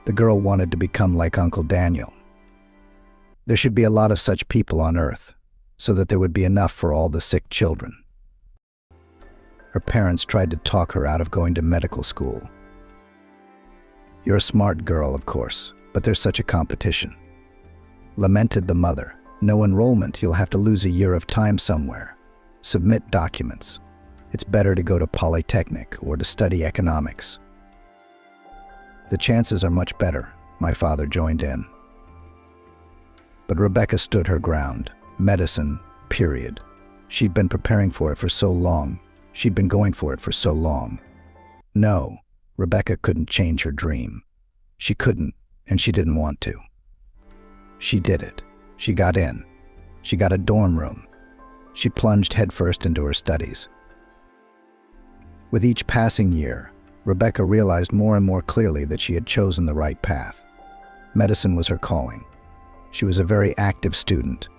The girl wanted to become like Uncle Daniel. There should be a lot of such people on Earth, so that there would be enough for all the sick children. Her parents tried to talk her out of going to medical school. You're a smart girl, of course, but there's such a competition. Lamented the mother. No enrollment, you'll have to lose a year of time somewhere. Submit documents. It's better to go to Polytechnic or to study economics. The chances are much better, my father joined in. But Rebecca stood her ground. Medicine, period. She'd been preparing for it for so long. She'd been going for it for so long. No, Rebecca couldn't change her dream. She couldn't, and she didn't want to. She did it. She got in. She got a dorm room. She plunged headfirst into her studies. With each passing year, Rebecca realized more and more clearly that she had chosen the right path. Medicine was her calling. She was a very active student,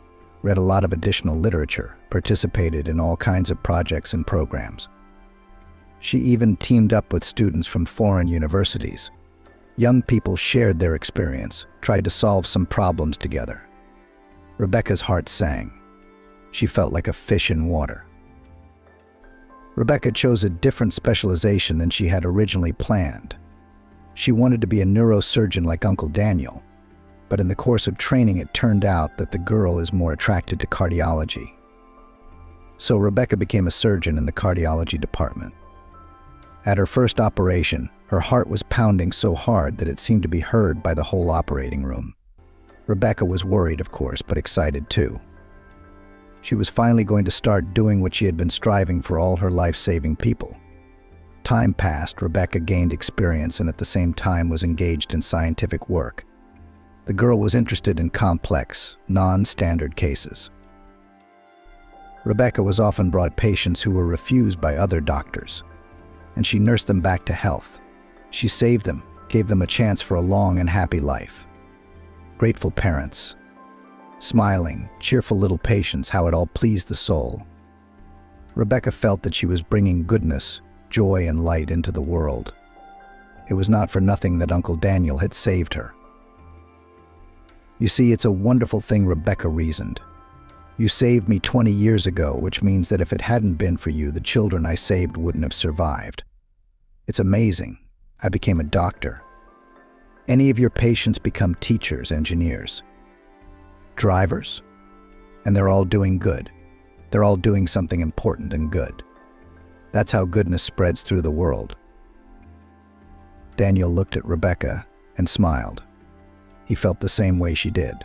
read a lot of additional literature, participated in all kinds of projects and programs. She even teamed up with students from foreign universities. Young people shared their experience, tried to solve some problems together. Rebecca's heart sang. She felt like a fish in water. Rebecca chose a different specialization than she had originally planned. She wanted to be a neurosurgeon like Uncle Daniel, but in the course of training it turned out that the girl is more attracted to cardiology. So Rebecca became a surgeon in the cardiology department. At her first operation, her heart was pounding so hard that it seemed to be heard by the whole operating room. Rebecca was worried, of course, but excited too. She was finally going to start doing what she had been striving for all her life, saving people. Time passed, Rebecca gained experience and at the same time was engaged in scientific work. The girl was interested in complex, non-standard cases. Rebecca was often brought patients who were refused by other doctors, and she nursed them back to health. She saved them, gave them a chance for a long and happy life. Grateful parents. Smiling, cheerful little patients, how it all pleased the soul. Rebecca felt that she was bringing goodness, joy, and light into the world. It was not for nothing that Uncle Daniel had saved her. You see, it's a wonderful thing, Rebecca reasoned. You saved me 20 years ago, which means that if it hadn't been for you, the children I saved wouldn't have survived. It's amazing. I became a doctor. Any of your patients become teachers, engineers, drivers, and they're all doing good. They're all doing something important and good. That's how goodness spreads through the world. Daniel looked at Rebecca and smiled. He felt the same way she did.